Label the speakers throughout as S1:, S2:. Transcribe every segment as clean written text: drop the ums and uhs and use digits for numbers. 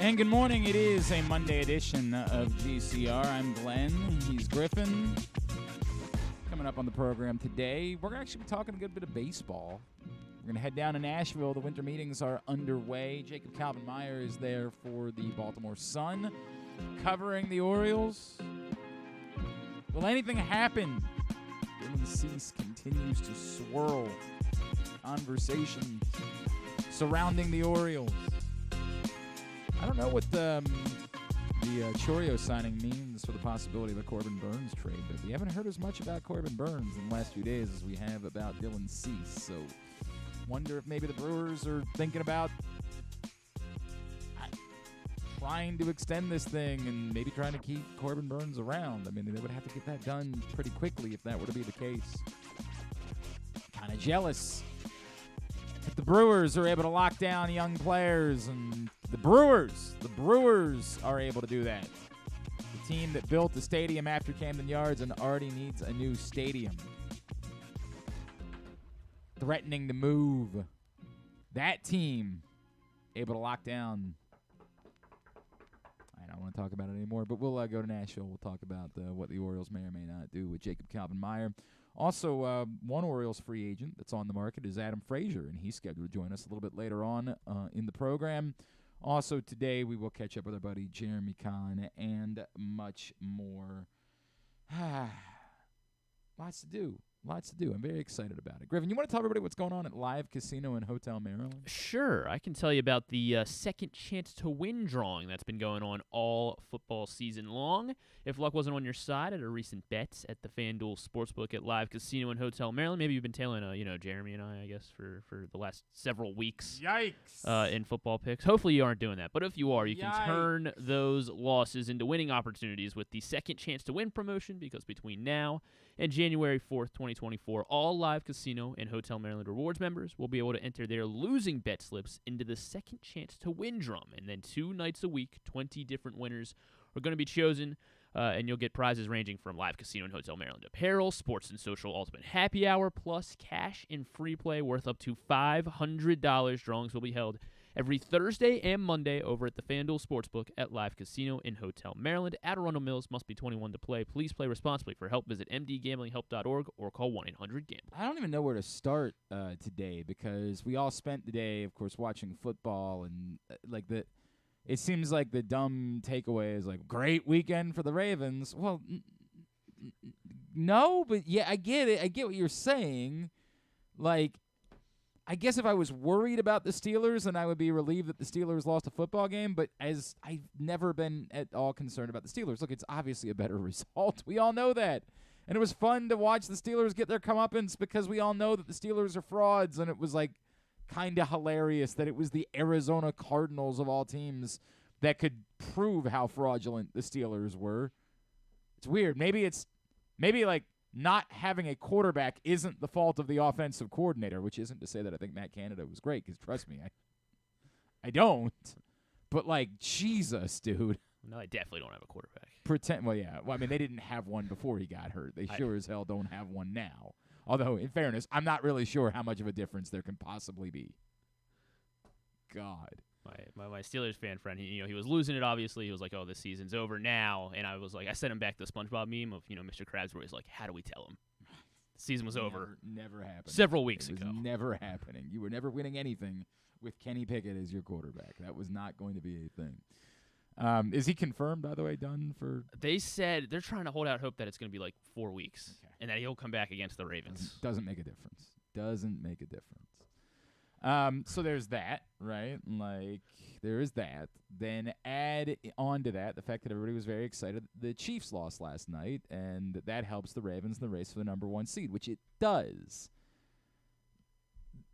S1: And good morning. It is a Monday edition of GCR. I'm Glenn. He's Griffin. Coming up on the program today, we're actually be talking a good bit of baseball. We're going to head down to Nashville. The winter meetings are underway. Calvin Meyer is there for the Baltimore Sun, covering the Orioles. Will anything happen? Dylan Cease continues to swirl conversations surrounding the Orioles. I don't know what the Chorio signing means for the possibility of a Corbin Burnes trade, but we haven't heard as much about Corbin Burnes in the last few days as we have about Dylan Cease. So, wonder if maybe the Brewers are thinking about trying to extend this thing and maybe trying to keep Corbin Burnes around. I mean, they would have to get that done pretty quickly if that were to be the case. Kind of jealous if the Brewers are able to lock down young players, and the Brewers are able to do that. The team that built the stadium after Camden Yards and already needs a new stadium. Threatening to move. That team able to lock down. I don't want to talk about it anymore, but we'll go to Nashville. We'll talk about what the Orioles may or may not do with Calvin Meyer. Also, one Orioles free agent that's on the market is Adam Frazier, and he's scheduled to join us a little bit later on in the program. Also today, we will catch up with our buddy Jeremy Conn and much more. Lots to do. I'm very excited about it. Griffin, you want to tell everybody what's going on at Live Casino and Hotel Maryland?
S2: Sure. I can tell you about the second chance to win drawing that's been going on all football season long. If luck wasn't on your side at a recent bet at the FanDuel Sportsbook at Live Casino and Hotel Maryland, maybe you've been tailing, Jeremy and I guess, for the last several weeks.
S1: Yikes!
S2: In football picks. Hopefully you aren't doing that. But if you are, you can turn those losses into winning opportunities with the second chance to win promotion, because between now and January 4th, 2024, all Live Casino and Hotel Maryland Rewards members will be able to enter their losing bet slips into the second chance to win drum. And then 2 nights a week, 20 different winners are going to be chosen, and you'll get prizes ranging from Live Casino and Hotel Maryland apparel, sports and social ultimate happy hour, plus cash and free play worth up to $500. Drawings will be held every Thursday and Monday over at the FanDuel Sportsbook at Live Casino in Hotel Maryland. At Arundel Mills, must be 21 to play. Please play responsibly. For help, visit mdgamblinghelp.org or call 1-800-GAMBLER.
S1: I don't even know where to start today, because we all spent the day, of course, watching football, and it seems like the dumb takeaway is great weekend for the Ravens. Well, no, but yeah, I get it. I get what you're saying. I guess if I was worried about the Steelers, then I would be relieved that the Steelers lost a football game, but as I've never been at all concerned about the Steelers. Look, it's obviously a better result. We all know that. And it was fun to watch the Steelers get their comeuppance, because we all know that the Steelers are frauds, and it was kind of hilarious that it was the Arizona Cardinals of all teams that could prove how fraudulent the Steelers were. It's weird. Maybe not having a quarterback isn't the fault of the offensive coordinator, which isn't to say that I think Matt Canada was great, because trust me, I don't. But Jesus, dude.
S2: No, I definitely don't have a quarterback.
S1: Well, yeah. Well, I mean, they didn't have one before he got hurt. They sure as hell don't have one now. Although, in fairness, I'm not really sure how much of a difference there can possibly be. God.
S2: My Steelers fan friend, he was losing it, obviously. He was like, oh, this season's over now. And I was like, I sent him back the SpongeBob meme of, Mr. Krabs, where he's like, how do we tell him? The season was over.
S1: Never happened.
S2: Several weeks ago.
S1: It was never happening. You were never winning anything with Kenny Pickett as your quarterback. That was not going to be a thing. Is he confirmed, by the way, done for?
S2: They said they're trying to hold out hope that it's going to be 4 weeks, and that he'll come back against the Ravens.
S1: Doesn't make a difference. So there's that, right? There is that. Then add on to that the fact that everybody was very excited. The Chiefs lost last night, and that helps the Ravens in the race for the number 1 seed, which it does.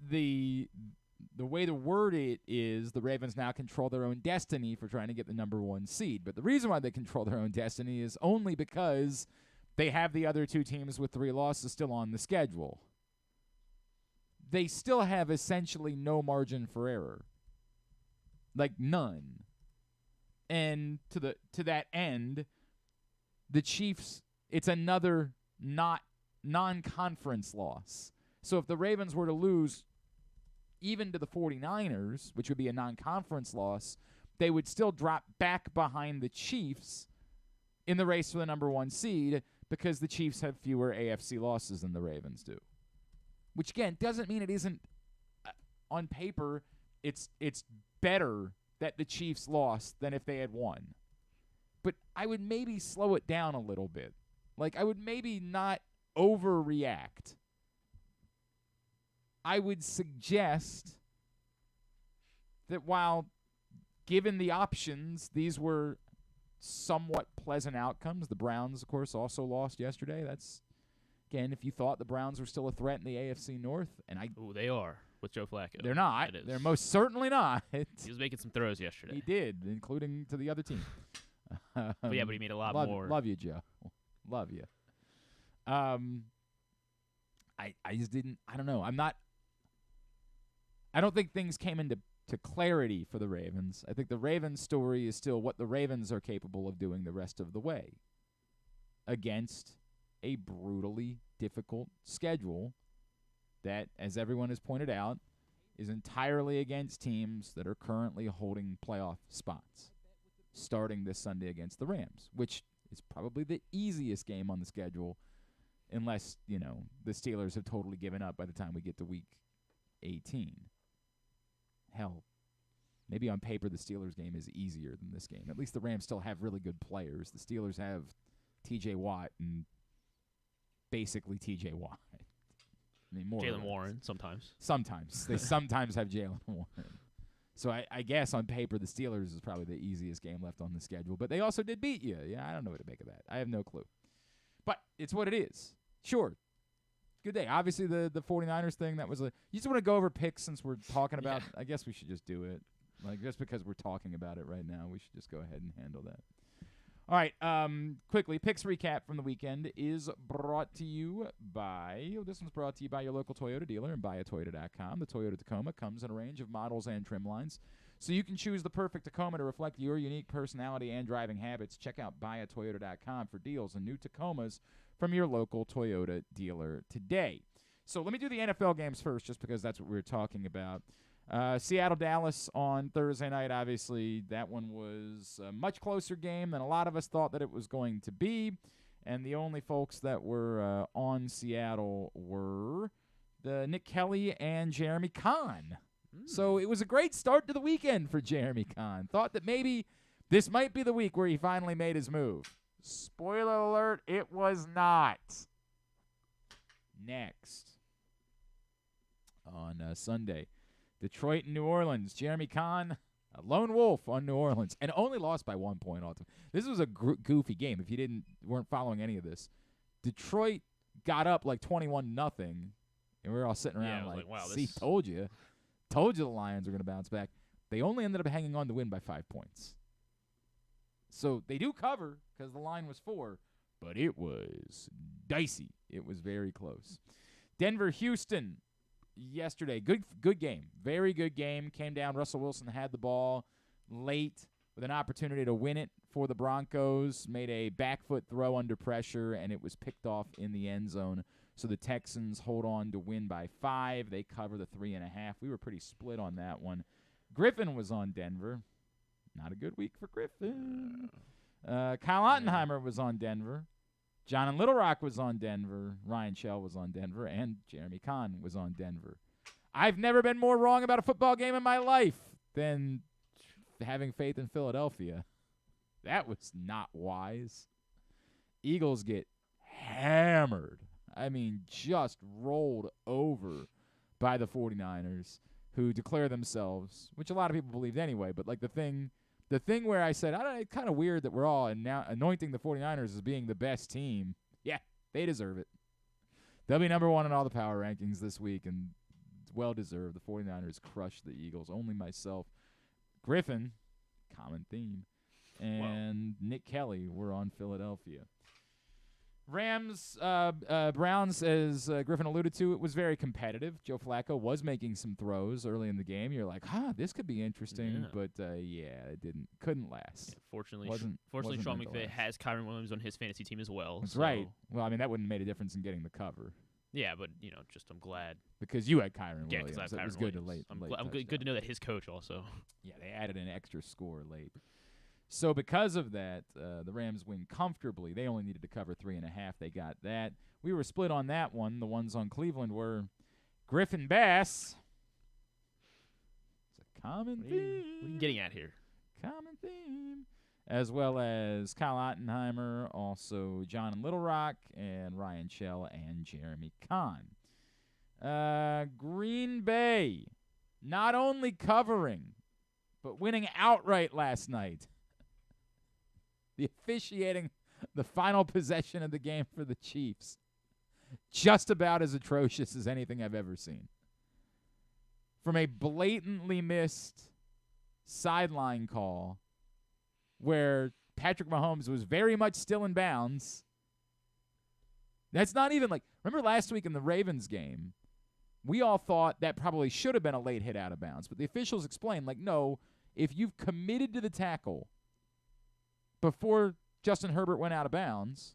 S1: The way to word it is the Ravens now control their own destiny for trying to get the number 1 seed. But the reason why they control their own destiny is only because they have the other 2 teams with 3 losses still on the schedule. They still have essentially no margin for error. None. And to that end, the Chiefs, it's another non-conference loss. So if the Ravens were to lose even to the 49ers, which would be a non-conference loss, they would still drop back behind the Chiefs in the race for the number 1 seed because the Chiefs have fewer AFC losses than the Ravens do. Which, again, doesn't mean it isn't on paper. It's better that the Chiefs lost than if they had won. But I would maybe slow it down a little bit. Like, I would maybe not overreact. I would suggest that while given the options, these were somewhat pleasant outcomes. The Browns, of course, also lost yesterday. That's, again, if you thought the Browns were still a threat in the AFC North.
S2: Ooh, they are with Joe Flacco.
S1: They're not. They're most certainly not.
S2: He was making some throws yesterday.
S1: He did, including to the other team.
S2: But he made a lot more.
S1: Love you, Joe. Love you. I just didn't. I don't know. I don't think things came into clarity for the Ravens. I think the Ravens story is still what the Ravens are capable of doing the rest of the way against a brutally difficult schedule that, as everyone has pointed out, is entirely against teams that are currently holding playoff spots, starting this Sunday against the Rams, which is probably the easiest game on the schedule unless, the Steelers have totally given up by the time we get to week 18. Hell, maybe on paper the Steelers game is easier than this game. At least the Rams still have really good players. The Steelers have T.J. Watt and basically T.J. Watt. I mean, more
S2: Jalen Warren sometimes.
S1: Sometimes. They sometimes have Jalen Warren. So I guess on paper the Steelers is probably the easiest game left on the schedule. But they also did beat you. Yeah, I don't know what to make of that. I have no clue. But it's what it is. Sure. Good day. Obviously, the 49ers thing, that was you just want to go over picks since we're talking about I guess we should just do it. Like, just because we're talking about it right now, we should just go ahead and handle that. All right, quickly, picks recap from the weekend is brought to you by, this one's brought to you by your local Toyota dealer and buyatoyota.com. The Toyota Tacoma comes in a range of models and trim lines, so you can choose the perfect Tacoma to reflect your unique personality and driving habits. Check out buyatoyota.com for deals on new Tacomas from your local Toyota dealer today. So let me do the NFL games first, just because that's what we were talking about. Seattle-Dallas on Thursday night, obviously, that one was a much closer game than a lot of us thought that it was going to be. And the only folks that were on Seattle were the Nick Kelly and Jeremy Conn. So it was a great start to the weekend for Jeremy Conn. Thought that maybe this might be the week where he finally made his move. Spoiler alert, it was not. Next, on Sunday, Detroit and New Orleans. Jeremy Conn, a lone wolf on New Orleans, and only lost by 1 point. This was a goofy game. If you weren't following any of this, Detroit got up like 21-0, and we were all sitting around wow, see, told you the Lions were going to bounce back. They only ended up hanging on to win by 5 points. So they do cover because the line was 4, but it was dicey. It was very close. Denver-Houston. Yesterday, good game, very good game. Came down. Russell Wilson had the ball late with an opportunity to win it for the Broncos. Made a back foot throw under pressure, and it was picked off in the end zone. So the Texans hold on to win by 5. They cover the 3.5. We were pretty split on that one. Griffin was on Denver. Not a good week for Griffin. Kyle Ottenheimer was on Denver. John and Little Rock was on Denver. Ryan Shell was on Denver. And Jeremy Conn was on Denver. I've never been more wrong about a football game in my life than having faith in Philadelphia. That was not wise. Eagles get hammered. I mean, just rolled over by the 49ers, who declare themselves, which a lot of people believed anyway, but like the thing where I said, it's kind of weird that we're all now anointing the 49ers as being the best team. Yeah, they deserve it. They'll be number 1 in all the power rankings this week, and it's well-deserved. The 49ers crushed the Eagles. Only myself, Griffin, common theme, and Nick Kelly were on Philadelphia. Rams, Browns, as Griffin alluded to, it was very competitive. Joe Flacco was making some throws early in the game. You're like, this could be interesting, but it couldn't last.
S2: Yeah, fortunately, Sean McVay has Kyron Williams on his fantasy team as well.
S1: That's right. Well, I mean, that wouldn't have made a difference in getting the cover.
S2: Yeah, but just I'm glad.
S1: Because you had Kyron
S2: Yeah,
S1: Williams.
S2: because I have
S1: It
S2: Kyron
S1: was
S2: Williams.
S1: good to late.
S2: I'm good to know that his coach also.
S1: Yeah, they added an extra score late. So because of that, the Rams win comfortably. They only needed to cover 3.5. They got that. We were split on that one. The ones on Cleveland were Griffin Bass. It's a common theme.
S2: What are you getting at here?
S1: Common theme. As well as Kyle Ottenheimer, also John Little Rock, and Ryan Shell, and Jeremy Conn. Green Bay, not only covering, but winning outright last night. The officiating the final possession of the game for the Chiefs, just about as atrocious as anything I've ever seen. From a blatantly missed sideline call where Patrick Mahomes was very much still in bounds. That's not even like, remember last week in the Ravens game, we all thought that probably should have been a late hit out of bounds. But the officials explained, like, no, if you've committed to the tackle before Justin Herbert went out of bounds,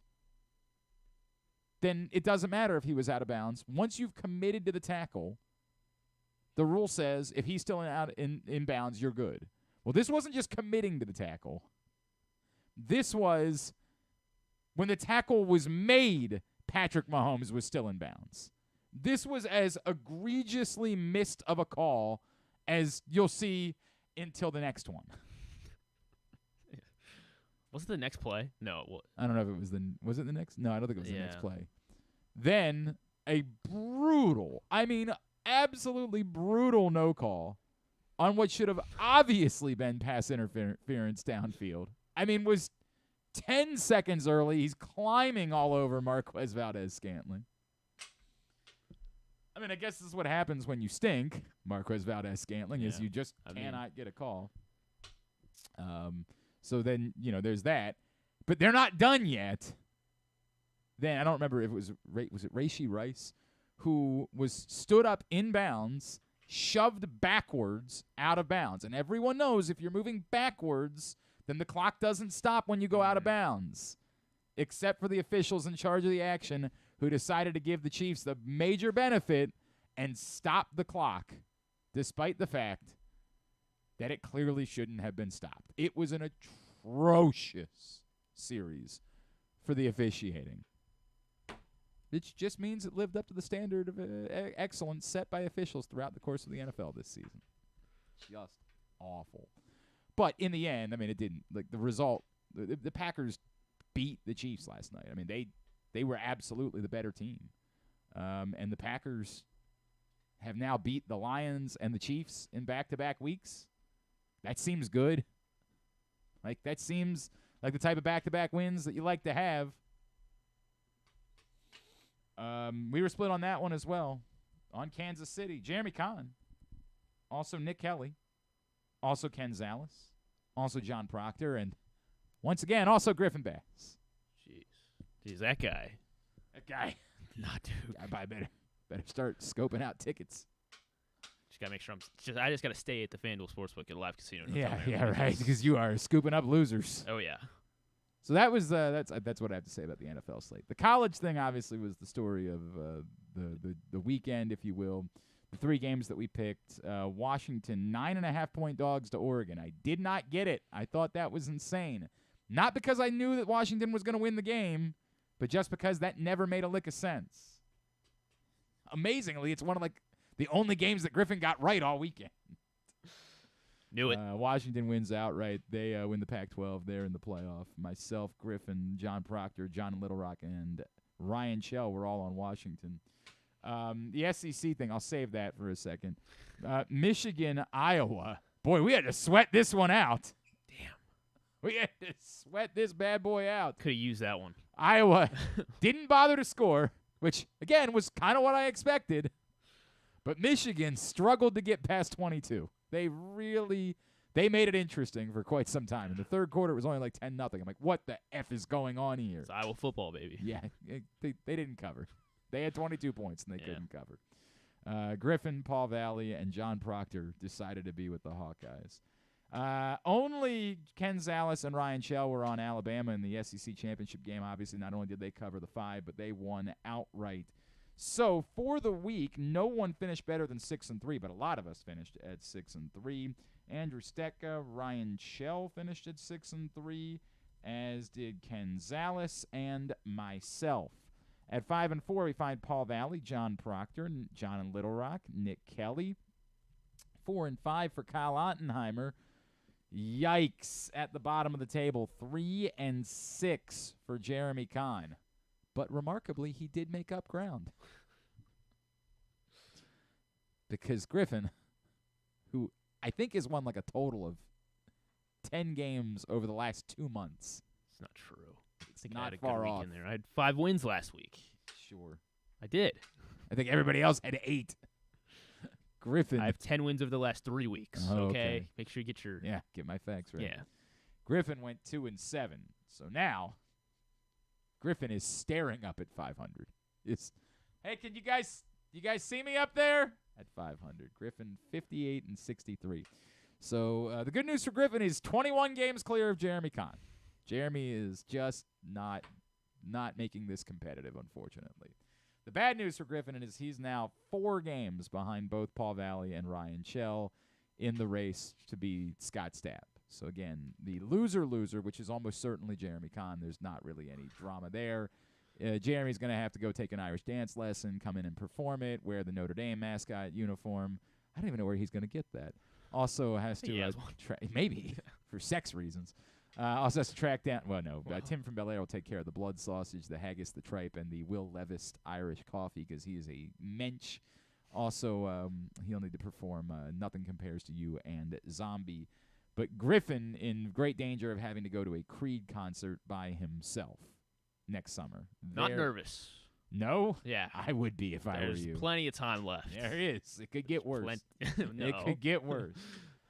S1: then it doesn't matter if he was out of bounds. Once you've committed to the tackle, the rule says if he's still in bounds, you're good. Well, this wasn't just committing to the tackle. This was when the tackle was made, Patrick Mahomes was still in bounds. This was as egregiously missed of a call as you'll see until the next one.
S2: Was it the next play? No.
S1: I don't know if it was was it the next? No, I don't think it was the next play. Then a brutal, absolutely brutal no call on what should have obviously been pass interference downfield. Was 10 seconds early. He's climbing all over Marquez Valdez-Scantling. I guess this is what happens when you stink, Marquez Valdez-Scantling, is you just cannot get a call. So then, there's that. But they're not done yet. Then, I don't remember if it was it Rashee Rice, who was stood up in bounds, shoved backwards out of bounds. And everyone knows if you're moving backwards, then the clock doesn't stop when you go out of bounds. Except for the officials in charge of the action who decided to give the Chiefs the major benefit and stop the clock, despite the fact that it clearly shouldn't have been stopped. It was an atrocious series for the officiating. It just means it lived up to the standard of excellence set by officials throughout the course of the NFL this season. Just awful. But in the end, it didn't. Like the result, the Packers beat the Chiefs last night. They were absolutely the better team. And the Packers have now beat the Lions and the Chiefs in back-to-back weeks. That seems good. That seems like the type of back-to-back wins that you like to have. We were split on that one as well. On Kansas City, Jeremy Conn. Also Nick Kelly. Also Ken Zales. Also John Proctor. And once again, also Griffin Bass.
S2: Jeez, that guy. Not dude.
S1: I better start scoping out tickets.
S2: Just gotta make sure I just gotta stay at the FanDuel Sportsbook at Live Casino.
S1: Yeah, right. Because you are scooping up losers.
S2: Oh yeah.
S1: So that was that's what I have to say about the NFL slate. The college thing obviously was the story of the weekend, if you will. The 3 games that we picked: Washington 9.5-point dogs to Oregon. I did not get it. I thought that was insane. Not because I knew that Washington was going to win the game, but just because that never made a lick of sense. Amazingly, it's one of the only games that Griffin got right all weekend.
S2: Knew it.
S1: Washington wins outright. They win the Pac-12. They're in the playoff. Myself, Griffin, John Proctor, John Little Rock, and Ryan Shell were all on Washington. The SEC thing, I'll save that for a second. Michigan, Iowa. Boy, we had to sweat this one out.
S2: Damn.
S1: We had to sweat this bad boy out.
S2: Could have used that one.
S1: Iowa didn't bother to score, which, again, was kind of what I expected. But Michigan struggled to get past 22. They made it interesting for quite some time. In the third quarter, it was only like 10-0. I'm like, what the F is going on here?
S2: It's Iowa football, baby.
S1: Yeah, they didn't cover. They had 22 points, and they couldn't cover. Griffin, Paul Valley, and John Proctor decided to be with the Hawkeyes. Only Ken Zales and Ryan Shell were on Alabama in the SEC championship game. Obviously, not only did they cover the 5, but they won outright. So for the week, no one finished better than 6-3, but a lot of us finished at 6-3. Andrew Stecca, Ryan Schell finished at 6-3, as did Ken Zales and myself. At 5-4, we find Paul Valley, John Proctor, John in Little Rock, Nick Kelly. 4-5 for Kyle Ottenheimer. Yikes! At the bottom of the table, 3-6 for Jeremy Conn. But remarkably, he did make up ground. Because Griffin, who I think has won like a total of 10 games over the last 2 months.
S2: It's not true.
S1: It's
S2: I
S1: not
S2: had a
S1: far
S2: good week
S1: off.
S2: in there. I had 5 wins last week.
S1: Sure.
S2: I did.
S1: I think everybody else had 8. Griffin.
S2: I have 10 wins over the last 3 weeks.
S1: Oh,
S2: okay? Make sure you get your...
S1: Yeah, get my facts right.
S2: Yeah.
S1: Griffin went 2-7. So now, Griffin is staring up at 500. Hey, can you guys see me up there? At 500. Griffin 58-63. So the good news for Griffin is 21 games clear of Jeremy Conn. Jeremy is just not making this competitive, unfortunately. The bad news for Griffin is he's now 4 games behind both Paul Valley and Ryan Schell in the race to be Scott Stapp. So, again, the loser, which is almost certainly Jeremy Conn. There's not really any drama there. Jeremy's going to have to go take an Irish dance lesson, come in and perform it, wear the Notre Dame mascot uniform. I don't even know where he's going to get that. Also has to maybe for sex reasons. Also has to track down. Well, no. Tim from Bel Air will take care of the blood sausage, the haggis, the tripe, and the Will Levis Irish coffee because he is a mensch. Also, he'll need to perform Nothing Compares to You and Zombie. But Griffin in great danger of having to go to a Creed concert by himself next summer.
S2: Not nervous.
S1: No?
S2: Yeah.
S1: I would be if I were you.
S2: There's plenty of time left.
S1: There is. It could get worse.
S2: No.
S1: It could get worse.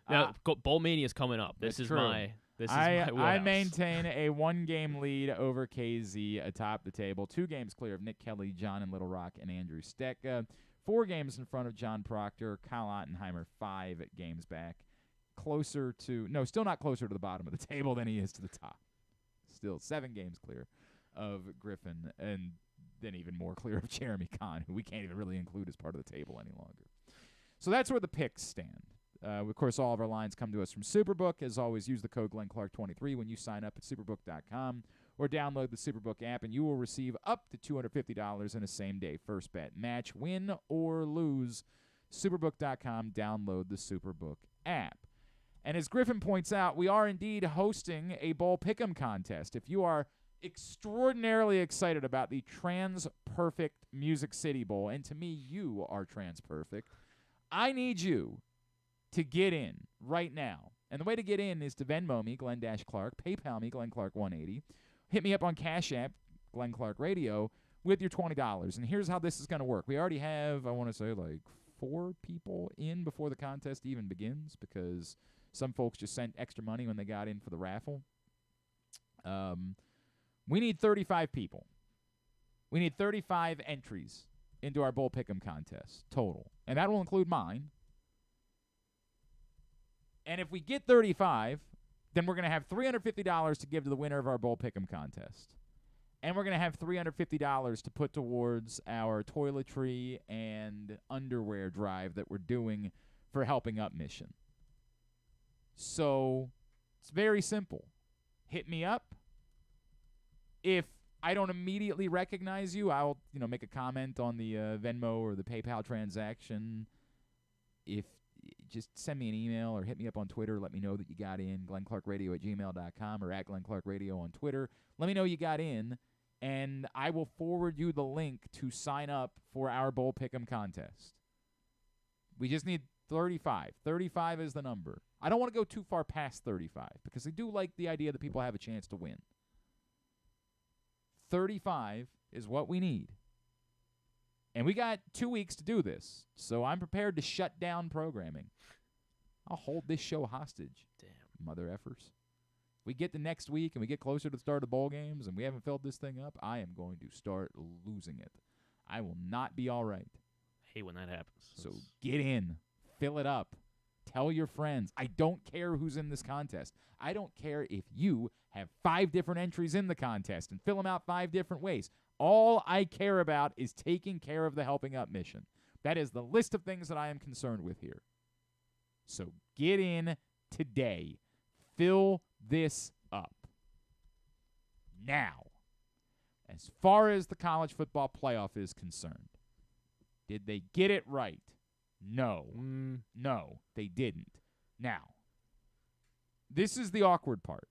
S2: Now, Bowl Mania's coming up. This is my
S1: I
S2: wheelhouse.
S1: maintain a 1-game lead over KZ atop the table. 2 games clear of Nick Kelly, John in Little Rock, and Andrew Stecca. 4 games in front of John Proctor. Kyle Ottenheimer 5 games back. Still not closer to the bottom of the table than he is to the top. Still 7 games clear of Griffin, and then even more clear of Jeremy Conn, who we can't even really include as part of the table any longer. So that's where the picks stand. Of course, all of our lines come to us from Superbook. As always, use the code GlennClark23 when you sign up at Superbook.com or download the Superbook app, and you will receive up to $250 in a same-day first bet match. Win or lose, Superbook.com, download the Superbook app. And as Griffin points out, we are indeed hosting a Bowl Pick'em contest. If you are extraordinarily excited about the Trans Perfect Music City Bowl, and to me, you are Trans Perfect, I need you to get in right now. And the way to get in is to Venmo me, Glenn-Clark, PayPal me, GlennClark180. Hit me up on Cash App, Glenn Clark Radio, with your $20. And here's how this is going to work. We already have, I want to say, like 4 people in before the contest even begins because some folks just sent extra money when they got in for the raffle. We need 35 people. We need 35 entries into our Bowl Pick'em contest total. And that will include mine. And if we get 35, then we're going to have $350 to give to the winner of our Bowl Pick'em contest. And we're going to have $350 to put towards our toiletry and underwear drive that we're doing for Helping Up Mission. So it's very simple. Hit me up. If I don't immediately recognize you, I'll make a comment on the Venmo or the PayPal transaction. If just send me an email or hit me up on Twitter. Let me know that you got in. GlennClarkRadio@gmail.com or at GlennClarkRadio on Twitter. Let me know you got in, and I will forward you the link to sign up for our Bowl Pick'em contest. We just need 35. 35 is the number. I don't want to go too far past 35 because I do like the idea that people have a chance to win. 35 is what we need. And we got 2 weeks to do this, so I'm prepared to shut down programming. I'll hold this show hostage.
S2: Damn.
S1: Mother effers. We get to next week and we get closer to the start of the bowl games and we haven't filled this thing up, I am going to start losing it. I will not be all right.
S2: I hate when that happens.
S1: So get in. Fill it up. Tell your friends. I don't care who's in this contest. I don't care if you have 5 different entries in the contest and fill them out 5 different ways. All I care about is taking care of the helping up mission. That is the list of things that I am concerned with here. So get in today. Fill this up. Now, as far as the college football playoff is concerned, did they get it right? No. No, they didn't. Now, this is the awkward part.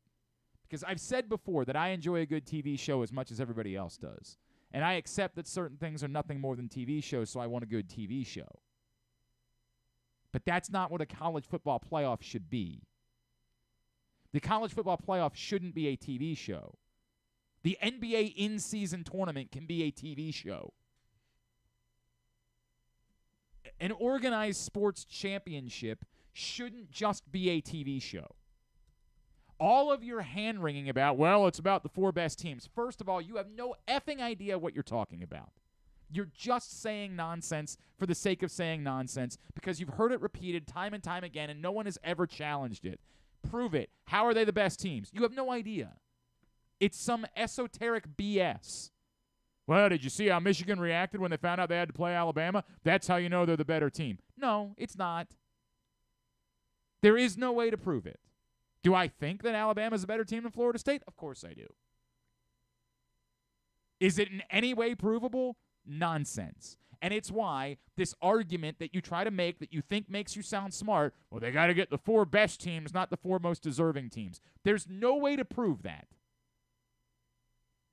S1: Because I've said before that I enjoy a good TV show as much as everybody else does. And I accept that certain things are nothing more than TV shows, so I want a good TV show. But that's not what a college football playoff should be. The college football playoff shouldn't be a TV show. The NBA in-season tournament can be a TV show. An organized sports championship shouldn't just be a TV show. All of your hand-wringing about, well, it's about the 4 best teams. First of all, you have no effing idea what you're talking about. You're just saying nonsense for the sake of saying nonsense because you've heard it repeated time and time again and no one has ever challenged it. Prove it. How are they the best teams? You have no idea. It's some esoteric BS. Well, did you see how Michigan reacted when they found out they had to play Alabama? That's how you know they're the better team. No, it's not. There is no way to prove it. Do I think that Alabama's a better team than Florida State? Of course I do. Is it in any way provable? Nonsense. And it's why this argument that you try to make that you think makes you sound smart, well, they got to get the 4 best teams, not the 4 most deserving teams. There's no way to prove that.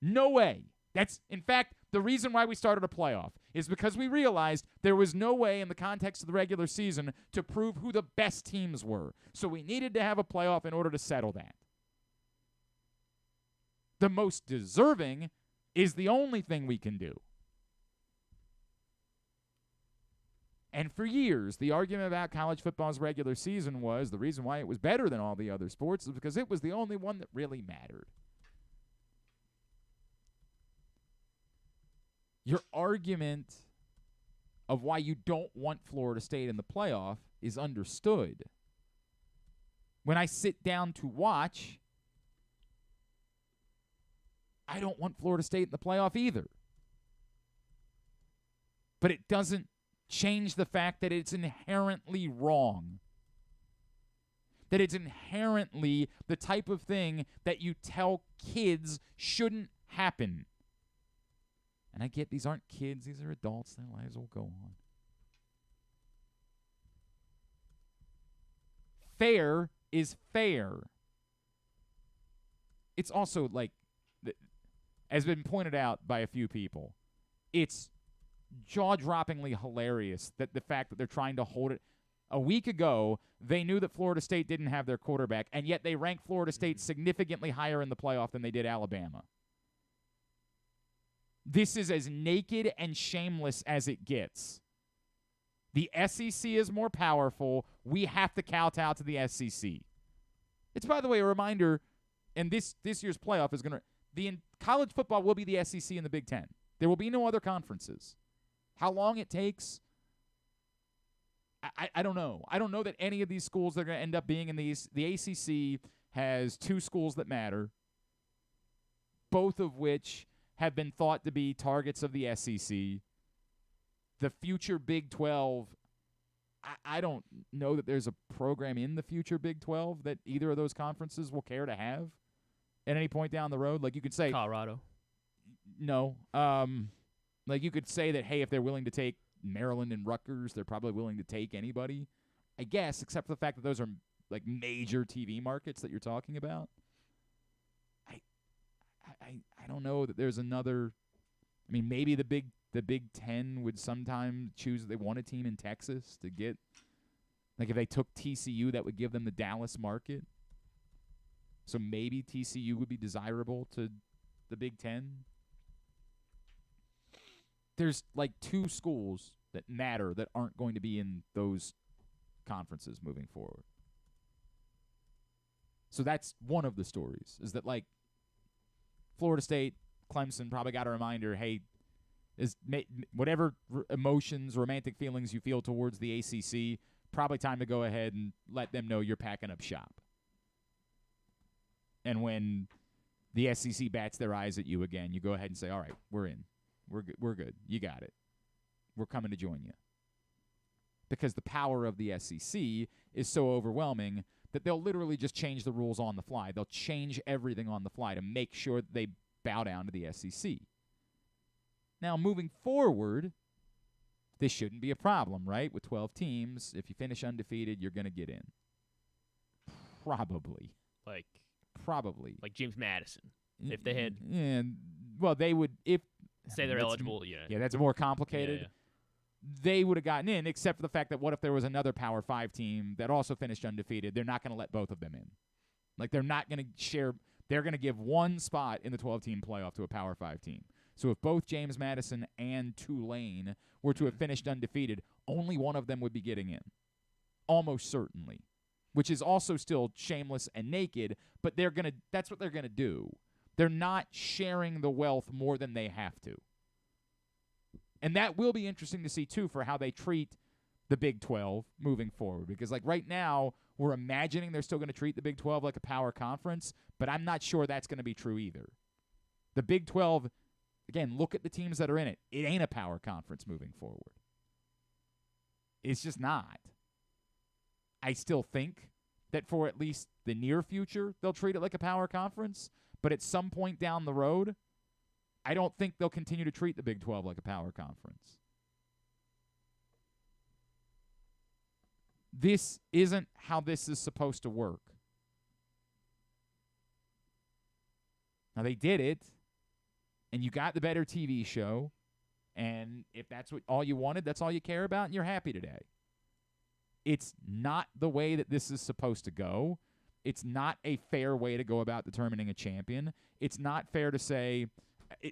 S1: No way. That's, in fact, the reason why we started a playoff is because we realized there was no way in the context of the regular season to prove who the best teams were. So we needed to have a playoff in order to settle that. The most deserving is the only thing we can do. And for years, the argument about college football's regular season was the reason why it was better than all the other sports is because it was the only one that really mattered. Your argument of why you don't want Florida State in the playoff is understood. When I sit down to watch, I don't want Florida State in the playoff either. But it doesn't change the fact that it's inherently wrong. That it's inherently the type of thing that you tell kids shouldn't happen. And I get these aren't kids, these are adults, their lives will go on. Fair is fair. It's also like, as been pointed out by a few people, it's jaw-droppingly hilarious that the fact that they're trying to hold it. A week ago, they knew that Florida State didn't have their quarterback, and yet they ranked Florida State significantly higher in the playoff than they did Alabama. This is as naked and shameless as it gets. The SEC is more powerful. We have to kowtow to the SEC. It's, by the way, a reminder, and this year's playoff is going to – college football will be the SEC and the Big Ten. There will be no other conferences. How long it takes, I don't know. I don't know that any of these schools that are going to end up being in these – the ACC has 2 schools that matter, both of which – have been thought to be targets of the SEC. The future Big 12, I don't know that there's a program in the future Big 12 that either of those conferences will care to have at any point down the road. Like you could say
S2: Colorado.
S1: No. Like you could say that, hey, if they're willing to take Maryland and Rutgers, they're probably willing to take anybody, I guess, except for the fact that those are like major TV markets that you're talking about. I don't know that there's another. I mean, maybe the Big Ten would sometime choose they want a team in Texas to get. Like if they took TCU, that would give them the Dallas market. So maybe TCU would be desirable to the Big Ten. There's like 2 schools that matter that aren't going to be in those conferences moving forward. So that's one of the stories, is that like Florida State, Clemson probably got a reminder, hey, whatever emotions, romantic feelings you feel towards the ACC, probably time to go ahead and let them know you're packing up shop. And when the SEC bats their eyes at you again, you go ahead and say, all right, we're in. We're good. You got it. We're coming to join you. Because the power of the SEC is so overwhelming that they'll literally just change the rules on the fly. They'll change everything on the fly to make sure that they bow down to the SEC. Now, moving forward, this shouldn't be a problem, right? With 12 teams, if you finish undefeated, you're going to get in. Probably. Probably.
S2: Like James Madison. If they had...
S1: Yeah, well, they would...
S2: Say they're eligible, yeah.
S1: Yeah, that's more complicated.
S2: Yeah.
S1: They would have gotten in, except for the fact that what if there was another Power 5 team that also finished undefeated? They're not going to let both of them in. Like, they're not going to share... They're going to give one spot in the 12-team playoff to a Power 5 team. So if both James Madison and Tulane were to have finished undefeated, only one of them would be getting in. Almost certainly. Which is also still shameless and naked, but that's what they're going to do. They're not sharing the wealth more than they have to. And that will be interesting to see, too, for how they treat the Big 12 moving forward. Because, like, right now, we're imagining they're still going to treat the Big 12 like a power conference, but I'm not sure that's going to be true either. The Big 12, again, look at the teams that are in it. It ain't a power conference moving forward. It's just not. I still think that for at least the near future, they'll treat it like a power conference, but at some point down the road, I don't think they'll continue to treat the Big 12 like a power conference. This isn't how this is supposed to work. Now, they did it, and you got the better TV show, and if that's what all you wanted, that's all you care about, and you're happy today. It's not the way that this is supposed to go. It's not a fair way to go about determining a champion. It's not fair to say...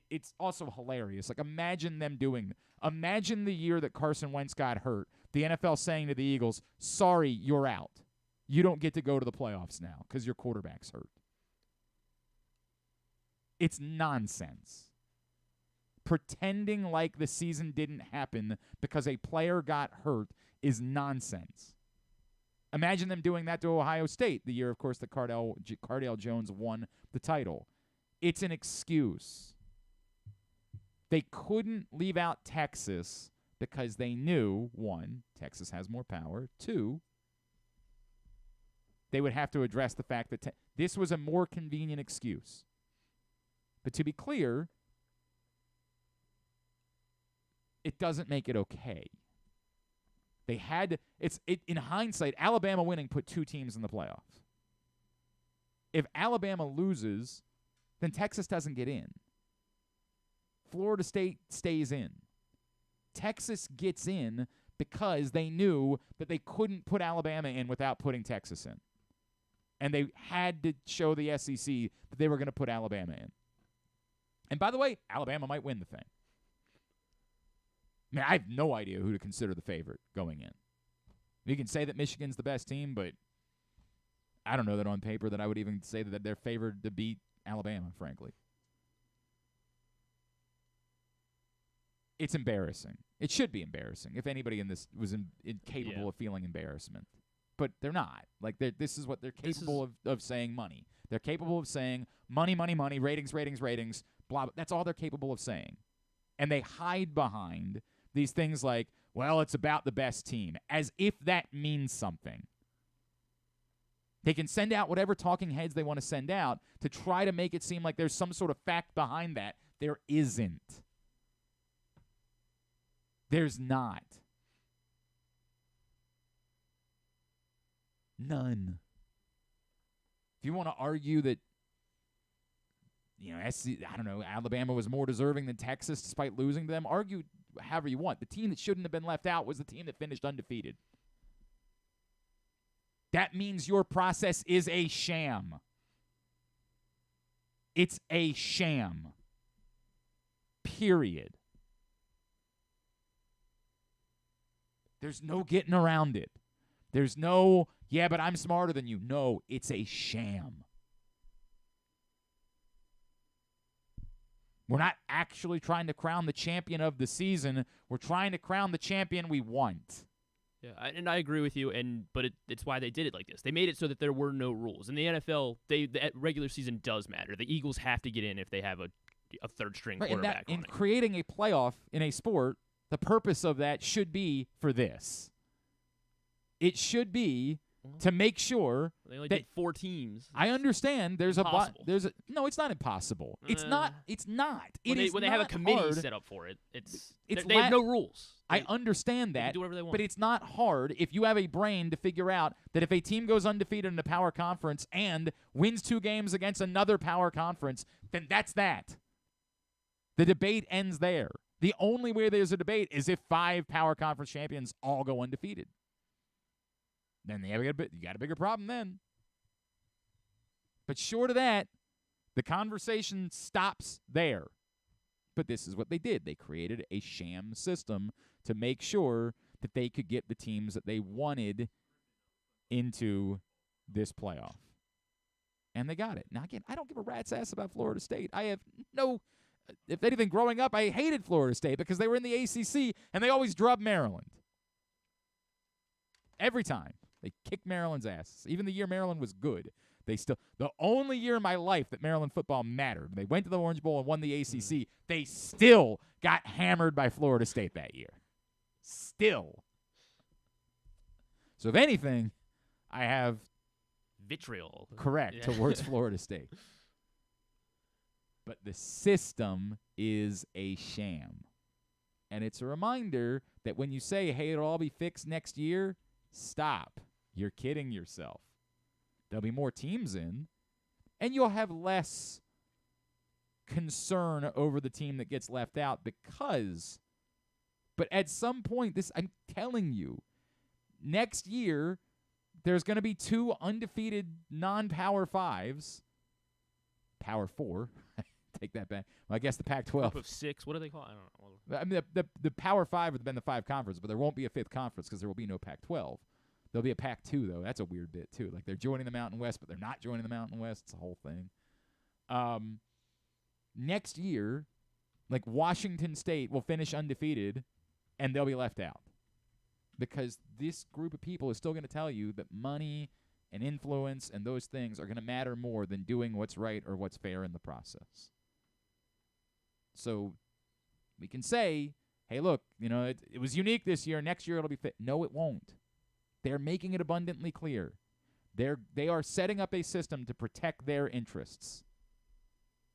S1: It's also hilarious. Like, imagine them imagine the year that Carson Wentz got hurt. The NFL saying to the Eagles, sorry, you're out. You don't get to go to the playoffs now because your quarterback's hurt. It's nonsense. Pretending like the season didn't happen because a player got hurt is nonsense. Imagine them doing that to Ohio State the year, of course, that Cardale Jones won the title. It's an excuse. They couldn't leave out Texas because they knew, one, Texas has more power. Two, they would have to address the fact that this was a more convenient excuse. But to be clear, it doesn't make it okay. They had in hindsight, Alabama winning put two teams in the playoffs. If Alabama loses, then Texas doesn't get in. Florida State stays in. Texas gets in because they knew that they couldn't put Alabama in without putting Texas in. And they had to show the SEC that they were going to put Alabama in. And by the way, Alabama might win the thing. I mean, I have no idea who to consider the favorite going in. You can say that Michigan's the best team, but I don't know that on paper that I would even say that they're favored to beat Alabama, frankly. It's embarrassing. It should be embarrassing if anybody in this was incapable of feeling embarrassment. But they're not. Like, this is what they're capable of saying money. They're capable of saying money, money, money, ratings, ratings, ratings, blah, blah. That's all they're capable of saying. And they hide behind these things like, well, it's about the best team, as if that means something. They can send out whatever talking heads they want to send out to try to make it seem like there's some sort of fact behind that. There isn't. There's not. None. If you want to argue that, I don't know, Alabama was more deserving than Texas despite losing to them, argue however you want. The team that shouldn't have been left out was the team that finished undefeated. That means your process is a sham. It's a sham. Period. There's no getting around it. There's no, yeah, but I'm smarter than you. No, it's a sham. We're not actually trying to crown the champion of the season. We're trying to crown the champion we want.
S2: Yeah, and I agree with you. But it's why they did it like this. They made it so that there were no rules. In the NFL, the regular season does matter. The Eagles have to get in if they have a third-string quarterback.
S1: In creating a playoff in a sport, the purpose of that should be for this. It should be to make sure
S2: they only
S1: that
S2: did 4 teams.
S1: I understand. There's
S2: impossible.
S1: No, it's not impossible. It's not. It's not.
S2: When they have a committee
S1: hard.
S2: set up for it, they have no rules.
S1: I understand that,
S2: they can do whatever they want.
S1: But it's not hard if you have a brain to figure out that if a team goes undefeated in a power conference and wins 2 games against another power conference, then that's that. The debate ends there. The only way there's a debate is if 5 power conference champions all go undefeated. Then you got a bigger problem then. But short of that, the conversation stops there. But this is what they did. They created a sham system to make sure that they could get the teams that they wanted into this playoff. And they got it. Now, again, I don't give a rat's ass about Florida State. I have no, if anything, growing up, I hated Florida State because they were in the ACC and they always drubbed Maryland. Every time. They kicked Maryland's ass. Even the year Maryland was good. The only year in my life that Maryland football mattered, they went to the Orange Bowl and won the ACC, they still got hammered by Florida State that year. Still. So if anything, I have
S2: vitriol.
S1: Correct, towards Florida State. But the system is a sham. And it's a reminder that when you say, hey, it'll all be fixed next year, stop. You're kidding yourself. There'll be more teams in, and you'll have less concern over the team that gets left out but at some point, I'm telling you, next year, there's going to be 2 undefeated non-Power 5s. Power 4. Take that back. Well, I guess the Pac-12.
S2: Group of 6. What do they call it? I don't know.
S1: I mean, the Power 5 would have been the 5 conferences, but there won't be a 5th conference because there will be no Pac-12. There'll be a Pac-2, though. That's a weird bit, too. Like, they're joining the Mountain West, but they're not joining the Mountain West. It's a whole thing. Next year, like, Washington State will finish undefeated, and they'll be left out. Because this group of people is still going to tell you that money and influence and those things are going to matter more than doing what's right or what's fair in the process. So we can say, hey, look, it was unique this year. Next year it'll be fit. No, it won't. They're making it abundantly clear. They are setting up a system to protect their interests,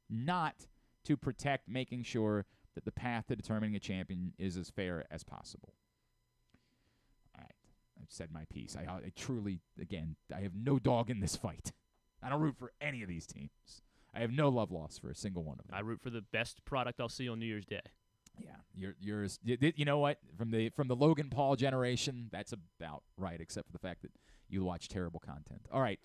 S1: not to protect making sure that the path to determining a champion is as fair as possible. All right. I've said my piece. I truly, again, I have no dog in this fight. I don't root for any of these teams. I have no love lost for a single one of them.
S2: I root for the best product I'll see on New Year's Day.
S1: Yeah, yours. You know what? From the Logan Paul generation, that's about right, except for the fact that you watch terrible content. All right,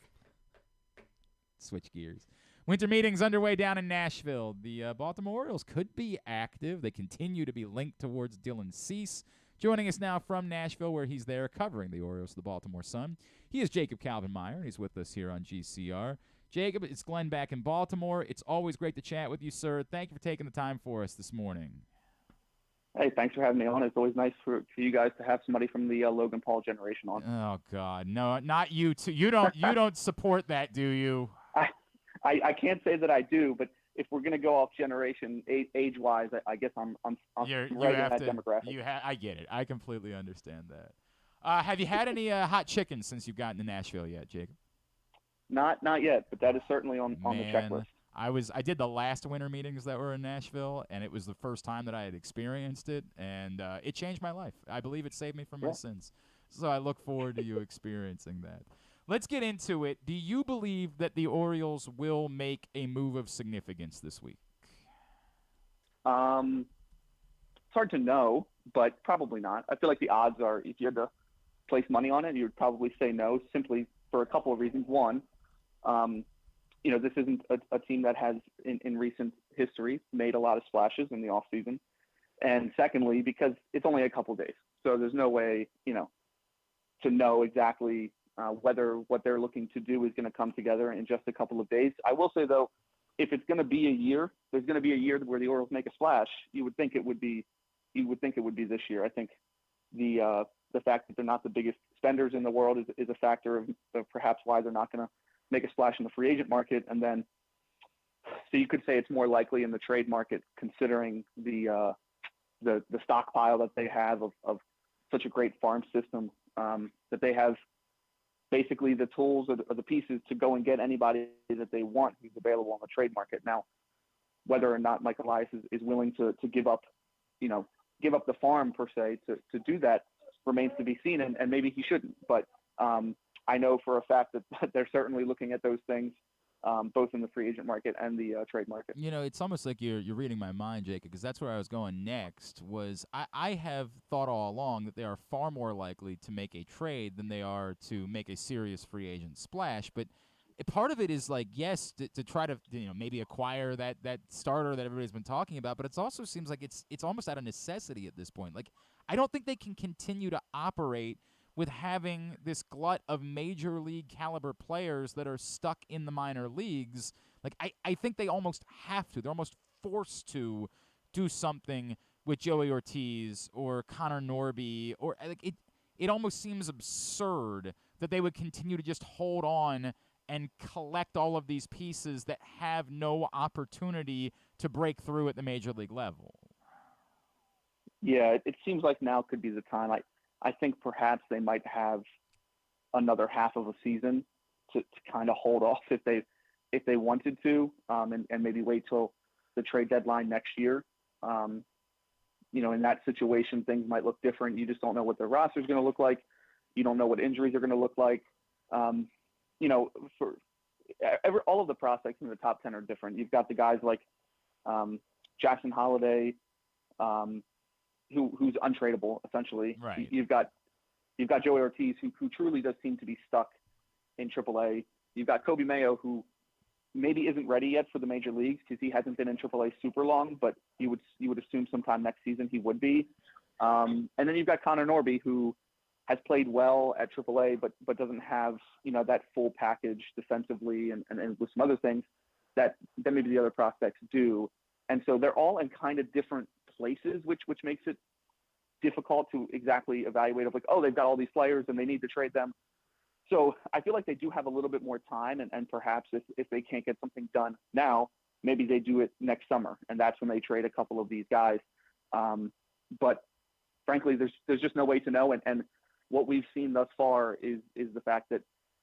S1: switch gears. Winter meetings underway down in Nashville. The Baltimore Orioles could be active. They continue to be linked towards Dylan Cease. Joining us now from Nashville, where he's there covering the Orioles, the Baltimore Sun. He is Jacob Calvin Meyer, and he's with us here on GCR. Jacob, it's Glenn back in Baltimore. It's always great to chat with you, sir. Thank you for taking the time for us this morning.
S3: Hey, thanks for having me on. It's always nice for you guys to have somebody from the Logan Paul generation on.
S1: Oh God, no, not you too. You don't support that, do you?
S3: I can't say that I do, but if we're gonna go off generation age-wise, I guess I'm right in that demographic.
S1: I get it. I completely understand that. Have you had any hot chicken since you've gotten to Nashville yet, Jacob?
S3: Not yet, but that is certainly on the checklist.
S1: I did the last winter meetings that were in Nashville, and it was the first time that I had experienced it, and it changed my life. I believe it saved me from my sins. So I look forward to you experiencing that. Let's get into it. Do you believe that the Orioles will make a move of significance this week?
S3: It's hard to know, but probably not. I feel like the odds are, if you had to place money on it, you would probably say no, simply for a couple of reasons. One, this isn't a team that has, in recent history, made a lot of splashes in the offseason. And secondly, because it's only a couple of days. So there's no way, to know exactly whether what they're looking to do is going to come together in just a couple of days. I will say, though, if it's going to be a year, there's going to be a year where the Orioles make a splash. You would think it would be this year. I think the the fact that they're not the biggest spenders in the world is a factor of perhaps why they're not going to make a splash in the free agent market. And then, so you could say it's more likely in the trade market, considering the stockpile that they have of such a great farm system, that they have basically the tools or the pieces to go and get anybody that they want who's available on the trade market. Now, whether or not Mike Elias is willing to give up the farm per se to do that remains to be seen, and maybe he shouldn't. But I know for a fact that they're certainly looking at those things, both in the free agent market and the trade market.
S1: It's almost like you're reading my mind, Jacob, because that's where I was going next. I have thought all along that they are far more likely to make a trade than they are to make a serious free agent splash. But part of it is like, yes, to try to maybe acquire that starter that everybody's been talking about, but it also seems like it's almost out of necessity at this point. Like, I don't think they can continue to operate with having this glut of major league caliber players that are stuck in the minor leagues. Like, I think they almost have to. They're almost forced to do something with Joey Ortiz or Connor Norby, or like it almost seems absurd that they would continue to just hold on and collect all of these pieces that have no opportunity to break through at the major league level.
S3: Yeah, it seems like now could be the time. I think perhaps they might have another half of a season to kind of hold off if they wanted to, and maybe wait till the trade deadline next year. In that situation, things might look different. You just don't know what their roster is going to look like. You don't know what injuries are going to look like. For all of the prospects in the top 10 are different. You've got the guys like Jackson Holliday, who's untradeable essentially.
S1: Right.
S3: You've got Joey Ortiz, who truly does seem to be stuck in AAA. You've got Kobe Mayo, who maybe isn't ready yet for the major leagues because he hasn't been in AAA super long, but you would assume sometime next season he would be. And then you've got Connor Norby, who has played well at AAA, but doesn't have that full package defensively and with some other things that maybe the other prospects do. And so they're all in kind of different places, which makes it difficult to exactly evaluate of like, oh, they've got all these players and they need to trade them. So I feel like they do have a little bit more time, and perhaps if they can't get something done now, maybe they do it next summer, and that's when they trade a couple of these guys. But frankly, there's just no way to know, and what we've seen thus far is the fact that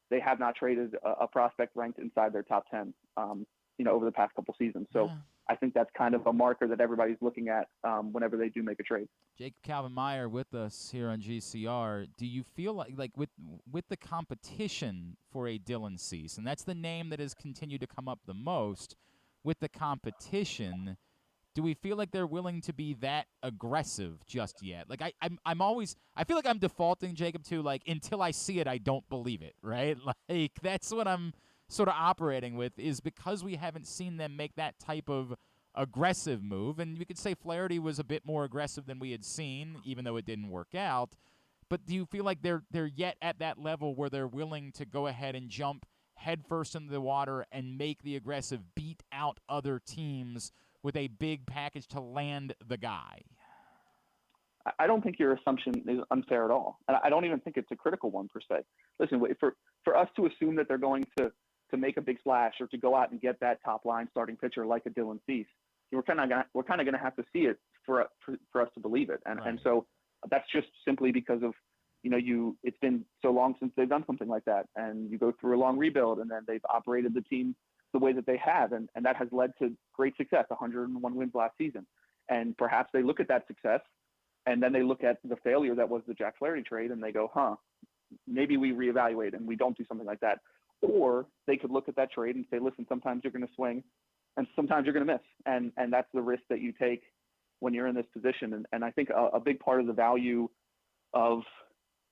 S3: they have not traded a prospect ranked inside their top 10, over the past couple seasons. So yeah. I think that's kind of a marker that everybody's looking at whenever they do make a trade.
S1: Jake Calvin Meyer with us here on GCR. Do you feel like with the competition for a Dylan Cease, and that's the name that has continued to come up the most, with the competition, do we feel like they're willing to be that aggressive just yet? Like I feel like I'm defaulting, Jacob, to like, until I see it, I don't believe it, right? Like that's what I'm sort of operating with, is because we haven't seen them make that type of aggressive move. And you could say Flaherty was a bit more aggressive than we had seen, even though it didn't work out. But do you feel like they're yet at that level where they're willing to go ahead and jump headfirst into the water and make the aggressive, beat out other teams with a big package to land the guy?
S3: I don't think your assumption is unfair at all. And I don't even think it's a critical one per se. Listen, for us to assume that they're going to make a big splash or to go out and get that top line starting pitcher like a Dylan Cease, we're kind of going to have to see it for us to believe it. And
S1: right.
S3: And so that's just simply because of, it's been so long since they've done something like that, and you go through a long rebuild, and then they've operated the team the way that they have. And that has led to great success, 101 wins last season. And perhaps they look at that success, and then they look at the failure that was the Jack Flaherty trade, and they go, maybe we reevaluate and we don't do something like that. Or they could look at that trade and say, listen, sometimes you're going to swing and sometimes you're going to miss. And that's the risk that you take when you're in this position. And I think a big part of the value of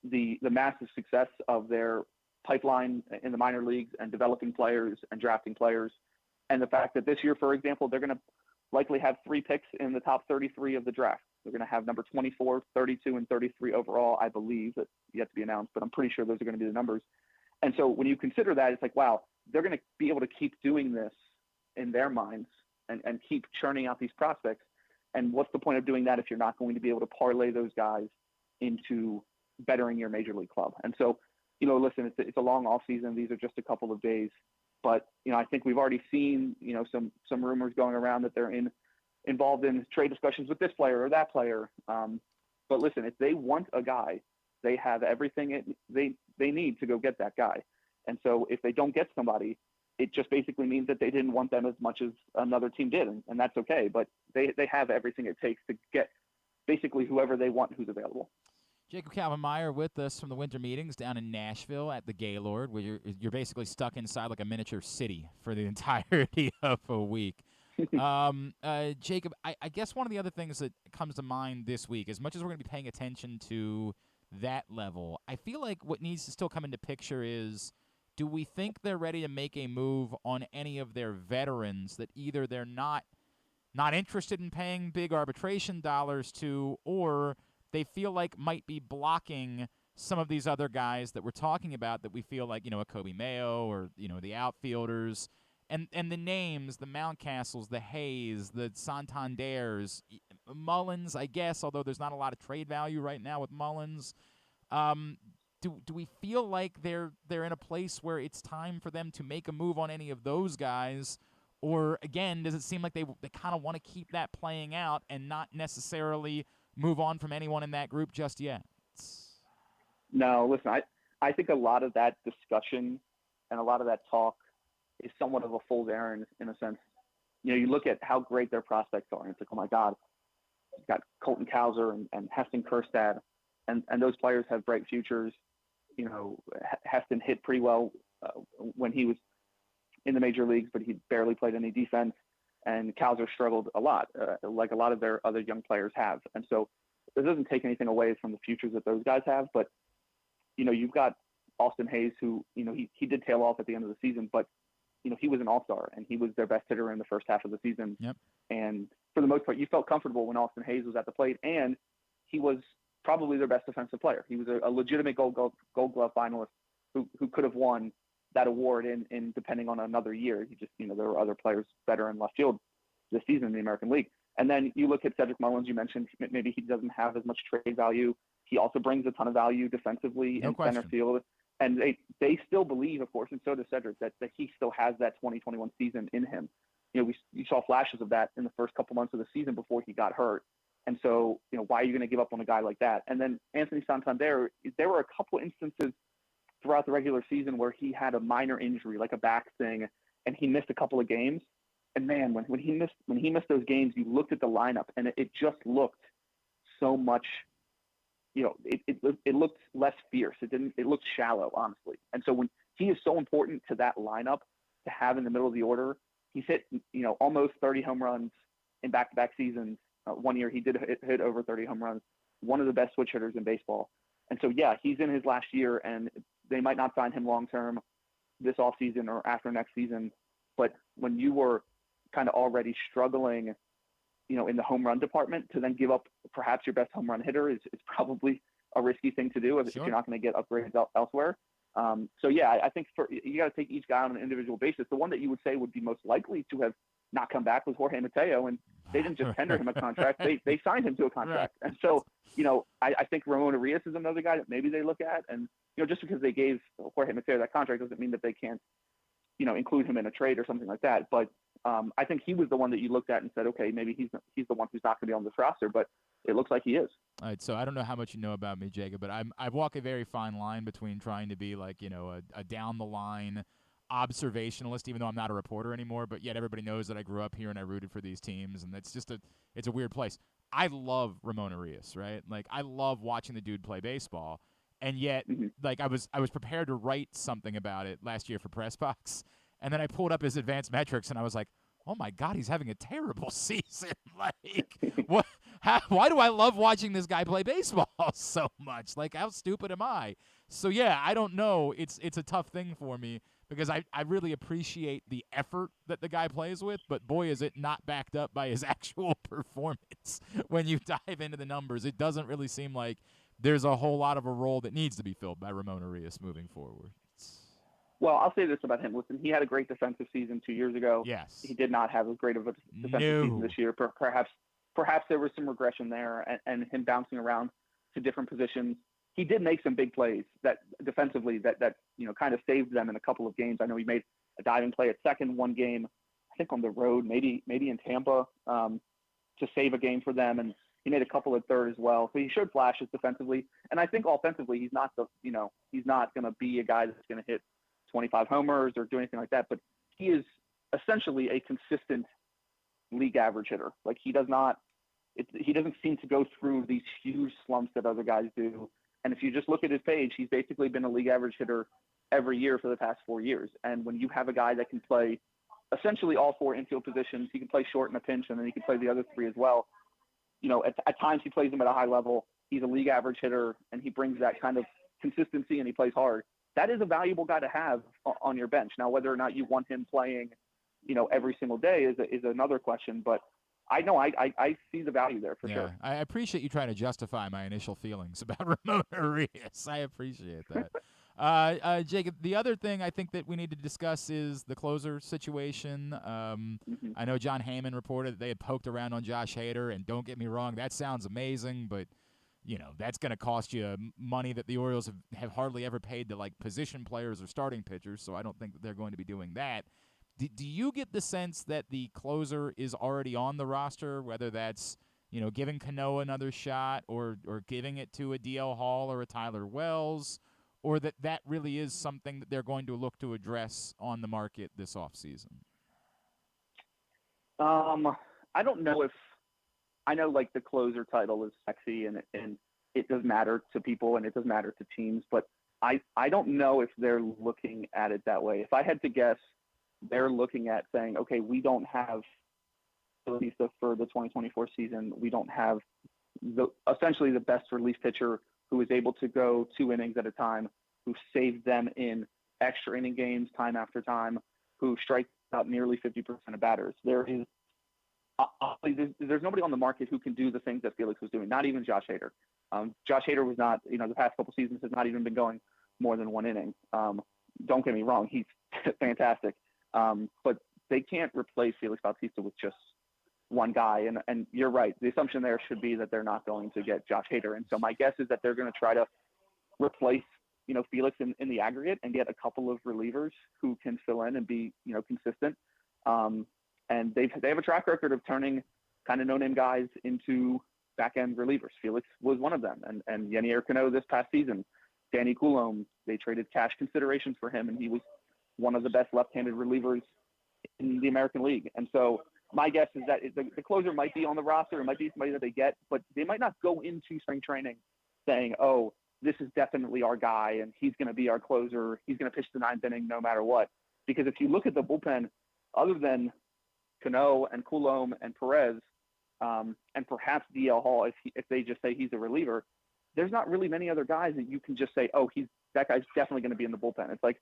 S3: the massive success of their pipeline in the minor leagues and developing players and drafting players, and the fact that this year, for example, they're going to likely have 3 picks in the top 33 of the draft. They're going to have number 24, 32, and 33 overall, I believe. That's yet to be announced, but I'm pretty sure those are going to be the numbers. And so when you consider that, it's like, wow, they're going to be able to keep doing this in their minds and keep churning out these prospects. And what's the point of doing that if you're not going to be able to parlay those guys into bettering your major league club. And so, listen, it's a long off season. These are just a couple of days, but I think we've already seen some rumors going around that they're involved in trade discussions with this player or that player. But listen, if they want a guy, they have everything they need to go get that guy. And so if they don't get somebody, it just basically means that they didn't want them as much as another team did, and that's okay. But they have everything it takes to get basically whoever they want who's available.
S1: Jacob Calvin Meyer with us from the winter meetings down in Nashville at the Gaylord, where you're basically stuck inside like a miniature city for the entirety of a week. Jacob, I guess one of the other things that comes to mind this week, as much as we're going to be paying attention to that level, I feel like what needs to still come into picture is, do we think they're ready to make a move on any of their veterans that either they're not interested in paying big arbitration dollars to, or they feel like might be blocking some of these other guys that we're talking about that we feel like, a Kobe Mayo or, the outfielders and the names, the Mountcastles, the Hayes, the Santanders, Mullins, I guess, although there's not a lot of trade value right now with Mullins. Do we feel like they're in a place where it's time for them to make a move on any of those guys? Or, again, does it seem like they kind of want to keep that playing out and not necessarily move on from anyone in that group just yet?
S3: No, listen, I think a lot of that discussion and a lot of that talk is somewhat of a fool's errand in a sense. You look at how great their prospects are, and it's like, oh, my God, you've got Colton Cowser and Heston Kjerstad, and those players have bright futures. Heston hit pretty well when he was in the major leagues, but he barely played any defense. And Cowser struggled a lot, like a lot of their other young players have. And so it doesn't take anything away from the futures that those guys have. But, you've got Austin Hayes, who, he did tail off at the end of the season, but, he was an all-star and he was their best hitter in the first half of the season.
S1: Yep.
S3: And for the most part, you felt comfortable when Austin Hayes was at the plate, and he was probably their best defensive player. He was a legitimate Gold Glove finalist who could have won that award in depending on another year. He just, there were other players better in left field this season in the American League. And then you look at Cedric Mullins, you mentioned maybe he doesn't have as much trade value. He also brings a ton of value defensively in center field. And they still believe, of course, and so does Cedric, that he still has that 2021 season in him. You saw flashes of that in the first couple months of the season before he got hurt. And so, why are you going to give up on a guy like that? And then Anthony Santander, there were a couple instances throughout the regular season where he had a minor injury, like a back thing, and he missed a couple of games. And man, when he missed those games, you looked at the lineup and it just looked so much, it looked less fierce. It looked shallow, honestly. And so when he is so important to that lineup to have in the middle of the order, he's hit, almost 30 home runs in back-to-back seasons. One year he did hit over 30 home runs, one of the best switch hitters in baseball. And so, yeah, he's in his last year, and they might not sign him long-term this offseason or after next season. But when you were kind of already struggling, in the home run department, to then give up perhaps your best home run hitter is probably a risky thing to do if you're not going to get upgrades elsewhere. So, yeah, I think you got to take each guy on an individual basis. The one that you would say would be most likely to have not come back was Jorge Mateo, and they didn't just tender him a contract. They signed him to a contract. Right. And so, I think Ramon Arias is another guy that maybe they look at. And, just because they gave Jorge Mateo that contract doesn't mean that they can't, include him in a trade or something like that. But I think he was the one that you looked at and said, okay, maybe he's the one who's not going to be on this roster, but it looks like he is.
S1: All right, so I don't know how much you know about me, Jacob, but I walk a very fine line between trying to be like, a down-the-line observationalist, even though I'm not a reporter anymore, but yet everybody knows that I grew up here and I rooted for these teams, and it's just it's a weird place. I love Ramon Arias, right? Like, I love watching the dude play baseball, and yet, like, I was prepared to write something about it last year for Press Box, and then I pulled up his advanced metrics, and I was like, oh my God, he's having a terrible season. Like, what? Why do I love watching this guy play baseball so much? Like, how stupid am I? So, yeah, I don't know. It's a tough thing for me because I really appreciate the effort that the guy plays with, but boy, is it not backed up by his actual performance. When you dive into the numbers, it doesn't really seem like there's a whole lot of a role that needs to be filled by Ramon Arias moving forward.
S3: Well, I'll say this about him. Listen, he had a great defensive season 2 years ago.
S1: Yes.
S3: He did not have as great of a defensive season this year. Perhaps there was some regression there and him bouncing around to different positions. he did make some big plays that defensively that kind of saved them in a couple of games. I know he made a diving play at second one game, I think on the road, maybe in Tampa, to save a game for them, and he made a couple at third as well. So he showed flashes defensively, and I think offensively he's not going to be a guy that's going to hit 25 homers or do anything like that. But he is essentially a consistent league average hitter. Like he doesn't seem to go through these huge slumps that other guys do. And if you just look at his page, he's basically been a league average hitter every year for the past 4 years. And when you have a guy that can play essentially all 4 infield positions, he can play short in a pinch, and then he can play the other 3 as well. At times he plays them at a high level. He's a league average hitter, and he brings that kind of consistency, and he plays hard. That is a valuable guy to have on your bench. Now, whether or not you want him playing, every single day is another question. But I know I see the value there for sure.
S1: I appreciate you trying to justify my initial feelings about Ramon Urias. I appreciate that. Jacob, the other thing I think that we need to discuss is the closer situation. I know John Heyman reported that they had poked around on Josh Hader, and don't get me wrong, that sounds amazing, but that's going to cost you money that the Orioles have hardly ever paid to like position players or starting pitchers, so I don't think that they're going to be doing that. Do you get the sense that the closer is already on the roster, whether that's, giving Cano another shot or giving it to a DL Hall or a Tyler Wells, or that really is something that they're going to look to address on the market this offseason?
S3: I don't know if – I know, like, the closer title is sexy and it does matter to people and it does matter to teams, but I don't know if they're looking at it that way. If I had to guess – they're looking at saying, okay, we don't have, at least for the 2024 season, we don't have essentially the best relief pitcher who is able to go 2 innings at a time, who saved them in extra inning games time after time, who strikes out nearly 50% of batters. There's nobody on the market who can do the things that Felix was doing, not even Josh Hader. Josh Hader was not, the past couple seasons has not even been going more than 1 inning. Don't get me wrong, he's fantastic. But they can't replace Felix Bautista with just one guy. And you're right. The assumption there should be that they're not going to get Josh Hader. And so my guess is that they're going to try to replace, Felix in the aggregate and get a couple of relievers who can fill in and be, consistent. And they have a track record of turning kind of no-name guys into back-end relievers. Felix was one of them. And Yenier Cano this past season, Danny Coulombe, they traded cash considerations for him, and he was one of the best left-handed relievers in the American League. And so my guess is that the closer might be on the roster. It might be somebody that they get, but they might not go into spring training saying, oh, this is definitely our guy and he's going to be our closer. He's going to pitch the 9th inning no matter what. Because if you look at the bullpen, other than Cano and Coulombe and Perez, and perhaps DL Hall, if they just say he's a reliever, there's not really many other guys that you can just say, oh, that guy's definitely going to be in the bullpen. It's like,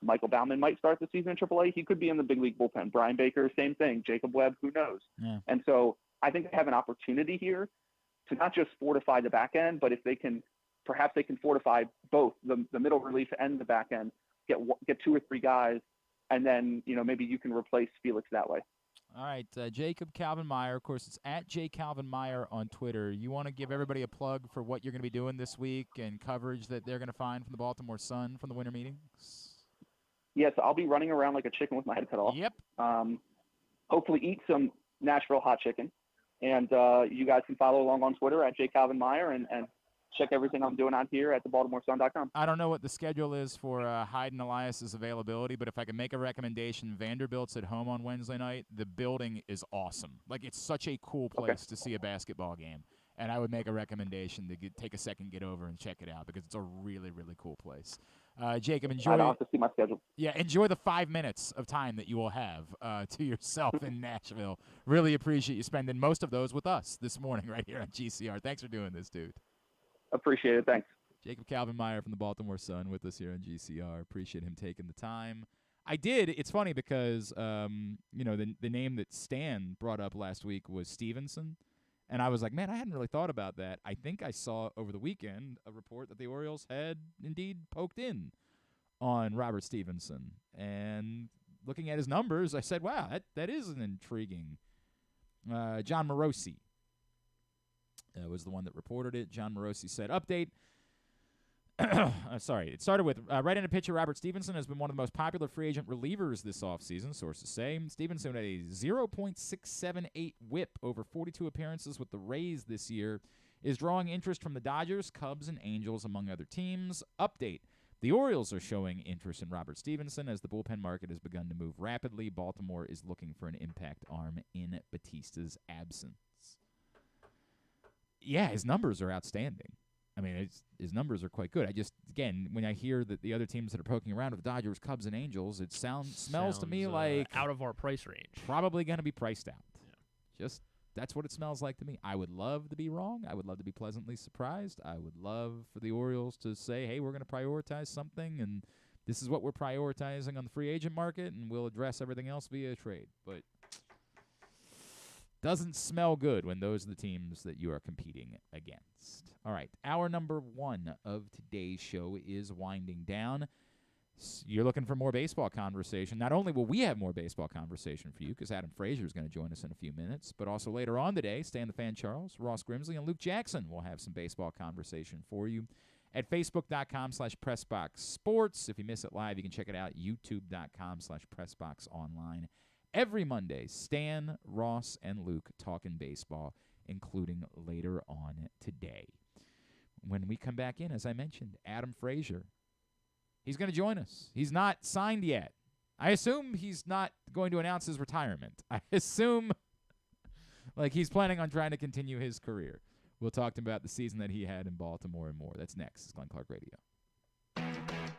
S3: Michael Baumann might start the season in AAA. He could be in the big league bullpen. Brian Baker, same thing. Jacob Webb, who knows? Yeah. And so I think they have an opportunity here to not just fortify the back end, but if they can, perhaps they can fortify both the middle relief and the back end, get 2 or 3 guys, and then, maybe you can replace Felix that way.
S1: All right, Jacob Calvin Meyer. Of course, it's at @JCalvinMeyer on Twitter. You want to give everybody a plug for what you're going to be doing this week and coverage that they're going to find from the Baltimore Sun from the winter meetings?
S3: Yes, I'll be running around like a chicken with my head cut off.
S1: Yep.
S3: Hopefully eat some Nashville hot chicken. And you guys can follow along on Twitter at @JCalvinMeyer and check everything I'm doing out here at thebaltimoresun.com.
S1: I don't know what the schedule is for Hyde and Elias's availability, but if I can make a recommendation, Vanderbilt's at home on Wednesday night. The building is awesome. Like, it's such a cool place to see a basketball game. And I would make a recommendation to take a second, get over and check it out because it's a really, really cool place. Jacob, enjoy.
S3: I'll have to see my schedule.
S1: Yeah, enjoy the 5 minutes of time that you will have to yourself in Nashville. Really appreciate you spending most of those with us this morning right here on GCR. Thanks for doing this, dude.
S3: Appreciate it. Thanks.
S1: Jacob Calvin Meyer from the Baltimore Sun with us here on GCR. Appreciate him taking the time. I did. It's funny because, the name that Stan brought up last week was Stevenson. And I was like, man, I hadn't really thought about that. I think I saw over the weekend a report that the Orioles had indeed poked in on Robert Stevenson. And looking at his numbers, I said, wow, that is an intriguing. John Morosi was the one that reported it. John Morosi said, update. It started with right-handed pitcher Robert Stevenson has been one of the most popular free agent relievers this offseason, sources say. Stevenson had a 0.678 whip over 42 appearances with the Rays this year, is drawing interest from the Dodgers, Cubs, and Angels, among other teams. Update. The Orioles are showing interest in Robert Stevenson as the bullpen market has begun to move rapidly. Baltimore is looking for an impact arm in Batista's absence. Yeah, his numbers are outstanding. I mean, his numbers are quite good. Again, when I hear that the other teams that are poking around with the Dodgers, Cubs, and Angels, it smells to me like
S2: out of our price range.
S1: Probably going to be priced out.
S2: Yeah.
S1: That's what it smells like to me. I would love to be wrong. I would love to be pleasantly surprised. I would love for the Orioles to say, hey, we're going to prioritize something, and this is what we're prioritizing on the free agent market, and we'll address everything else via trade. But doesn't smell good when those are the teams that you are competing against. All right, hour number 1 of today's show is winding down. You're looking for more baseball conversation. Not only will we have more baseball conversation for you, because Adam Frazier is going to join us in a few minutes, but also later on today, Stan the Fan Charles, Ross Grimsley, and Luke Jackson will have some baseball conversation for you at Facebook.com/PressBoxSports. If you miss it live, you can check it out, YouTube.com/PressBoxOnline. Every Monday, Stan, Ross, and Luke talking baseball, including later on today. When we come back in, as I mentioned, Adam Frazier. He's going to join us. He's not signed yet. I assume he's not going to announce his retirement. I assume he's planning on trying to continue his career. We'll talk to him about the season that he had in Baltimore and more. That's next. It's Glenn Clark Radio.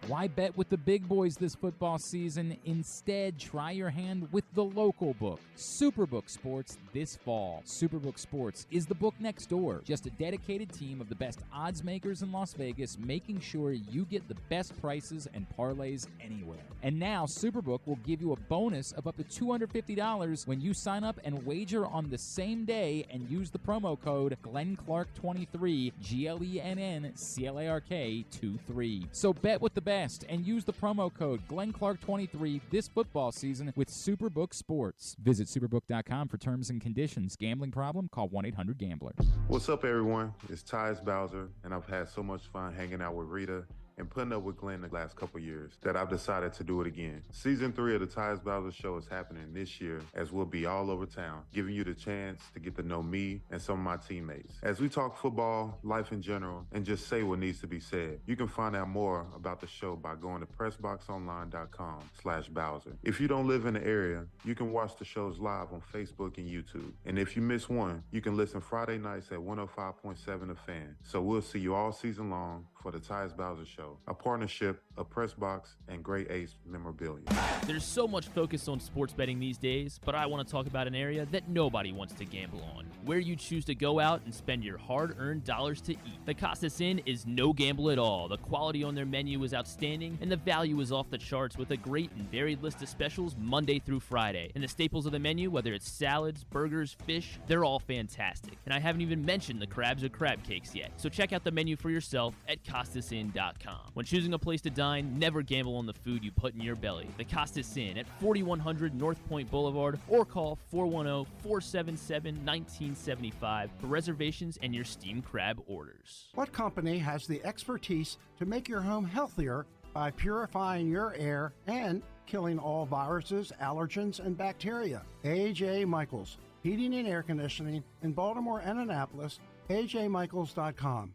S1: Why bet with the big boys this football season? Instead, try your hand with the local book, Superbook Sports, this fall. Superbook Sports is the book next door. Just a dedicated team of the best odds makers in Las Vegas, making sure you get the best prices and parlays anywhere. And now, Superbook will give you a bonus of up to $250 when you sign up and wager on the same day and use the promo code GlennClark23, GLENNCLARK23. So bet with the best and use the promo code GlennClark23 this football season with Superbook Sports. Visit Superbook.com for terms and conditions. Gambling problem? Call 1-800-GAMBLER.
S4: What's up, everyone? It's Tyus Bowser, and I've had so much fun hanging out with Rita and putting up with Glenn the last couple years that I've decided to do it again. Season 3 of the Tyus Bowser Show is happening this year, as we'll be all over town, giving you the chance to get to know me and some of my teammates. As we talk football, life in general, and just say what needs to be said. You can find out more about the show by going to PressBoxOnline.com/Bowser. If you don't live in the area, you can watch the shows live on Facebook and YouTube. And if you miss one, you can listen Friday nights at 105.7 The Fan. So we'll see you all season long for the Tyus Bowser Show, a partnership of PressBox and Great Ace Memorabilia.
S2: There's so much focus on sports betting these days, but I want to talk about an area that nobody wants to gamble on, where you choose to go out and spend your hard-earned dollars to eat. The Costas Inn is no gamble at all. The quality on their menu is outstanding, and the value is off the charts with a great and varied list of specials Monday through Friday. And the staples of the menu, whether it's salads, burgers, fish, they're all fantastic. And I haven't even mentioned the crabs or crab cakes yet. So check out the menu for yourself at CostasInn.com. When choosing a place to dine, never gamble on the food you put in your belly. The Costas Inn at 4100 North Point Boulevard, or call 410-477-1975 for reservations and your steamed crab orders.
S5: What company has the expertise to make your home healthier by purifying your air and killing all viruses, allergens, and bacteria? A.J. Michaels, Heating and Air Conditioning in Baltimore and Annapolis, ajmichaels.com.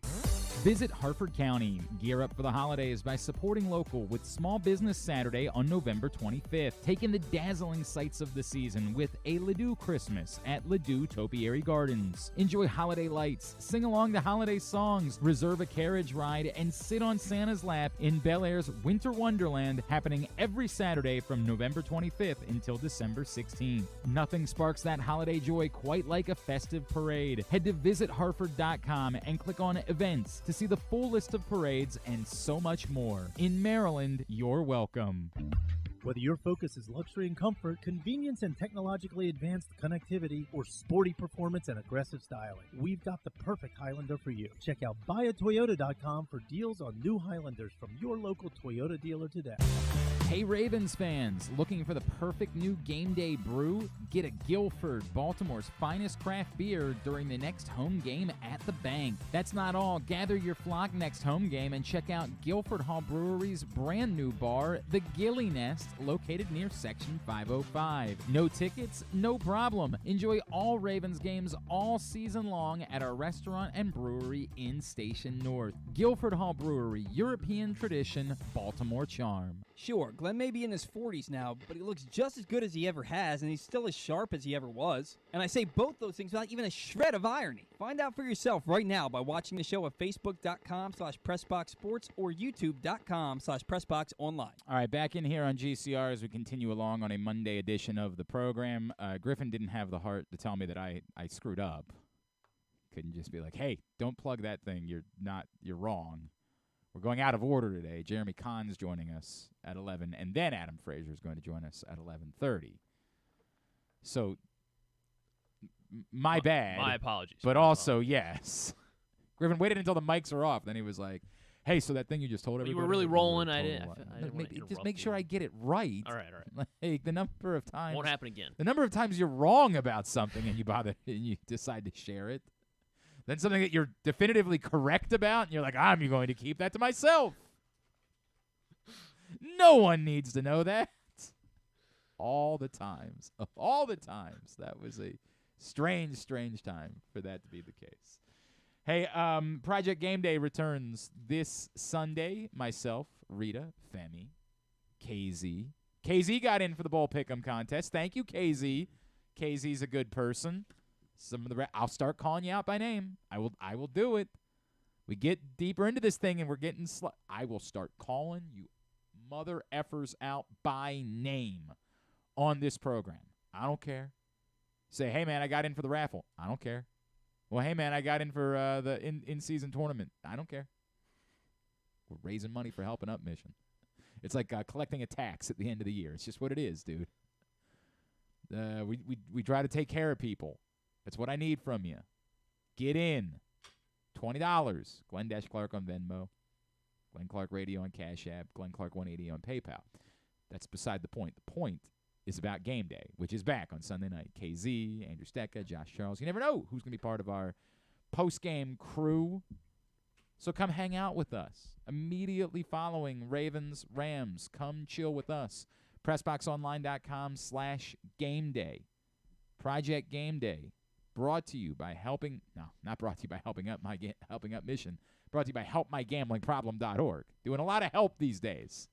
S1: Visit Harford County. Gear up for the holidays by supporting local with Small Business Saturday on November 25th. Take in the dazzling sights of the season with a Ledoux Christmas at Ledoux Topiary Gardens. Enjoy holiday lights, sing along to holiday songs, reserve a carriage ride, and sit on Santa's lap in Bel Air's Winter Wonderland, happening every Saturday from November 25th until December 16th. Nothing sparks that holiday joy quite like a festive parade. Head to visitharford.com and click on Events to see the full list of parades and so much more. In Maryland, you're welcome.
S6: Whether your focus is luxury and comfort, convenience and technologically advanced connectivity, or sporty performance and aggressive styling, we've got the perfect Highlander for you. Check out buyatoyota.com for deals on new Highlanders from your local Toyota dealer today.
S1: Hey Ravens fans, looking for the perfect new game day brew? Get a Guilford, Baltimore's finest craft beer during the next home game at the bank. That's not all. Gather your flock next home game and check out Guilford Hall Brewery's brand new bar, the Gilly Nest, located near Section 505. No tickets? No problem. Enjoy all Ravens games all season long at our restaurant and brewery in Station North. Guilford Hall Brewery, European tradition, Baltimore charm.
S7: Sure, Glenn may be in his 40s now, but he looks just as good as he ever has, and he's still as sharp as he ever was. And I say both those things without even a shred of irony. Find out for yourself right now by watching the show at facebook.com/PressBoxSports or youtube.com/PressBoxOnline.
S1: All right, back in here on GCR as we continue along on a Monday edition of the program. Griffin didn't have the heart to tell me that I screwed up. Couldn't just be like, hey, don't plug that thing. You're wrong. We're going out of order today. Jeremy Conn's joining us at 11, and then Adam Frazier is going to join us at 11:30. So, my bad.
S2: My apologies.
S1: But also, yes. Griffin waited until the mics are off. Then he was like, hey, so that thing you just told everybody.
S2: You were really rolling. I didn't
S1: Just make sure I get it right.
S2: All right.
S1: Like the number of times.
S2: Won't happen again.
S1: The number of times you're wrong about something and you decide to share it. Then something that you're definitively correct about, and you're like, I'm going to keep that to myself. No one needs to know that. All the times. That was a strange, strange time for that to be the case. Hey, Project Game Day returns this Sunday. Myself, Rita, Femi, KZ. KZ got in for the Bowl Pick'em contest. Thank you, KZ. KZ's a good person. Some of the I'll start calling you out by name. I will do it. We get deeper into this thing and we're getting I will start calling you mother effers out by name on this program. I don't care. Say, hey man, I got in for the raffle. I don't care. Well, hey man, I got in for the in-season tournament. I don't care. We're raising money for Helping Up mission. It's like collecting a tax at the end of the year. It's just what it is, dude. We try to take care of people. That's what I need from you. Get in. $20. Glenn-Clark on Venmo. Glenn Clark Radio on Cash App. Glenn Clark 180 on PayPal. That's beside the point. The point is about Game Day, which is back on Sunday night. KZ, Andrew Stecca, Josh Charles. You never know who's going to be part of our post-game crew. So come hang out with us. Immediately following Ravens-Rams, come chill with us. PressBoxOnline.com/GameDay. Project Game Day. Brought to you by Helping Up mission. Brought to you by HelpMyGamblingProblem.org. Doing a lot of help these days.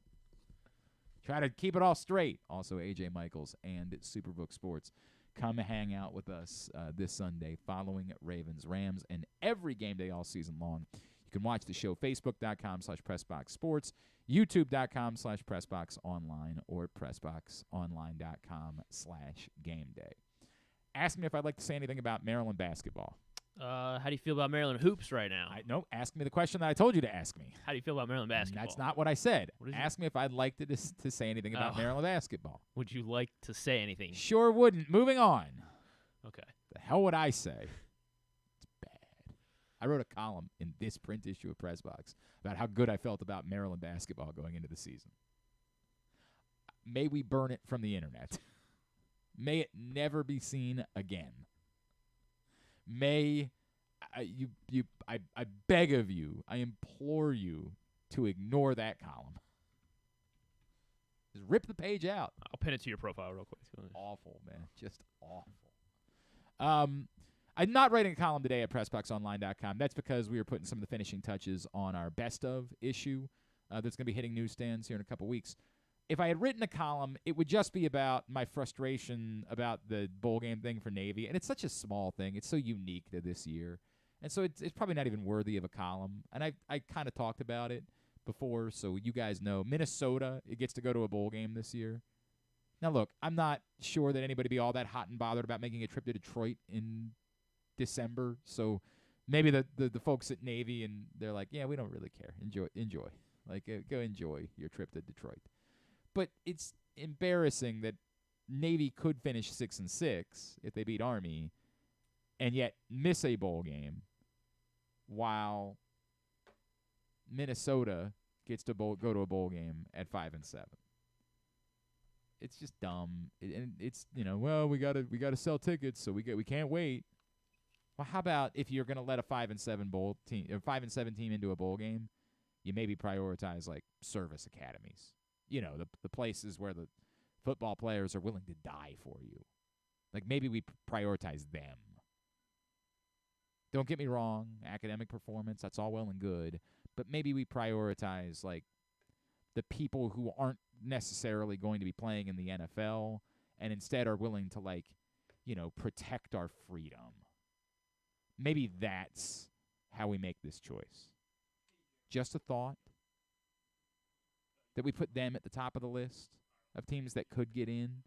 S1: Try to keep it all straight. Also, AJ Michaels and Superbook Sports. Come hang out with us this Sunday following Ravens-Rams and every game day all season long. You can watch the show Facebook.com/PressBoxSports, YouTube.com/PressBoxOnline, or PressBoxOnline.com/GameDay. Ask me if I'd like to say anything about Maryland basketball.
S2: How do you feel about Maryland hoops right now?
S1: No, ask me the question that I told you to ask me.
S2: How do you feel about Maryland basketball?
S1: That's not what I said. Ask me if I'd like to say anything about Maryland basketball.
S2: Would you like to say anything?
S1: Sure wouldn't. Moving on.
S2: Okay.
S1: The hell would I say? It's bad. I wrote a column in this print issue of PressBox about how good I felt about Maryland basketball going into the season. May we burn it from the internet. May it never be seen again. May I beg of you, I implore you to ignore that column. Just rip the page out.
S2: I'll pin it to your profile real quick.
S1: Awful, man. Just awful. I'm not writing a column today at PressBoxOnline.com. That's because we were putting some of the finishing touches on our best of issue that's going to be hitting newsstands here in a couple weeks. If I had written a column, it would just be about my frustration about the bowl game thing for Navy. And it's such a small thing. It's so unique to this year. And so it's probably not even worthy of a column. And I kind of talked about it before, so you guys know. Minnesota, it gets to go to a bowl game this year. Now, look, I'm not sure that anybody be all that hot and bothered about making a trip to Detroit in December. So maybe the folks at Navy, and they're like, yeah, we don't really care. Enjoy. Like, go enjoy your trip to Detroit. But it's embarrassing that Navy could finish 6-6 if they beat Army, and yet miss a bowl game, while Minnesota gets to go to a bowl game at 5-7. it's just dumb. And it's, well, we gotta sell tickets, so we can't wait. Well, how about if you're gonna let a 5-7 bowl team or 5-7 team into a bowl game, you maybe prioritize like service academies. The places where the football players are willing to die for you. Like maybe we prioritize them. Don't get me wrong, academic performance, that's all well and good, but maybe we prioritize like the people who aren't necessarily going to be playing in the NFL and instead are willing to like, protect our freedom. Maybe that's how we make this choice. Just a thought that we put them at the top of the list of teams that could get in.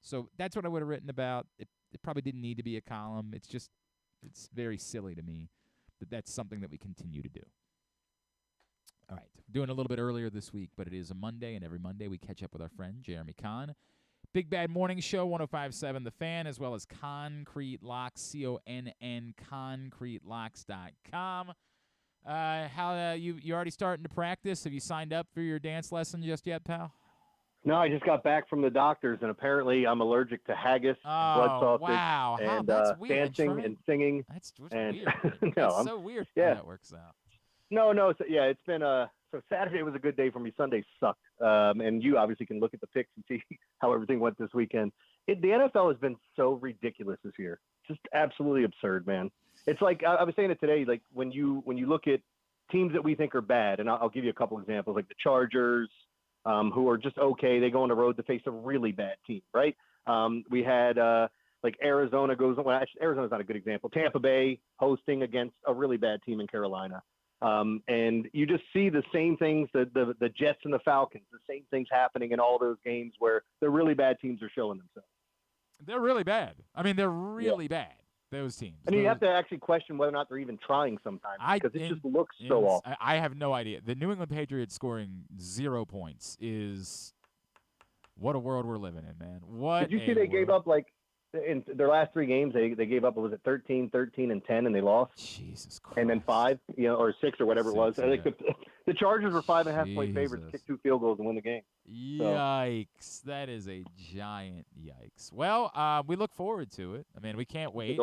S1: So that's what I would have written about. It probably didn't need to be a column. It's very silly to me that that's something that we continue to do. All right, doing a little bit earlier this week, but it is a Monday, and every Monday we catch up with our friend Jeremy Conn. Big Bad Morning Show, 105.7 The Fan, as well as Concrete Locks, CONN, concretelocks.com. How you already starting to practice? Have you signed up for your dance lesson just yet, pal?
S8: No, I just got back from the doctors, and apparently I'm allergic to haggis, blood sausage,
S1: wow.
S8: and
S1: that's weird.
S8: dancing and singing.
S1: That's
S8: and,
S1: weird. That's so weird how that works out.
S8: No. So, it's been so Saturday was a good day for me. Sunday sucked. And you obviously can look at the picks and see how everything went this weekend. The NFL has been so ridiculous this year. Just absolutely absurd, man. It's like I was saying it today. Like when you look at teams that we think are bad, and I'll give you a couple examples, like the Chargers, who are just okay. They go on the road to face a really bad team, right? We had like Arizona goes. Well, actually, Arizona's not a good example. Tampa Bay hosting against a really bad team in Carolina. And you just see the same things, the Jets and the Falcons, the same things happening in all those games where the really bad teams are showing themselves.
S1: They're really bad. I mean, they're really bad, those teams.
S8: And you have to actually question whether or not they're even trying sometimes because it just looks so off.
S1: I have no idea. The New England Patriots scoring 0 points is what a world we're living in, man.
S8: Did you see they gave up like in their last 3 games, they gave up, was it 13, 13, and 10, and they lost?
S1: Jesus Christ.
S8: And then 5, or 6 or whatever it was.
S1: Yeah.
S8: I think the Chargers were 5.5 point favorites, kick 2 field goals and win the game.
S1: Yikes. So. That is a giant yikes. Well, we look forward to it. I mean, we can't wait.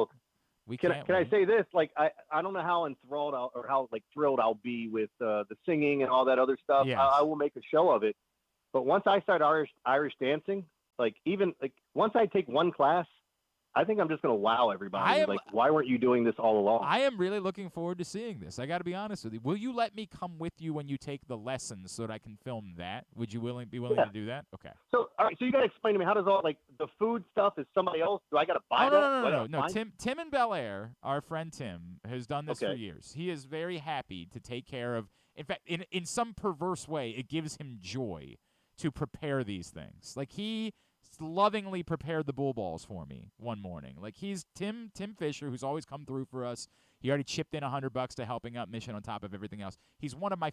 S8: Can I say this? Like, I don't know how enthralled or how like thrilled I'll be with the singing and all that other stuff.
S1: Yes.
S8: I will make a show of it. But once I start Irish dancing, once I take one class, I think I'm just going to wow everybody. Why weren't you doing this all along?
S1: I am really looking forward to seeing this. I got to be honest with you. Will you let me come with you when you take the lessons so that I can film that? Would you be willing to do that? Okay.
S8: So, all right. So you got to explain to me, how does all the food stuff, is somebody else? Do I got to buy that?
S1: No. Tim in Bel Air, our friend Tim, has done this for years. He is very happy to take care of. In fact, in some perverse way, it gives him joy to prepare these things. Like he lovingly prepared the bull balls for me one morning. Like he's Tim Fisher, who's always come through for us. He already chipped in $100 to helping out Mission on top of everything else. He's one of my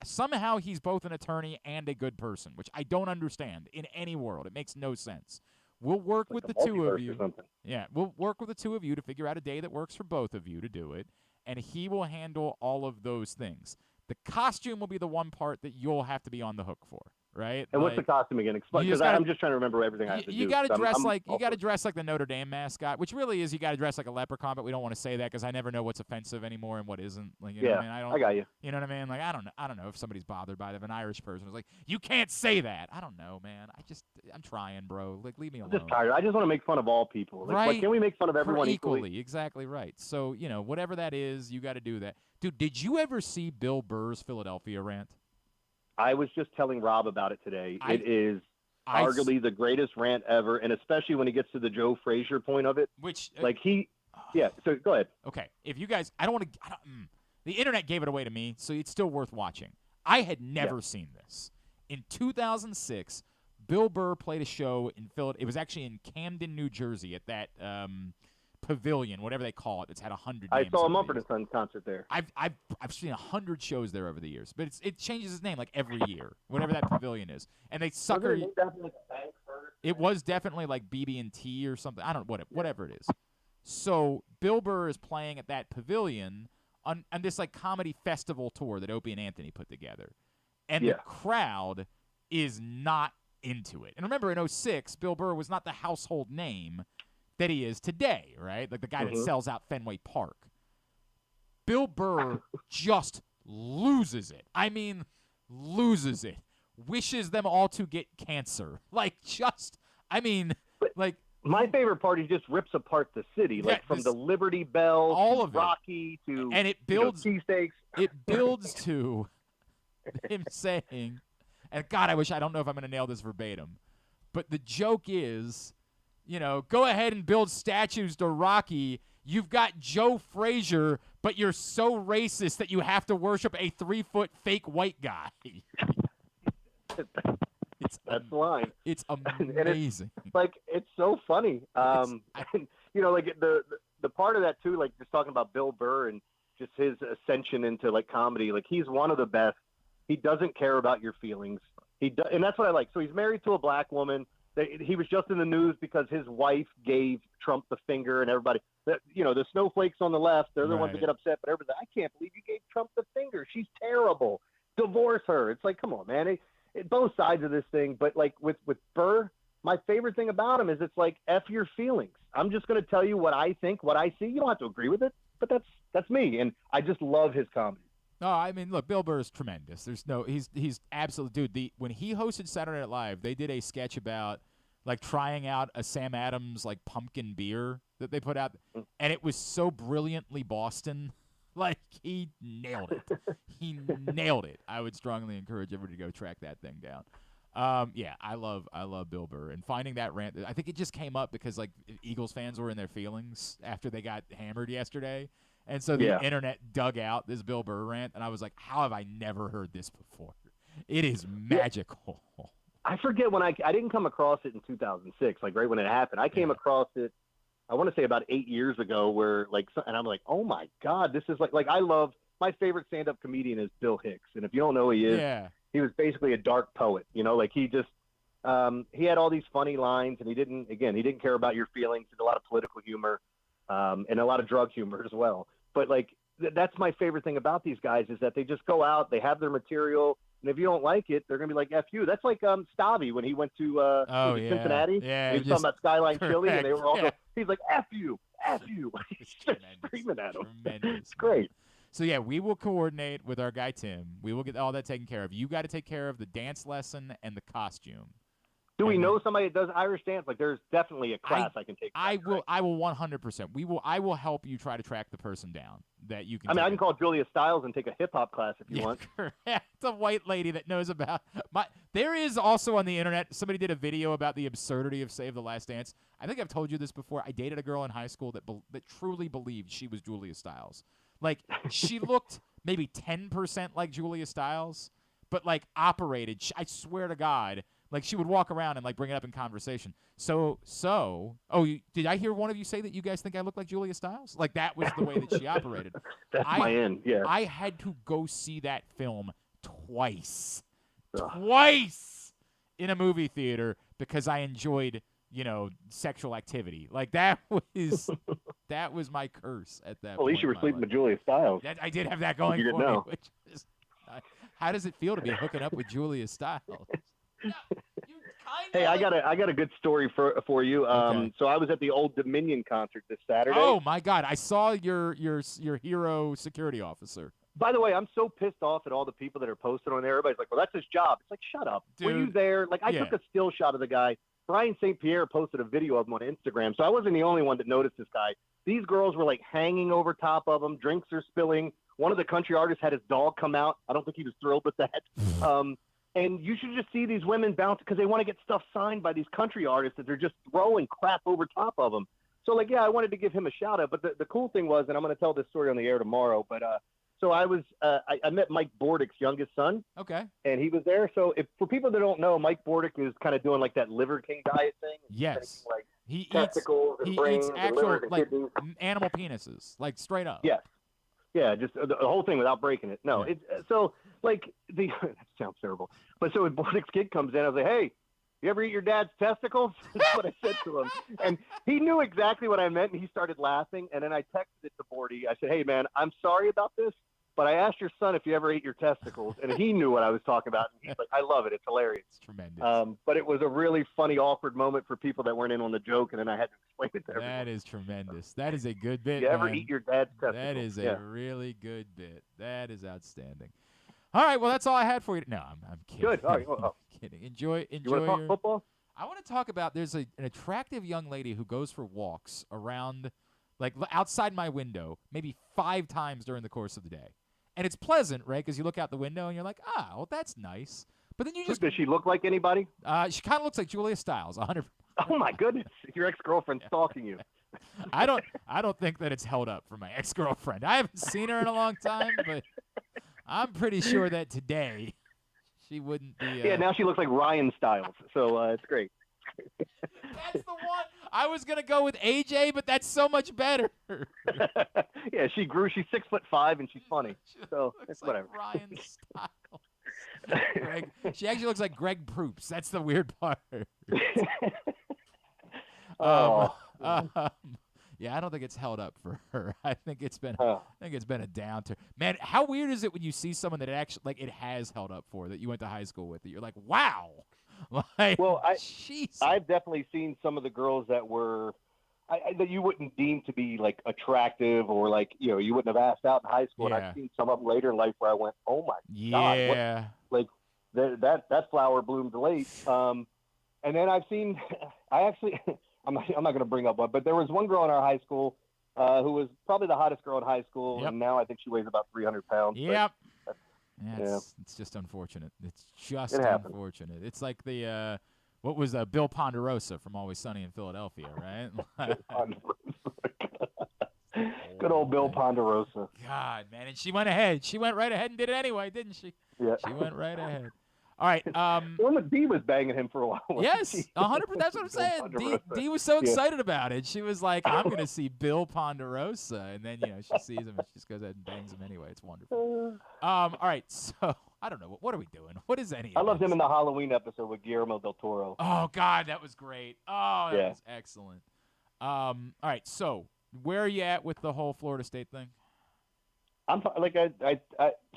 S1: somehow he's both an attorney and a good person, which I don't understand in any world. It makes no sense. We'll work with the two of you. Yeah, we'll work with the two of you to figure out a day that works for both of you to do it, and he will handle all of those things. The costume will be the one part that you'll have to be on the hook for. Right?
S8: And what's the costume again? Explain, because I'm just trying to remember everything I have to do.
S1: You got to dress like the Notre Dame mascot, which really is you got to dress like a leprechaun, but we don't want to say that because I never know what's offensive anymore and what isn't. Like, you know what I mean?
S8: I got you.
S1: You know what I mean? Like I don't know if somebody's bothered by it. If an Irish person is like, you can't say that. I don't know, man. I'm trying, bro. Like leave me alone.
S8: I'm just tired. I just want to make fun of all people. Like, can we make fun of everyone equally?
S1: Exactly right. So whatever that is, you got to do that. Dude, did you ever see Bill Burr's Philadelphia rant?
S8: I was just telling Rob about it today. It is arguably the greatest rant ever, and especially when he gets to the Joe Frazier point of it.
S1: Which,
S8: so go ahead.
S1: Okay, if you guys, the internet gave it away to me, so it's still worth watching. I had never seen this. In 2006, Bill Burr played a show in Philadelphia. It was actually in Camden, New Jersey, at that pavilion, whatever they call it. It's had 100 names.
S8: I saw a Mumford & Sons concert there.
S1: I've seen 100 shows there over the years, but it changes its name like every year, whatever that pavilion is. And they sucker. It was definitely like BB&T or something. I don't know whatever it is. So Bill Burr is playing at that pavilion on this like comedy festival tour that Opie and Anthony put together, and the crowd is not into it. And remember, in 06, Bill Burr was not the household name that he is today, right? Like the guy that sells out Fenway Park. Bill Burr just loses it. I mean, loses it. Wishes them all to get cancer. Like, just, I mean, like.
S8: My favorite part, he just rips apart the city, like from the Liberty Bell,
S1: all
S8: to
S1: of
S8: Rocky, to
S1: and it builds
S8: cheesesteaks.
S1: It builds to him saying, and God, I don't know if I'm going to nail this verbatim, but the joke is, go ahead and build statues to Rocky. You've got Joe Frazier, but you're so racist that you have to worship a 3-foot fake white guy.
S8: That's the line.
S1: It's amazing.
S8: It's so funny. And, like the part of that too, like just talking about Bill Burr and just his ascension into like comedy. Like he's one of the best. He doesn't care about your feelings. And that's what I like. So he's married to a black woman. He was just in the news because his wife gave Trump the finger, and everybody, the snowflakes on the left, they're the ones that get upset. But everybody's like, I can't believe you gave Trump the finger. She's terrible. Divorce her. It's like, come on, man. Both sides of this thing, but like with Burr, my favorite thing about him is it's like F your feelings. I'm just going to tell you what I think, what I see. You don't have to agree with it, but that's me, and I just love his comedy.
S1: No, I mean, look, Bill Burr is tremendous. He's absolute dude. When he hosted Saturday Night Live, they did a sketch about like trying out a Sam Adams like pumpkin beer that they put out, and it was so brilliantly Boston. Like, he nailed it. He nailed it. I would strongly encourage everybody to go track that thing down. I love Bill Burr. And finding that rant, I think it just came up because, like, Eagles fans were in their feelings after they got hammered yesterday. And so the internet dug out this Bill Burr rant, and I was like, how have I never heard this before? It is magical.
S8: I forget when I didn't come across it in 2006, like right when it happened. I came across it, I want to say about 8 years ago, where like, and I'm like, oh my God, this is like I love, my favorite stand-up comedian is Bill Hicks, and if you don't know who he is, he was basically a dark poet. Like he just he had all these funny lines, and he didn't care about your feelings. He did a lot of political humor, and a lot of drug humor as well. But like that's my favorite thing about these guys is that they just go out, they have their material. And if you don't like it, they're going to be like, F you. That's like Stabby when he went to Cincinnati.
S1: Yeah,
S8: he was talking about Skyline Chili, and they were all he's like, F you, F you. He's just screaming at him. It's great.
S1: So, we will coordinate with our guy Tim. We will get all that taken care of. You got to take care of the dance lesson and the costume.
S8: Do we know somebody that does Irish dance? Like, there's definitely a class I can take.
S1: I will 100%. I will help you try to track the person down that you can.
S8: I mean, I can call Julia Stiles and take a hip hop class if you want.
S1: It's a white lady that knows about There is also on the internet. Somebody did a video about the absurdity of Save the Last Dance. I think I've told you this before. I dated a girl in high school that truly believed she was Julia Stiles. Like, she looked maybe 10% like Julia Stiles, but like operated. I swear to God. Like, she would walk around and, like, bring it up in conversation. Did I hear one of you say that you guys think I look like Julia Stiles? Like, that was the way that she operated.
S8: That's my end, yeah.
S1: I had to go see that film twice. Twice in a movie theater because I enjoyed, sexual activity. Like, that was my curse at that point.
S8: At least you were sleeping with Julia Stiles.
S1: I did have that going for me. Which is, how does it feel to be hooking up with Julia Stiles?
S8: Hey, I got a good story for you. So I was at the Old Dominion concert this Saturday.
S1: Oh my God, I saw your hero security officer.
S8: By the way, I'm so pissed off at all the people that are posted on there. Everybody's like, "Well, that's his job." It's like, shut up.
S1: Dude,
S8: were you there? Like, I took a still shot of the guy. Brian St. Pierre posted a video of him on Instagram, so I wasn't the only one that noticed this guy. These girls were like hanging over top of him. Drinks are spilling. One of the country artists had his dog come out. I don't think he was thrilled with that. And you should just see these women bounce because they want to get stuff signed by these country artists that they're just throwing crap over top of them. So, like, I wanted to give him a shout out. But the cool thing was, and I'm going to tell this story on the air tomorrow, but so I was I met Mike Bordick's youngest son.
S1: Okay.
S8: And he was there. So for people that don't know, Mike Bordick is kind of doing like that Liver King diet thing.
S1: Yes.
S8: Like
S1: he
S8: testicles and brains
S1: eats
S8: and
S1: actual
S8: livers and
S1: like
S8: kidneys.
S1: animal penises, like straight up.
S8: Yeah. Yeah, just the whole thing without breaking it. No, it's so like that sounds terrible. But so when Bordick's kid comes in, I was like, "Hey, you ever eat your dad's testicles?" That's what I said to him, and he knew exactly what I meant, and he started laughing. And then I texted it to Bordy. I said, "Hey, man, I'm sorry about this. But I asked your son if you ever ate your testicles, and he knew what I was talking about. And he's like, I love it. It's hilarious.
S1: It's tremendous.
S8: But it was a really funny, awkward moment for people that weren't in on the joke, and then I had to explain it to everyone.
S1: That is tremendous. That is a good bit,
S8: You ever
S1: man.
S8: eat your dad's testicles?
S1: That is a really good bit. That is outstanding. All right, well, that's all I had for you. No, I'm kidding.
S8: Good. All right.
S1: I'm kidding. Enjoy
S8: You want to talk football?
S1: I want to talk about there's an attractive young lady who goes for walks around, like outside my window, maybe 5 times during the course of the day. And it's pleasant, right? Because you look out the window and you're like, well, that's nice. But then you just
S8: Does she look like anybody?
S1: she kind of looks like Julia Stiles, 100%.
S8: Oh my goodness, your ex-girlfriend's stalking you.
S1: I don't think that it's held up for my ex-girlfriend. I haven't seen her in a long time, but I'm pretty sure that today she wouldn't be.
S8: Yeah, now she looks like Ryan Stiles, so it's great.
S1: That's the one. I was gonna go with AJ, but that's so much better.
S8: Yeah, she grew. She's 6'5" and she's funny. So it's
S1: like
S8: whatever.
S1: Ryan Stiles. She actually looks like Greg Proops. That's the weird part. Yeah, I don't think it's held up for her. I think it's been a downturn. Man, how weird is it when you see someone that it has held up for, that you went to high school with, that you're like, wow. Like,
S8: well,
S1: Jesus.
S8: I've definitely seen some of the girls that were that you wouldn't deem to be like attractive, or like, you know, you wouldn't have asked out in high school.
S1: Yeah.
S8: And I've seen some of them later in life where I went, oh my
S1: yeah.
S8: God, like that flower bloomed late. And then I've seen, I'm not going to bring up one, but there was one girl in our high school who was probably the hottest girl in high school, and now I think she weighs about 300 pounds.
S1: Yep. It's just unfortunate. It's just unfortunate. It's like the what was Bill Ponderosa from Always Sunny in Philadelphia, right?
S8: Good old Bill Ponderosa.
S1: God, man, and she went ahead. She went right ahead and did it anyway, didn't she?
S8: Yeah.
S1: She went right ahead. All right.
S8: Woman D was banging him for a while.
S1: Yes, 100%. That's what I'm saying. D was so excited about it. She was like, I'm going to see Bill Ponderosa. And then, she sees him and she just goes ahead and bangs him anyway. It's wonderful. All right. So, I don't know. What are we doing? What is any of
S8: I loved
S1: this?
S8: him in the Halloween episode with Guillermo del Toro.
S1: Oh, God, that was great. Oh, that was excellent. All right. So, where are you at with the whole Florida State thing?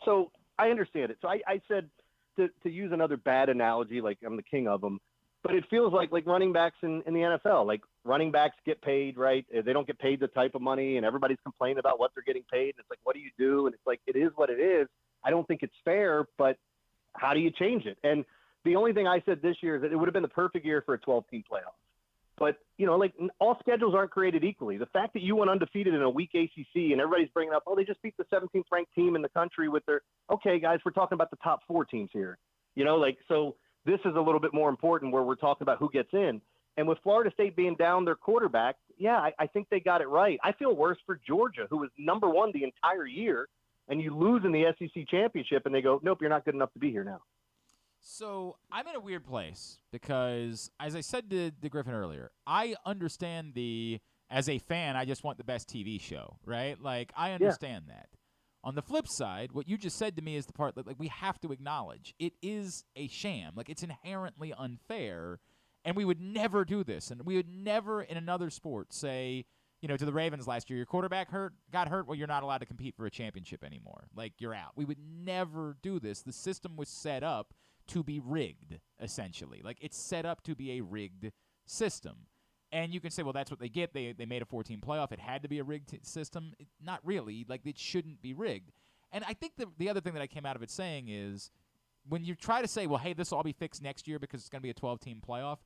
S8: So I understand it. So I said, to use another bad analogy, like I'm the king of them, but it feels like running backs in the NFL. Like, running backs get paid, right? They don't get paid the type of money, and everybody's complaining about what they're getting paid. And it's like, what do you do? And it's like, it is what it is. I don't think it's fair, but how do you change it? And the only thing I said this year is that it would have been the perfect year for a 12-team playoff. But, all schedules aren't created equally. The fact that you went undefeated in a weak ACC and everybody's bringing up, they just beat the 17th ranked team in the country with their – okay, guys, we're talking about the top 4 teams here. So this is a little bit more important where we're talking about who gets in. And with Florida State being down their quarterback, I think they got it right. I feel worse for Georgia, who was number 1 the entire year, and you lose in the SEC championship, and they go, nope, you're not good enough to be here now.
S1: So I'm in a weird place because, as I said to Griffin earlier, I understand as a fan, I just want the best TV show, right? Like, I understand that. On the flip side, what you just said to me is the part that, we have to acknowledge. It is a sham. Like, it's inherently unfair, and we would never do this. And we would never in another sport say, to the Ravens last year, your quarterback got hurt, well, you're not allowed to compete for a championship anymore. Like, you're out. We would never do this. The system was set up to be rigged, essentially. Like, it's set up to be a rigged system. And you can say, well, that's what they get. They made a 14 playoff. It had to be a rigged system. Not really. Like, it shouldn't be rigged. And I think the other thing that I came out of it saying is, when you try to say, well, hey, this will all be fixed next year because it's going to be a 12-team playoff,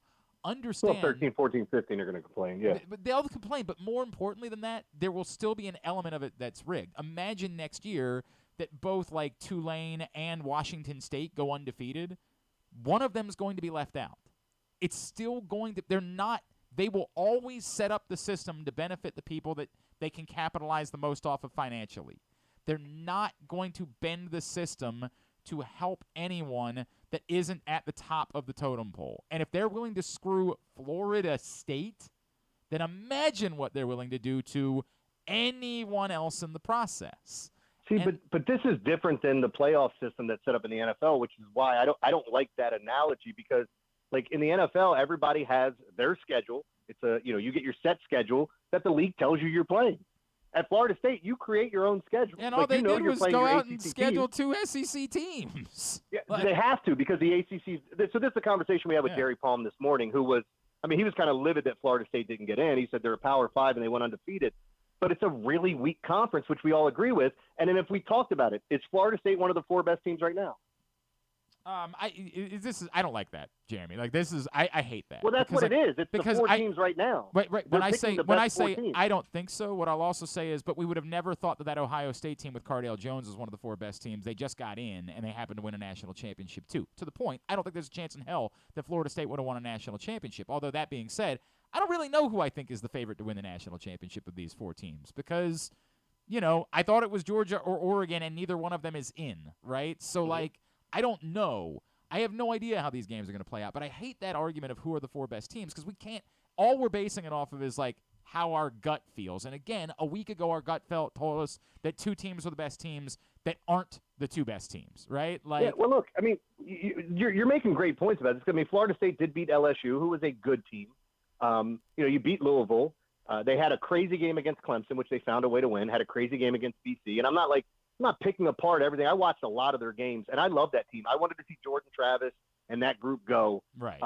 S1: understand.
S8: Well, 13, 14, 15 are going to complain, yeah.
S1: But they'll complain. But more importantly than that, there will still be an element of it that's rigged. Imagine next year that both, Tulane and Washington State go undefeated. One of them is going to be left out. It's still going to – they will always set up the system to benefit the people that they can capitalize the most off of financially. They're not going to bend the system to help anyone that isn't at the top of the totem pole. And if they're willing to screw Florida State, then imagine what they're willing to do to anyone else in the process.
S8: See, but this is different than the playoff system that's set up in the NFL, which is why I don't like that analogy, because in the NFL, everybody has their schedule. It's you get your set schedule that the league tells you you're playing. At Florida State, you create your own schedule.
S1: And all
S8: like,
S1: they
S8: you know
S1: did
S8: you're
S1: was
S8: playing
S1: go
S8: your
S1: out
S8: ACC
S1: and schedule
S8: team.
S1: 2 SEC teams.
S8: Yeah,
S1: Like,
S8: they have to because the ACC. So this is a conversation we had with Gary Palm this morning, who was, he was kind of livid that Florida State didn't get in. He said they're a Power 5 and they went undefeated. But it's a really weak conference, which we all agree with. And then if we talked about it, is Florida State one of the 4 best teams right now?
S1: I don't like that, Jeremy. Like this is I hate that.
S8: Well, that's
S1: because,
S8: what it is. It's
S1: because
S8: the 4 teams right now.
S1: Right. When I say
S8: teams.
S1: I don't think so, what I'll also say is, but we would have never thought that Ohio State team with Cardale Jones was one of the 4 best teams. They just got in, and they happened to win a national championship too. To the point, I don't think there's a chance in hell that Florida State would have won a national championship. Although that being said, I don't really know who I think is the favorite to win the national championship of these 4 teams because, I thought it was Georgia or Oregon, and neither one of them is in, right? So, I don't know. I have no idea how these games are going to play out, but I hate that argument of who are the 4 best teams because we can't – all we're basing it off of is, how our gut feels. And, again, a week ago our gut told us that 2 teams were the best teams that aren't the 2 best teams, right?
S8: Yeah, well, look, you're making great points about this. Florida State did beat LSU, who was a good team. You beat Louisville. They had a crazy game against Clemson, which they found a way to win, had a crazy game against BC. And I'm not picking apart everything. I watched a lot of their games, and I love that team. I wanted to see Jordan Travis and that group go.
S1: Right.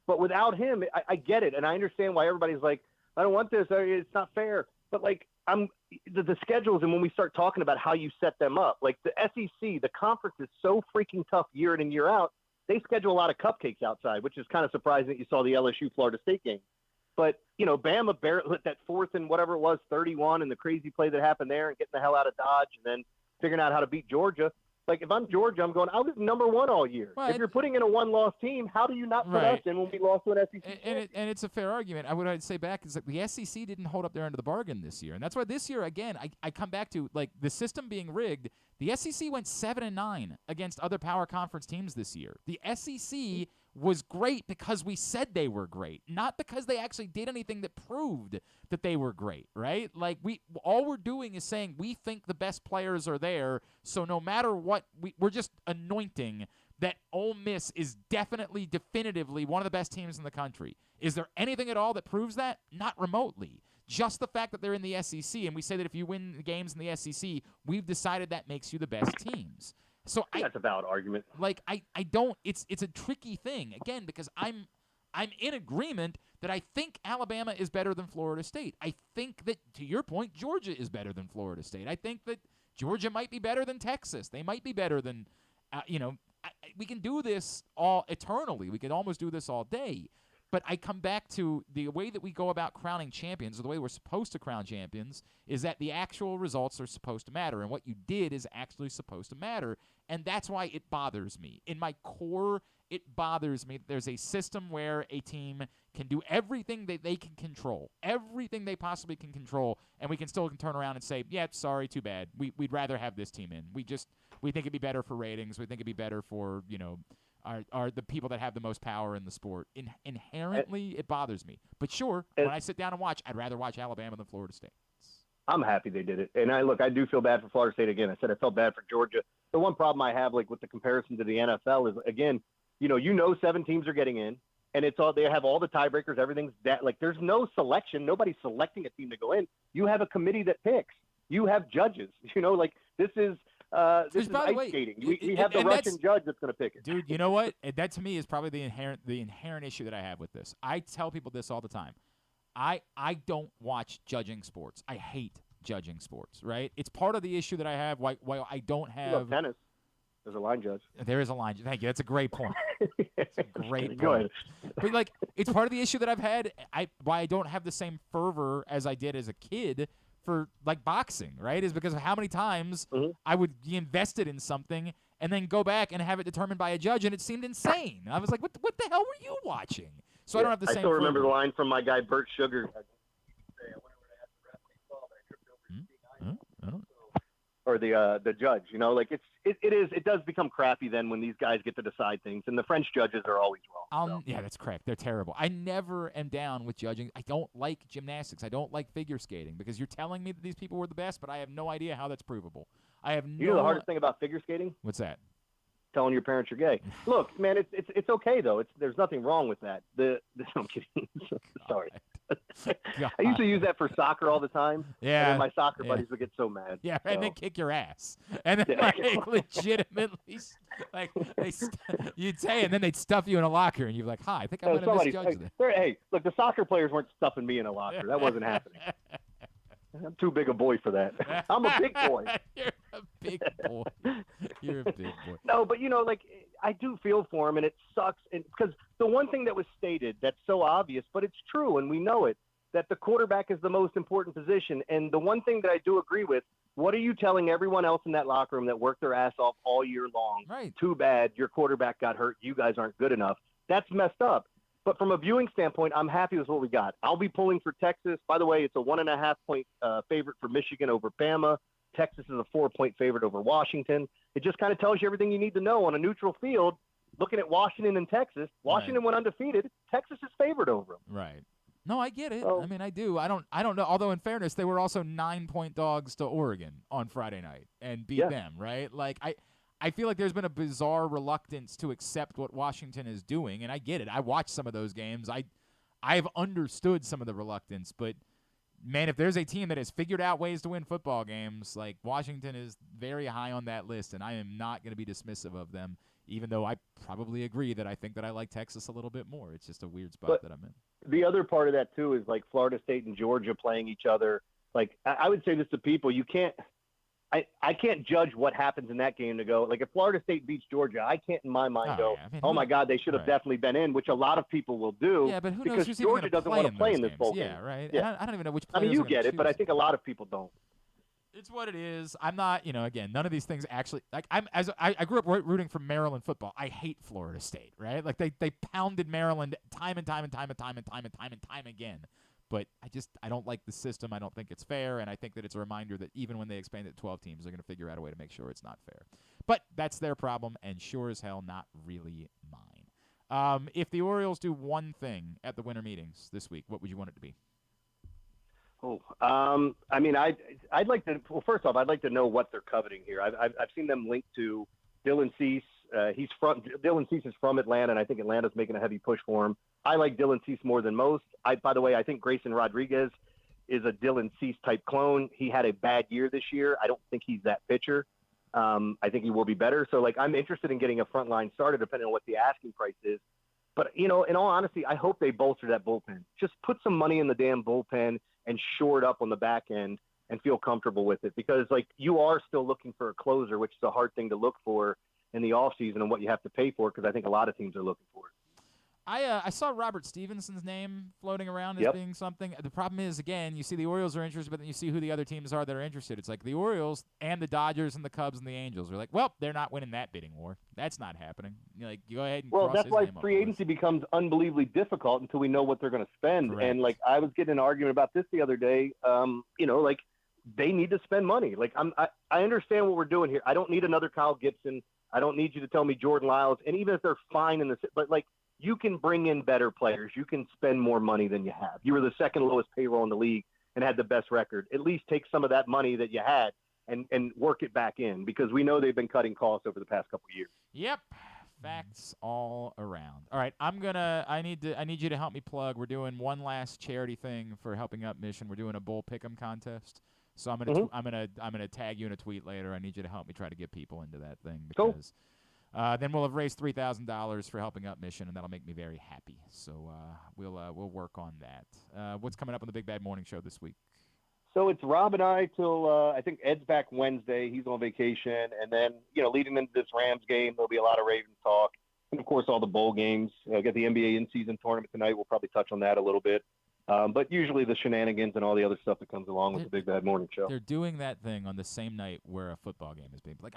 S8: But without him, I get it, and I understand why everybody's like, I don't want this. It's not fair. But, the schedules, and when we start talking about how you set them up, the SEC, the conference is so freaking tough year in and year out. They schedule a lot of cupcakes outside, which is kind of surprising that you saw the LSU-Florida State game. But, Bama barely hit that 4th and whatever it was, 31, and the crazy play that happened there and getting the hell out of Dodge and then figuring out how to beat Georgia. If I'm Georgia, I'm going, I was number 1 all year.
S1: Well,
S8: if you're putting in a 1-loss team, how do you not put us in when we lost to an SEC team?
S1: And it's a fair argument. I'd say back is that the SEC didn't hold up their end of the bargain this year. And that's why this year, again, I come back to, the system being rigged. The SEC went 7-9 against other power conference teams this year. The SEC was great because we said they were great, not because they actually did anything that proved that they were great, right? All we're doing is saying we think the best players are there, so no matter what, we're just anointing that Ole Miss is definitively one of the best teams in the country. Is there anything at all that proves that? Not remotely. Just the fact that they're in the SEC, and we say that if you win the games in the SEC, we've decided that makes you the best teams. So
S8: that's a valid argument.
S1: I don't. It's a tricky thing again because I'm in agreement that I think Alabama is better than Florida State. I think that, to your point, Georgia is better than Florida State. I think that Georgia might be better than Texas. They might be better than, we can do this all eternally. We could almost do this all day. But I come back to the way that we go about crowning champions, or the way we're supposed to crown champions, is that the actual results are supposed to matter, and what you did is actually supposed to matter, and that's why it bothers me. In my core, it bothers me that there's a system where a team can do everything that they can control, everything they possibly can control, and we can still turn around and say, yeah, sorry, too bad. We'd rather have this team in. We think it'd be better for ratings. We think it'd be better for, are the people that have the most power in the sport. Inherently, it bothers me. But sure, when I sit down and watch, I'd rather watch Alabama than Florida State.
S8: I'm happy they did it. And I do feel bad for Florida State again. I said I felt bad for Georgia. The one problem I have, with the comparison to the NFL is, again, 7 teams are getting in, and it's all, they have all the tiebreakers. Everything's that, there's no selection. Nobody's selecting a team to go in. You have a committee that picks. You have judges. This is ice skating. We have the Russian judge that's going to pick it.
S1: Dude, you know what? That to me is probably the inherent issue that I have with this. I tell people this all the time. I don't watch judging sports. I hate judging sports, right? It's part of the issue that I have why I don't have –
S8: you love tennis. There's a line judge.
S1: There is a line judge. Thank you. That's a great point. That's a great point.
S8: Go ahead.
S1: But, it's part of the issue that I've had why I don't have the same fervor as I did as a kid – for boxing, right, is because of how many times I would be invested in something and then go back and have it determined by a judge, and it seemed insane. I was like, what the hell were you watching? So I don't have the same.
S8: I still remember the line from my guy Bert Sugar. Or the judge, it does become crappy then when these guys get to decide things, and the French judges are always wrong.
S1: Yeah, that's correct. They're terrible. I never am down with judging. I don't like gymnastics. I don't like figure skating because you're telling me that these people were the best, but I have no idea how that's provable. You
S8: know the hardest thing about figure skating?
S1: What's that?
S8: Telling your parents you're gay. Look, man, it's okay though. There's nothing wrong with that. I'm kidding. Sorry. I used to use that for soccer all the time.
S1: Yeah.
S8: And then my soccer buddies would get so mad.
S1: Yeah, and
S8: So.
S1: then kick your ass. And then legitimately, you'd say, and then they'd stuff you in a locker, and you're like, "Hi, I think I'm going to misjudge this."
S8: Hey, look, the soccer players weren't stuffing me in a locker. That wasn't happening. I'm too big a boy for that. I'm a big boy.
S1: You're a big boy. You're a big boy.
S8: No, but I do feel for him, and it sucks. And because the one thing that was stated that's so obvious, but it's true, and we know it, that the quarterback is the most important position. And the one thing that I do agree with, what are you telling everyone else in that locker room that worked their ass off all year long?
S1: Right.
S8: Too bad your quarterback got hurt. You guys aren't good enough. That's messed up. But from a viewing standpoint, I'm happy with what we got. I'll be pulling for Texas. By the way, it's a 1.5-point favorite for Michigan over Bama. Texas is a 4-point favorite over Washington. It just kind of tells you everything you need to know on a neutral field. Looking at Washington and Texas, Washington went undefeated. Texas is favored over them.
S1: Right. No, I get it.
S8: So,
S1: I mean, I do. I don't know. Although, in fairness, they were also 9-point dogs to Oregon on Friday night and beat them, right? Like, I feel like there's been a bizarre reluctance to accept what Washington is doing, and I get it. I watched some of those games. I've understood some of the reluctance, but, man, if there's a team that has figured out ways to win football games, like Washington is very high on that list, and I am not going to be dismissive of them, even though I probably agree that I think that I like Texas a little bit more. It's just a weird spot that I'm in.
S8: The other part of that, too, is like Florida State and Georgia playing each other. Like, I would say this to people, you can't – I can't judge what happens in that game to go. Like, if Florida State beats Georgia, I can't in my mind oh, my God, they should have definitely been in, which a lot of people will do.
S1: Yeah, but who
S8: because
S1: knows who's
S8: Georgia doesn't want to play in this bowl game.
S1: Yeah, right.
S8: Yeah.
S1: I don't even know which
S8: I
S1: players
S8: mean, you
S1: are gonna
S8: get it, but I
S1: choose.
S8: think a lot of people don't.
S1: It's what it is. I'm not, again, none of these things actually – like, I grew up rooting for Maryland football. I hate Florida State, right? Like, they pounded Maryland time and time again. But I don't like the system. I don't think it's fair, and I think that it's a reminder that even when they expand it to 12 teams, they're going to figure out a way to make sure it's not fair. But that's their problem, and sure as hell not really mine. If the Orioles do one thing at the winter meetings this week, what would you want it to be?
S8: Oh, I mean, I'd like to. Well, first off, I'd like to know what they're coveting here. I've seen them linked to Dylan Cease. Dylan Cease is from Atlanta, and I think Atlanta's making a heavy push for him. I like Dylan Cease more than most. By the way, I think Grayson Rodriguez is a Dylan Cease type clone. He had a bad year this year. I don't think he's that pitcher. I think he will be better. So, like, I'm interested in getting a front line starter depending on what the asking price is. But, in all honesty, I hope they bolster that bullpen. Just put some money in the damn bullpen and shore it up on the back end and feel comfortable with it. Because, like, you are still looking for a closer, which is a hard thing to look for in the offseason and what you have to pay for, because I think a lot of teams are looking for it.
S1: I saw Robert Stevenson's name floating around as being something. The problem is, again, you see the Orioles are interested, but then you see who the other teams are that are interested. It's like the Orioles and the Dodgers and the Cubs and the Angels are like, well, they're not winning that bidding war. That's not happening. You're like, you go ahead and cross
S8: that's
S1: his
S8: why
S1: name
S8: free agency becomes unbelievably difficult until we know what they're going to spend.
S1: Correct.
S8: And, like, I was getting an argument about this the other day. Like, they need to spend money. Like, I understand what we're doing here. I don't need another Kyle Gibson. I don't need you to tell me Jordan Lyles. And even if they're fine in this, but, like, you can bring in better players. You can spend more money than you have. You were the second lowest payroll in the league and had the best record. At least take some of that money that you had and work it back in, because we know they've been cutting costs over the past couple of years.
S1: Yep. Facts all around. All right, I need you to help me plug. We're doing one last charity thing for Helping Up Mission. We're doing a bull pick'em contest. So I'm gonna tag you in a tweet later. I need you to help me try to get people into that thing, because then we'll have raised $3,000 for Helping Up Mission, and that'll make me very happy. So we'll work on that. What's coming up on the Big Bad Morning Show this week?
S8: So it's Rob and I till I think Ed's back Wednesday. He's on vacation, and then leading into this Rams game, there'll be a lot of Ravens talk, and of course all the bowl games. Got the NBA in-season tournament tonight. We'll probably touch on that a little bit. But usually the shenanigans and all the other stuff that comes along with the Big Bad Morning Show.
S1: They're doing that thing on the same night where a football game is being like.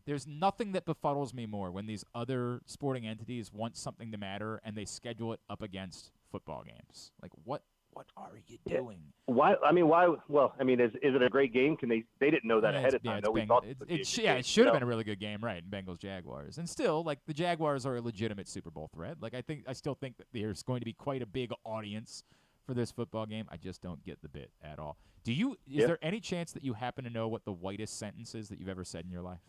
S1: There's nothing that befuddles me more when these other sporting entities want something to matter and they schedule it up against football games. Like, what are you doing?
S8: Why? I mean, why? Well, I mean, is it a great game? They didn't know that ahead of time.
S1: It should have been a really good game, right? In Bengals Jaguars, and still, like, the Jaguars are a legitimate Super Bowl threat. Like, I still think that there's going to be quite a big audience for this football game. I just don't get the bit at all. Is there any chance that you happen to know what the whitest sentence is that you've ever said in your life?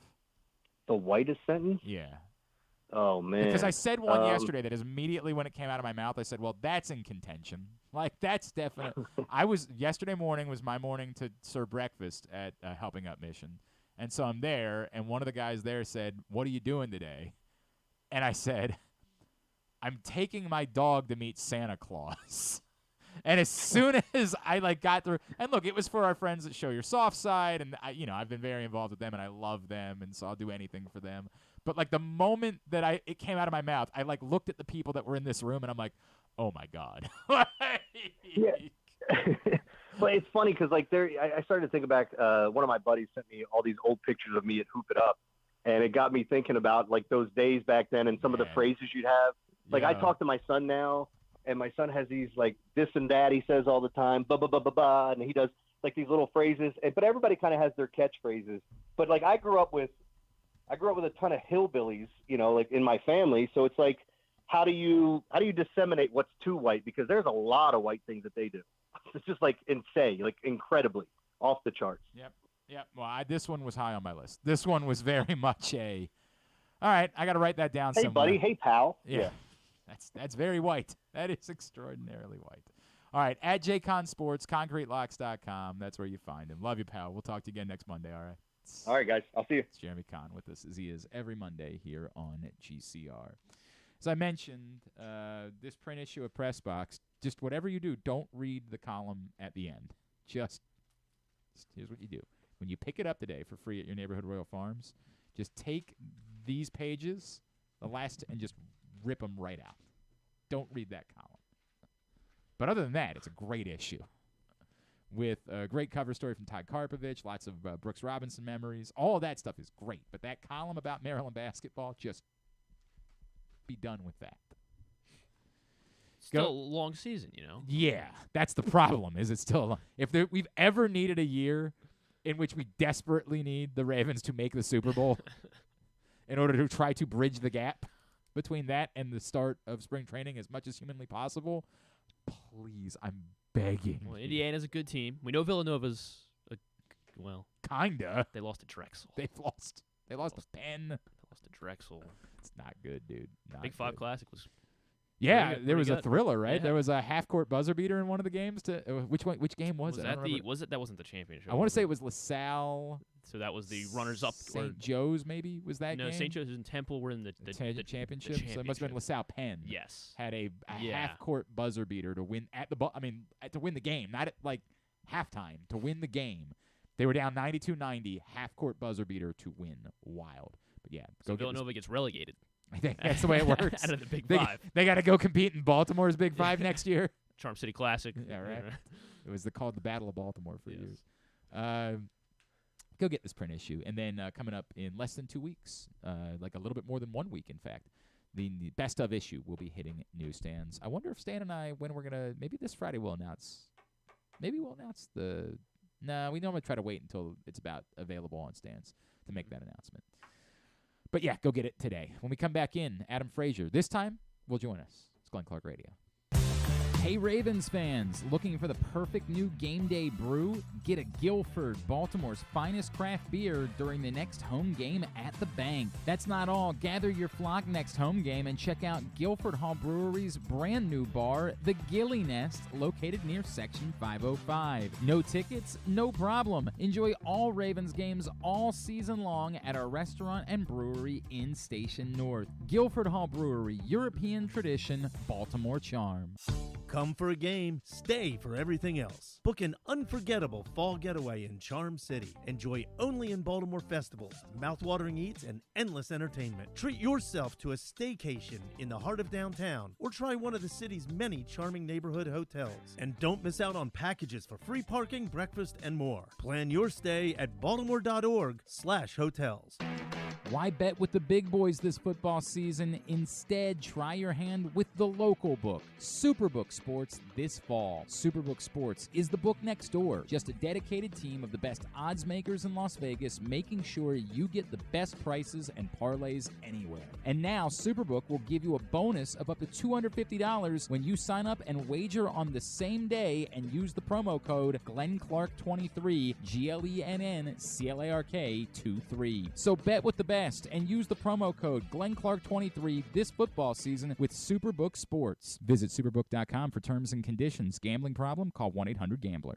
S8: The whitest sentence?
S1: Yeah.
S8: Oh, man.
S1: Because I said one yesterday that is immediately when it came out of my mouth, I said, well, that's in contention. Like, that's definite. Yesterday morning was my morning to serve breakfast at Helping Up Mission. And so I'm there, and one of the guys there said, what are you doing today? And I said, I'm taking my dog to meet Santa Claus. And as soon as I got through, and look, it was for our friends at Show Your Soft Side, and I've been very involved with them, and I love them, and so I'll do anything for them. But the moment that it came out of my mouth, I looked at the people that were in this room, and I'm like, oh my God.
S8: Yeah. But it's funny because I started to think back. One of my buddies sent me all these old pictures of me at Hoop It Up, and it got me thinking about those days back then and some of the phrases you'd have. I talk to my son now, and my son has these this and that he says all the time, ba ba ba ba ba, and he does these little phrases. But everybody kind of has their catchphrases. But I grew up with a ton of hillbillies, in my family. So it's how do you disseminate what's too white? Because there's a lot of white things that they do. It's just incredibly off the charts.
S1: Yep. Well, this one was high on my list. This one was very much all right, I got to write that down somewhere.
S8: Hey, buddy. Hey, pal.
S1: Yeah. That's very white. That is extraordinarily white. All right, at JCon Sports, ConcreteLocks.com. That's where you find him. Love you, pal. We'll talk to you again next Monday, all right?
S8: All right, guys. I'll see you.
S1: It's Jeremy Conn with us, as he is every Monday here on GCR. As I mentioned, this print issue of Press Box, just whatever you do, don't read the column at the end. Just here's what you do. When you pick it up today for free at your neighborhood Royal Farms, just take these pages, the last, and just rip them right out. Don't read that column. But other than that, it's a great issue with a great cover story from Todd Karpovich, lots of Brooks Robinson memories. All of that stuff is great. But that column about Maryland basketball, just be done with that.
S2: Still a long season,
S1: Yeah, that's the problem. Is it's still a long, if we've ever needed a year in which we desperately need the Ravens to make the Super Bowl in order to try to bridge the gap between that and the start of spring training as much as humanly possible, please, I'm begging.
S2: Well, Indiana's a good team. We know Villanova's
S1: kinda.
S2: They lost to Drexel.
S1: They lost to Penn.
S2: They lost to Drexel.
S1: It's not good, dude. Not
S2: Big Five
S1: good.
S2: Classic was.
S1: Yeah,
S2: pretty
S1: there was
S2: good.
S1: a thriller, right?
S2: Yeah.
S1: There was a half-court buzzer beater in one of the games. Which game was it?
S2: That wasn't the championship?
S1: I want to say it was LaSalle.
S2: So that was the runners-up.
S1: St. Joe's, maybe, was that game?
S2: No, St. Joe's and Temple were in the
S1: championship. So it must have been LaSalle Penn.
S2: Yes.
S1: Had a half-court buzzer beater to win to win the game, not at halftime, to win the game. They were down 92-90, half-court buzzer beater to win. Wild. But yeah,
S2: so Villanova gets relegated.
S1: I think that's the way it works.
S2: Out of the Big Five.
S1: They got to go compete in Baltimore's Big Five next year.
S2: Charm City Classic.
S1: Yeah, right. It was called the Battle of Baltimore for years. Go get this print issue. And then coming up in less than 2 weeks, a little bit more than 1 week, in fact, the best of issue will be hitting newsstands. I wonder if Stan and I, when we're going to, maybe this Friday we'll announce No, we normally try to wait until it's about available on stands to make that announcement. But yeah, go get it today. When we come back in, Adam Frazier, this time, will join us. It's Glenn Clark Radio. Hey Ravens fans, looking for the perfect new game day brew? Get a Guilford, Baltimore's finest craft beer during the next home game at the bank. That's not all. Gather your flock next home game and check out Guilford Hall Brewery's brand new bar, the Gilly Nest, located near Section 505. No tickets? No problem. Enjoy all Ravens games all season long at our restaurant and brewery in Station North. Guilford Hall Brewery, European tradition, Baltimore charm.
S6: Come for a game, stay for everything else. Book an unforgettable fall getaway in Charm City. Enjoy only in Baltimore festivals, mouthwatering eats, and endless entertainment. Treat yourself to a staycation in the heart of downtown, or try one of the city's many charming neighborhood hotels. And don't miss out on packages for free parking, breakfast, and more. Plan your stay at baltimore.org/hotels.
S1: Why bet with the big boys this football season? Instead, try your hand with the local book, Superbook Sports, this fall. Superbook Sports is the book next door. Just a dedicated team of the best odds makers in Las Vegas, making sure you get the best prices and parlays anywhere. And now, Superbook will give you a bonus of up to $250 when you sign up and wager on the same day and use the promo code GlennClark23, GLENNCLARK23. So bet with the best fast and use the promo code GlennClark23 this football season with Superbook Sports. Visit superbook.com for terms and conditions. Gambling problem? Call 1-800-GAMBLER.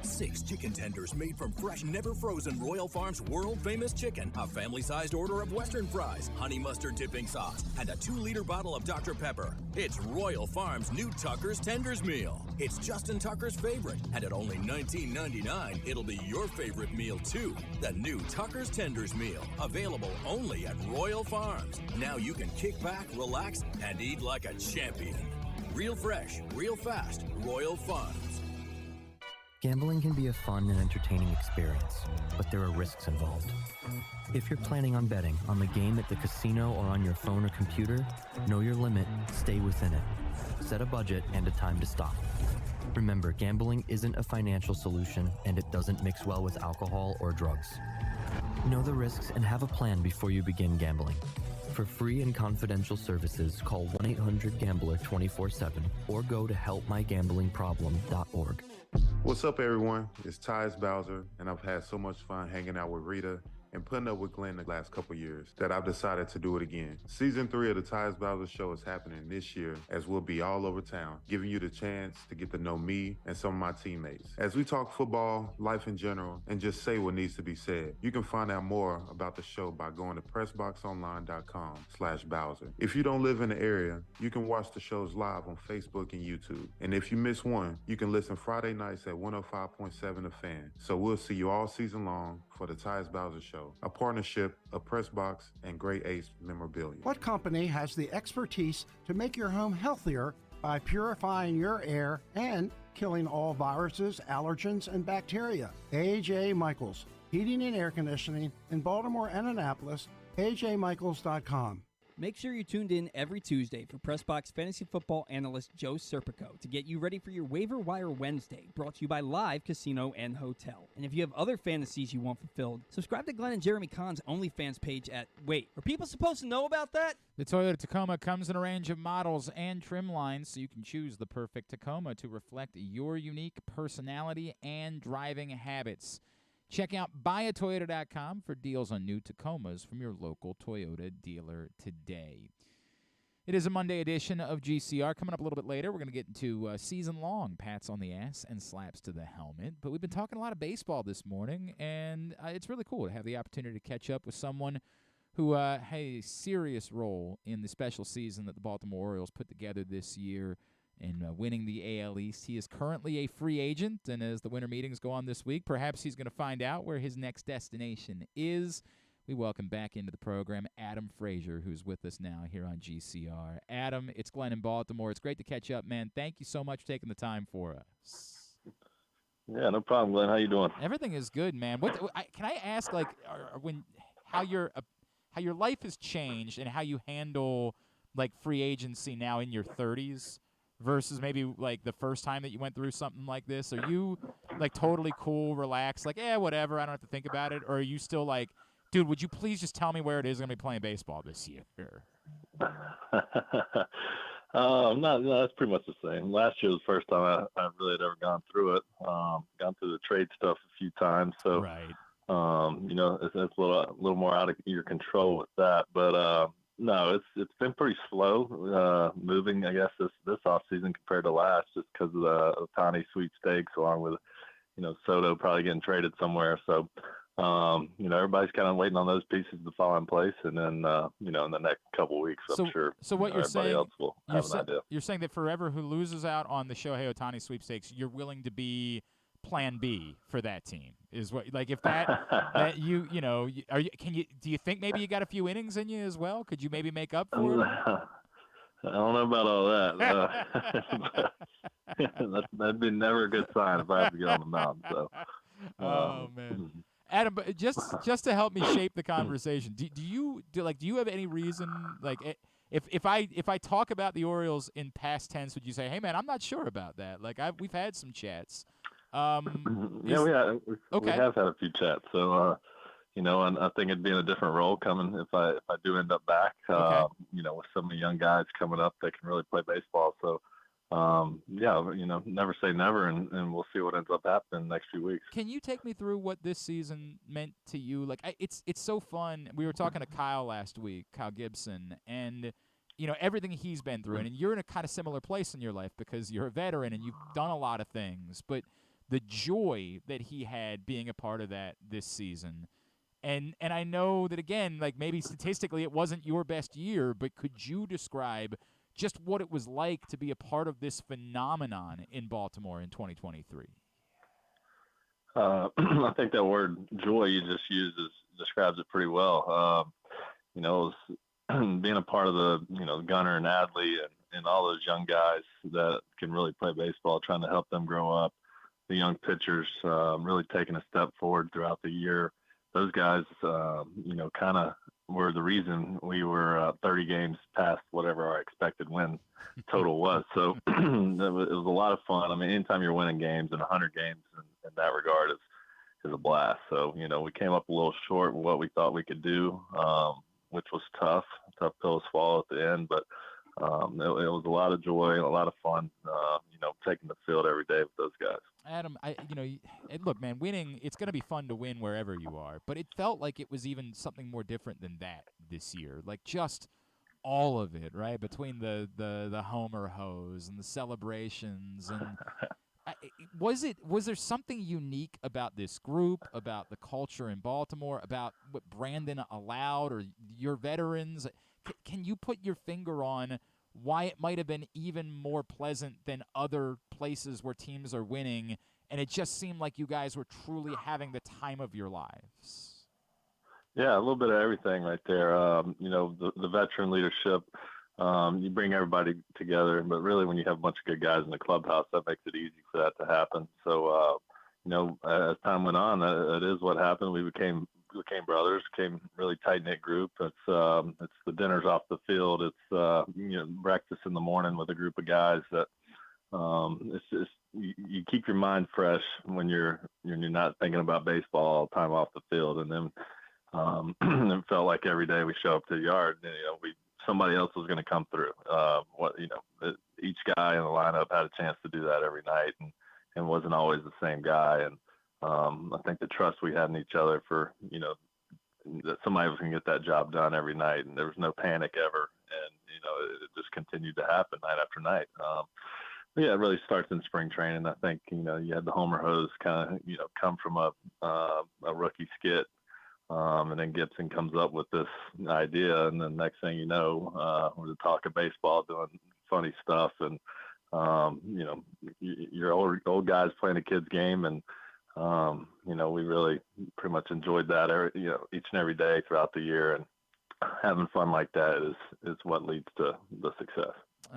S9: 6 chicken tenders made from fresh, never frozen Royal Farms world-famous chicken, a family-sized order of Western fries, honey mustard dipping sauce, and a 2-liter bottle of Dr. Pepper. It's Royal Farms' new Tucker's Tenders Meal. It's Justin Tucker's favorite, and at only $19.99, it'll be your favorite meal, too. The new Tucker's Tenders Meal, available only at Royal Farms. Now you can kick back, relax, and eat like a champion. Real fresh, real fast, Royal Farms.
S10: Gambling can be a fun and entertaining experience, but there are risks involved. If you're planning on betting on the game at the casino or on your phone or computer, know your limit, stay within it. Set a budget and a time to stop. Remember, gambling isn't a financial solution, and it doesn't mix well with alcohol or drugs. Know the risks and have a plan before you begin gambling. For free and confidential services, call 1-800-GAMBLER 24/7 or go to helpmygamblingproblem.org.
S4: What's up, everyone? It's Tyus Bowser, and I've had so much fun hanging out with Rita and putting up with Glenn the last couple years that I've decided to do it again. Season 3 of the Tyus Bowser Show is happening this year, as we'll be all over town, giving you the chance to get to know me and some of my teammates. As we talk football, life in general, and just say what needs to be said. You can find out more about the show by going to pressboxonline.com/Bowser. If you don't live in the area, you can watch the shows live on Facebook and YouTube. And if you miss one, you can listen Friday nights at 105.7 The Fan. So we'll see you all season long for the Tyus Bowser Show, a partnership of Pressbox and Great Ace Memorabilia.
S5: What company has the expertise to make your home healthier by purifying your air and killing all viruses, allergens, and bacteria? A.J. Michaels, Heating and Air Conditioning in Baltimore and Annapolis, ajmichaels.com.
S7: Make sure you're tuned in every Tuesday for PressBox fantasy football analyst Joe Serpico to get you ready for your Waiver Wire Wednesday, brought to you by Live Casino and Hotel. And if you have other fantasies you want fulfilled, subscribe to Glenn and Jeremy Conn's OnlyFans page at... Wait, are people supposed to know about that?
S1: The Toyota Tacoma comes in a range of models and trim lines, so you can choose the perfect Tacoma to reflect your unique personality and driving habits. Check out buyatoyota.com for deals on new Tacomas from your local Toyota dealer today. It is a Monday edition of GCR. Coming up a little bit later, we're going to get into season-long pats on the ass and slaps to the helmet. But we've been talking a lot of baseball this morning, and it's really cool to have the opportunity to catch up with someone who had a serious role in the special season that the Baltimore Orioles put together this year in winning the AL East. He is currently a free agent, and as the winter meetings go on this week, perhaps he's going to find out where his next destination is. We welcome back into the program Adam Frazier, who's with us now here on GCR. Adam, it's Glenn in Baltimore. It's great to catch up, man. Thank you so much for taking the time for us.
S11: Yeah, no problem, Glenn. How you doing?
S1: Everything is good, man. Can I ask, like, how your life has changed and how you handle, like, free agency now in your 30s? Versus maybe like the first time that you went through something like this? Are you like totally cool, relaxed, like, whatever, I don't have to think about it? Or are you still like, dude, would you please just tell me where it is I'm going to be playing baseball this year?
S11: No, that's pretty much the same. Last year was the first time I really had ever gone through it. Gone through the trade stuff a few times. So,
S1: right.
S11: It's a little more out of your control with that. But, no, it's been pretty slow moving, I guess, this off season compared to last, just because of the Ohtani sweepstakes, along with Soto probably getting traded somewhere. So everybody's kind of waiting on those pieces to fall in place, and then in the next couple of weeks, I'm sure.
S1: So what you're
S11: everybody
S1: saying,
S11: else will have an idea.
S1: You're saying that forever who loses out on the Shohei Ohtani sweepstakes, you're willing to be Plan B for that team, is what, like, if that do you think maybe you got a few innings in you as well? Could you maybe make up for it?
S11: I don't know about all that. That'd be never a good sign if I have to get on the mound. So,
S1: oh man, Adam, but just to help me shape the conversation, do you have any reason, like, if I talk about the Orioles in past tense, would you say, hey man, I'm not sure about that? Like, we've had some chats.
S11: We have had a few chats. So, and I think it'd be in a different role coming if I do end up back. With some of the young guys coming up that can really play baseball. So, never say never, and we'll see what ends up happening the next few weeks.
S1: Can you take me through what this season meant to you? Like, it's so fun. We were talking to Kyle last week, Kyle Gibson, and everything he's been through, and you're in a kind of similar place in your life because you're a veteran and you've done a lot of things, but the joy that he had being a part of that this season. And I know that, again, like maybe statistically it wasn't your best year, but could you describe just what it was like to be a part of this phenomenon in Baltimore in 2023?
S11: I think that word joy you just used describes it pretty well. It was being a part of the, Gunner and Adley and all those young guys that can really play baseball, trying to help them grow up, the young pitchers really taking a step forward throughout the year. Those guys, kind of were the reason we were 30 games past whatever our expected win total was. So it was a lot of fun. I mean, anytime you're winning games, and 100 games in that regard is a blast. So, we came up a little short with what we thought we could do, which was tough pill to swallow at the end. But it was a lot of joy and a lot of fun, taking the field every day with those guys.
S1: Adam, look, man, winning, it's going to be fun to win wherever you are, but it felt like it was even something more different than that this year. Like just all of it, right? Between the homer hose and the celebrations and was there something unique about this group, about the culture in Baltimore, about what Brandon allowed or your veterans? Can you put your finger on why it might have been even more pleasant than other places where teams are winning, and it just seemed like you guys were truly having the time of your lives?
S11: Yeah, a little bit of everything right there. The veteran leadership, you bring everybody together, but really when you have a bunch of good guys in the clubhouse, that makes it easy for that to happen. So, as time went on, that is what happened. We became brothers, became really tight-knit group. It's the dinners off the field. It's breakfast in the morning with a group of guys that it's just you keep your mind fresh when you're not thinking about baseball all the time off the field. And then it felt like every day we show up to the yard, and, somebody else was going to come through. Each guy in the lineup had a chance to do that every night, and wasn't always the same guy. And I think the trust we had in each other for, that somebody was going to get that job done every night, and there was no panic ever. And, it just continued to happen night after night. But yeah, it really starts in spring training. I think, you had the homer hose kind of, come from a rookie skit. And then Gibson comes up with this idea, and then next thing you know, we're the talk of baseball, doing funny stuff. And, you're old guys playing a kid's game, and, we really pretty much enjoyed that, each and every day throughout the year, and having fun like that is what leads to the success.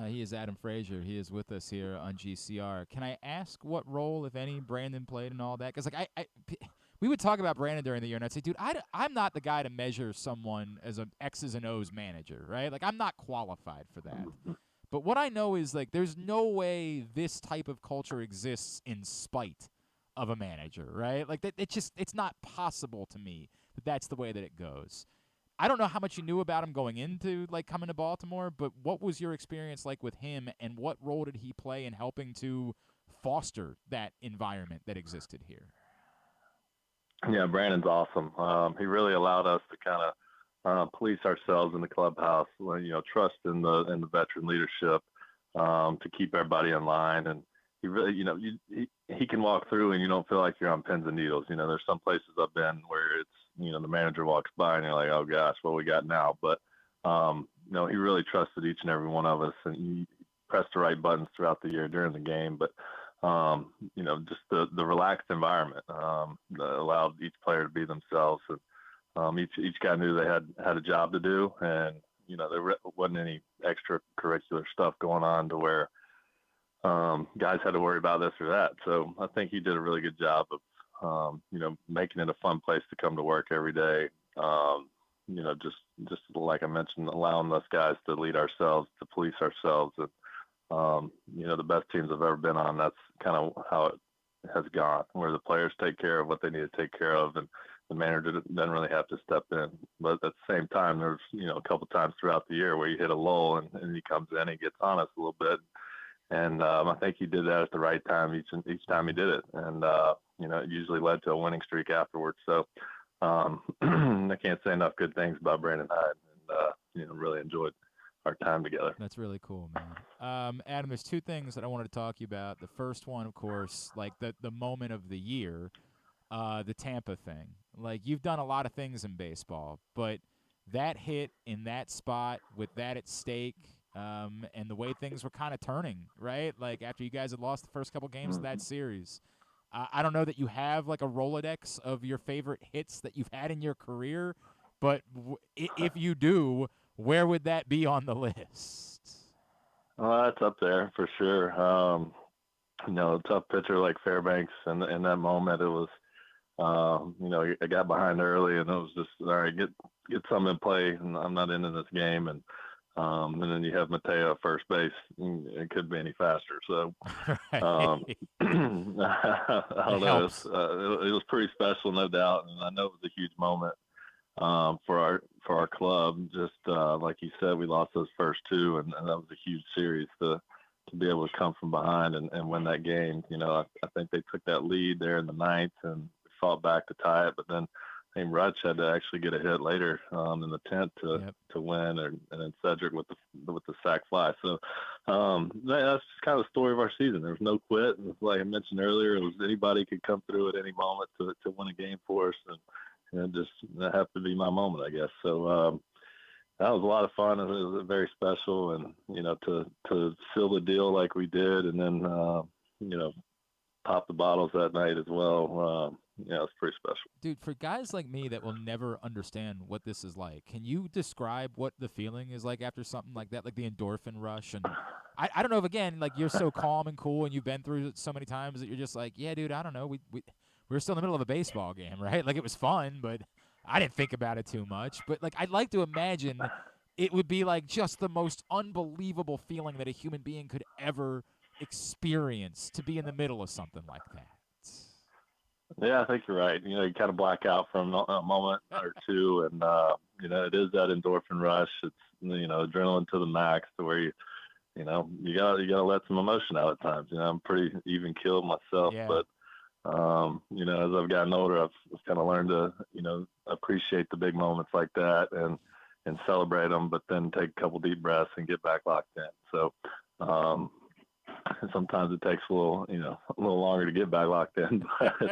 S1: He is Adam Frazier. He is with us here on GCR. Can I ask what role, if any, Brandon played in all that? Because we would talk about Brandon during the year, and I'd say, dude, I'm not the guy to measure someone as an X's and O's manager, right? Like, I'm not qualified for that. But what I know is, like, there's no way this type of culture exists in spite of a manager, right? Like, it's not possible to me that that's the way that it goes. I don't know how much you knew about him going into, like, coming to Baltimore, but what was your experience like with him, and what role did he play in helping to foster that environment that existed here?
S11: Yeah, Brandon's awesome. He really allowed us to kind of police ourselves in the clubhouse, trust in the veteran leadership, to keep everybody in line. And he really, he can walk through and you don't feel like you're on pins and needles. There's some places I've been where it's, the manager walks by and you're like, oh gosh, what we got now? But, he really trusted each and every one of us, and he pressed the right buttons throughout the year during the game. But, just the relaxed environment, that allowed each player to be themselves. And, each guy knew they had a job to do, and, there wasn't any extracurricular stuff going on to where, guys had to worry about this or that. So I think he did a really good job of, making it a fun place to come to work every day. Just like I mentioned, allowing us guys to lead ourselves, to police ourselves. And, the best teams I've ever been on, that's kind of how it has gone, where the players take care of what they need to take care of, and the manager doesn't really have to step in. But at the same time, there's, a couple times throughout the year where you hit a lull, and he comes in, he gets on us a little bit, And I think he did that at the right time each time he did it. And, it usually led to a winning streak afterwards. So I can't say enough good things about Brandon Hyde, and, really enjoyed our time together.
S1: That's really cool, man. Adam, there's two things that I wanted to talk to you about. The first one, of course, like the moment of the year, the Tampa thing. Like, you've done a lot of things in baseball, but that hit in that spot with that at stake, and the way things were kind of turning, right? Like, after you guys had lost the first couple games of that series. I don't know that you have, like, a Rolodex of your favorite hits that you've had in your career, but if you do, where would that be on the list?
S11: Well, that's up there for sure. A tough pitcher like Fairbanks, and in that moment, it was, I got behind early, and it was just, all right, get some in play, and I'm not into this game, and then you have Mateo at first base. It couldn't be any faster. So, I don't know. It was pretty special, no doubt, and I know it was a huge moment for our club. Just like you said, we lost those first two, and that was a huge series to be able to come from behind and win that game. I think they took that lead there in the ninth and fought back to tie it, but then I think Rutsch had to actually get a hit later in the 10th to win, and then Cedric with the sac fly. So that's just kind of the story of our season. There was no quit. And like I mentioned earlier, it was anybody could come through at any moment to win a game for us, and that happened to be my moment, I guess. So that was a lot of fun. It was very special, and to seal the deal like we did, and then pop the bottles that night as well. It's pretty special.
S1: Dude, for guys like me that will never understand what this is like, can you describe what the feeling is like after something like that, like the endorphin rush? And I don't know if, again, like, you're so calm and cool and you've been through it so many times that you're just like, yeah, dude, I don't know. We were still in the middle of a baseball game, right? Like, it was fun, but I didn't think about it too much. But, like, I'd like to imagine it would be, like, just the most unbelievable feeling that a human being could ever experience to be in the middle of something like that.
S11: Yeah, I think you're right. You kind of black out for a moment or two, and it is that endorphin rush. It's adrenaline to the max, to where you gotta let some emotion out at times. I'm pretty even keeled myself, but as I've gotten older, I've kind of learned to appreciate the big moments like that and celebrate them, but then take a couple deep breaths and get back locked in. So. Sometimes it takes a little longer to get back locked in,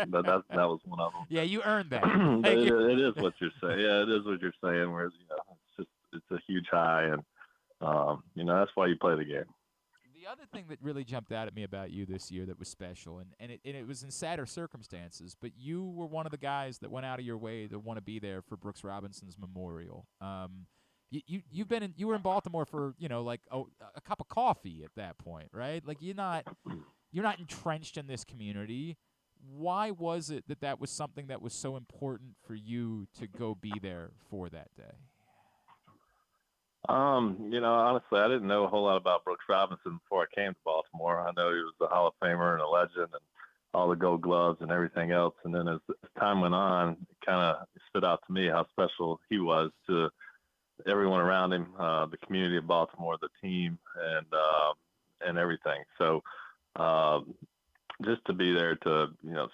S11: but that was one of them.
S1: Yeah, you earned that.
S11: it is what you're saying. Yeah, it is what you're saying. Whereas it's a huge high, and that's why you play the game.
S1: The other thing that really jumped out at me about you this year that was special, and it was in sadder circumstances, but you were one of the guys that went out of your way to want to be there for Brooks Robinson's memorial. You were in Baltimore for like a cup of coffee at that point, right? Like, you're not entrenched in this community. Why was it that was something that was so important for you to go be there for that day?
S11: Honestly, I didn't know a whole lot about Brooks Robinson before I came to Baltimore. I know he was a Hall of Famer and a legend, and all the Gold Gloves and everything else. And then as time went on, it kind of stood out to me how special he was to everyone around him, the community of Baltimore, the team, and everything. So just to be there to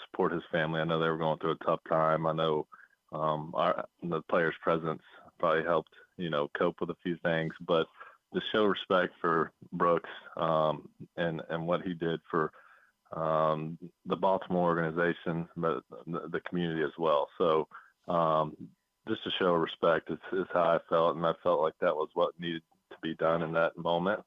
S11: support his family. I know they were going through a tough time. I know the players' presence probably helped cope with a few things, but to show respect for Brooks and what he did for the Baltimore organization, but the community as well. So just to show respect is how I felt, and I felt like that was what needed to be done in that moment.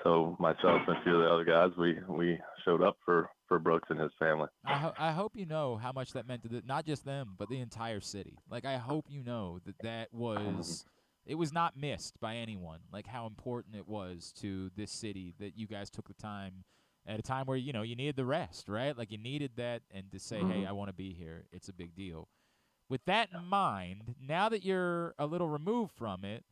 S11: So myself and a few of the other guys, we showed up for Brooks and his family.
S1: I hope you know how much that meant to not just them, but the entire city. Like, I hope you know that was it was not missed by anyone, like how important it was to this city that you guys took the time at a time where, you needed the rest, right? Like, you needed that, and to say, hey, I want to be here, it's a big deal. With that in mind, now that you're a little removed from it,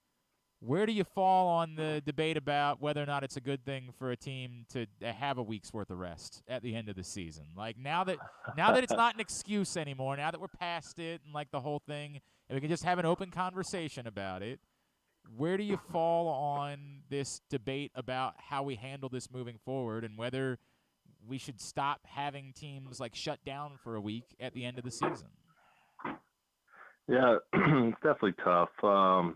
S1: where do you fall on the debate about whether or not it's a good thing for a team to have a week's worth of rest at the end of the season? Like, now that it's not an excuse anymore, now that we're past it and, like, the whole thing, and we can just have an open conversation about it, where do you fall on this debate about how we handle this moving forward and whether we should stop having teams like shut down for a week at the end of the season?
S11: Yeah, it's definitely tough. To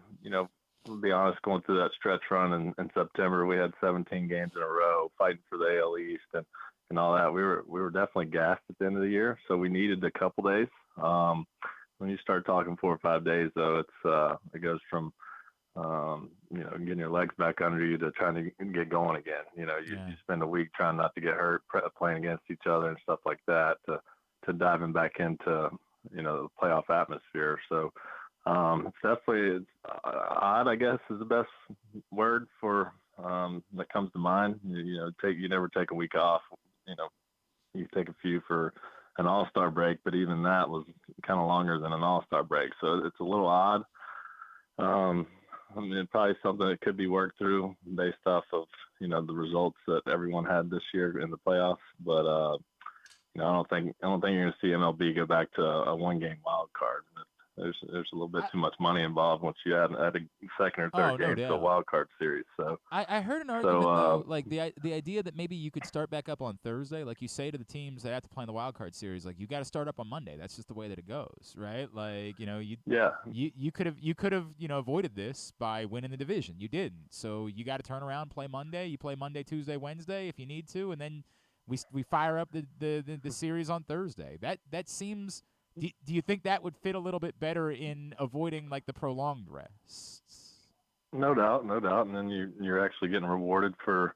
S11: be honest, going through that stretch run in September, we had 17 games in a row fighting for the AL East and all that. We were definitely gassed at the end of the year, so we needed a couple days. When you start talking 4 or 5 days, though, it goes from getting your legs back under you to trying to get going again. You spend a week trying not to get hurt, playing against each other and stuff like that, to diving back into the playoff atmosphere. So it's definitely odd, I guess, is the best word for that comes to mind. You never take a week off. You take a few for an all-star break, but even that was kind of longer than an all-star break. So it's a little odd. Probably something that could be worked through based off of, the results that everyone had this year in the playoffs. But, I don't think you're going to see MLB go back to a one-game wild card. There's a little bit too much money involved once you add a second or third game to a wild card series. So
S1: I heard an argument though, like the idea that maybe you could start back up on Thursday, like you say to the teams that have to play in the wild card series, like you got to start up on Monday. That's just the way that it goes, right? Like you could have avoided this by winning the division. You didn't, so you got to turn around, play Monday. You play Monday, Tuesday, Wednesday if you need to, and then we fire up the series on Thursday. That seems. Do you think that would fit a little bit better in avoiding like the prolonged rests?
S11: No doubt. And then you're actually getting rewarded for,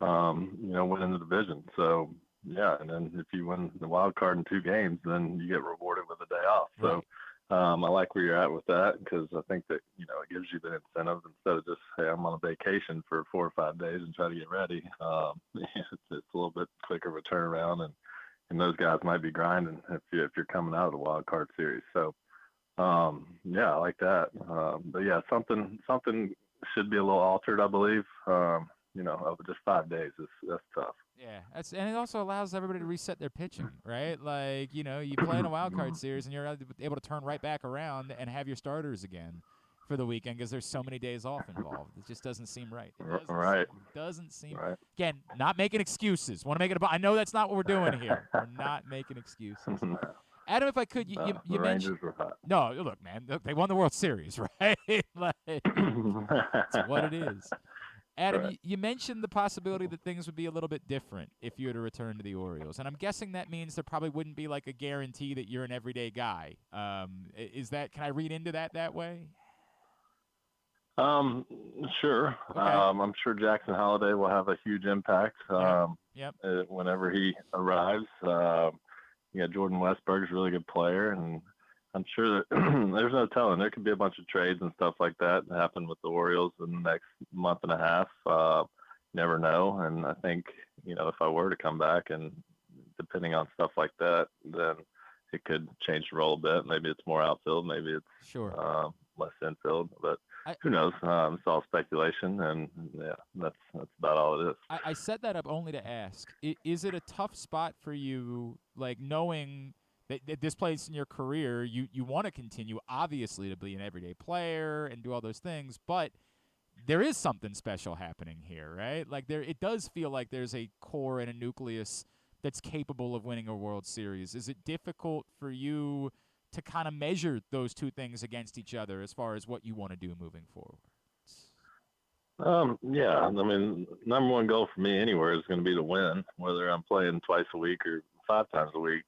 S11: winning the division. So yeah, and then if you win the wild card in 2 games, then you get rewarded with a day off. So I like where you're at with that because I think that it gives you the incentive instead of just, hey, I'm on a vacation for 4 or 5 days and try to get ready. It's a little bit quicker of a turnaround and those guys might be grinding if you're coming out of the wild card series. So, I like that. But yeah, something should be a little altered, I believe. Over just 5 days that's tough.
S1: Yeah, and it also allows everybody to reset their pitching, right? Like you play in a wild card series and you're able to turn right back around and have your starters again for the weekend because there's so many days off involved. It just doesn't seem right. Doesn't seem
S11: right.
S1: Again, not making excuses. Want to make it I know that's not what we're doing here. We're not making excuses. Adam, if I could, you
S11: the
S1: mentioned.
S11: Rangers were hot.
S1: No, look, man, they won the World Series, right? That's what it is. Adam, you mentioned the possibility that things would be a little bit different if you were to return to the Orioles, and I'm guessing that means there probably wouldn't be like a guarantee that you're an everyday guy. Can I read into that way?
S11: Sure.
S1: Okay.
S11: I'm sure Jackson Holliday will have a huge impact whenever he arrives. Jordan Westberg is a really good player, and I'm sure that there's no telling. There could be a bunch of trades and stuff like that happen with the Orioles in the next month and a half. Never know. And I think, if I were to come back and depending on stuff like that, then it could change the role a bit. Maybe it's more outfield. Maybe it's less infield, but who knows? It's all speculation, and that's about all it is.
S1: I set that up only to ask: is it a tough spot for you, like knowing that this place in your career, you want to continue, obviously, to be an everyday player and do all those things, but there is something special happening here, right? Like it does feel like there's a core and a nucleus that's capable of winning a World Series. Is it difficult for you to kind of measure those two things against each other as far as what you want to do moving forward?
S11: Number one goal for me anywhere is going to be to win, whether I'm playing twice a week or 5 times a week.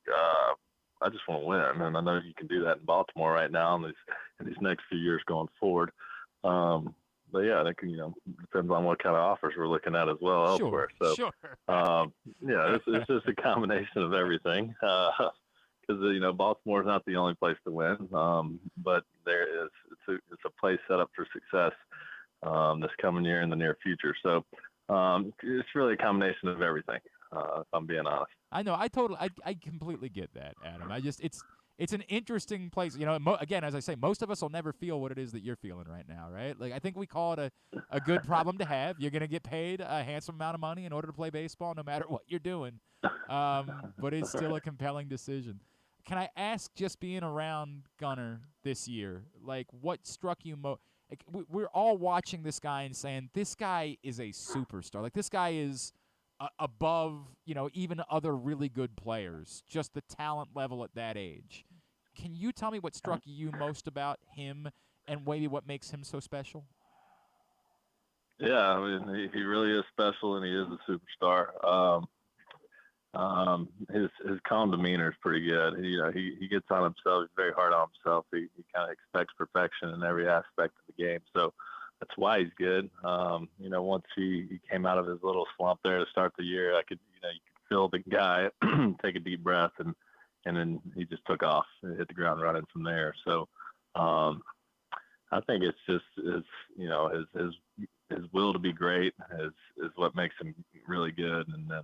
S11: I just want to win, and I know you can do that in Baltimore right now in these next few years going forward. But yeah, that can, depends on what kind of offers we're looking at as well elsewhere. So, it's just a combination of everything. Because Baltimore is not the only place to win, but it's a place set up for success this coming year and the near future. So it's really a combination of everything. If I'm being honest.
S1: I know. I completely get that, Adam. It's an interesting place. Again, as I say, most of us will never feel what it is that you're feeling right now, right? Like I think we call it a good problem to have. You're going to get paid a handsome amount of money in order to play baseball, no matter what you're doing. But it's still a compelling decision. Can I ask, just being around Gunnar this year, like what struck you most? like, we're all watching this guy and saying, this guy is a superstar. Like, this guy is above, even other really good players, just the talent level at that age. Can you tell me what struck you most about him and maybe what makes him so special?
S11: Yeah, I mean, he really is special, and he is a superstar. His calm demeanor is pretty good. He gets on himself. He's very hard on himself. He kind of expects perfection in every aspect of the game. So that's why he's good. Once he came out of his little slump there to start the year, you could feel the guy take a deep breath, and then he just took off and hit the ground running from there. So I think it's just his will to be great is what makes him really good. And then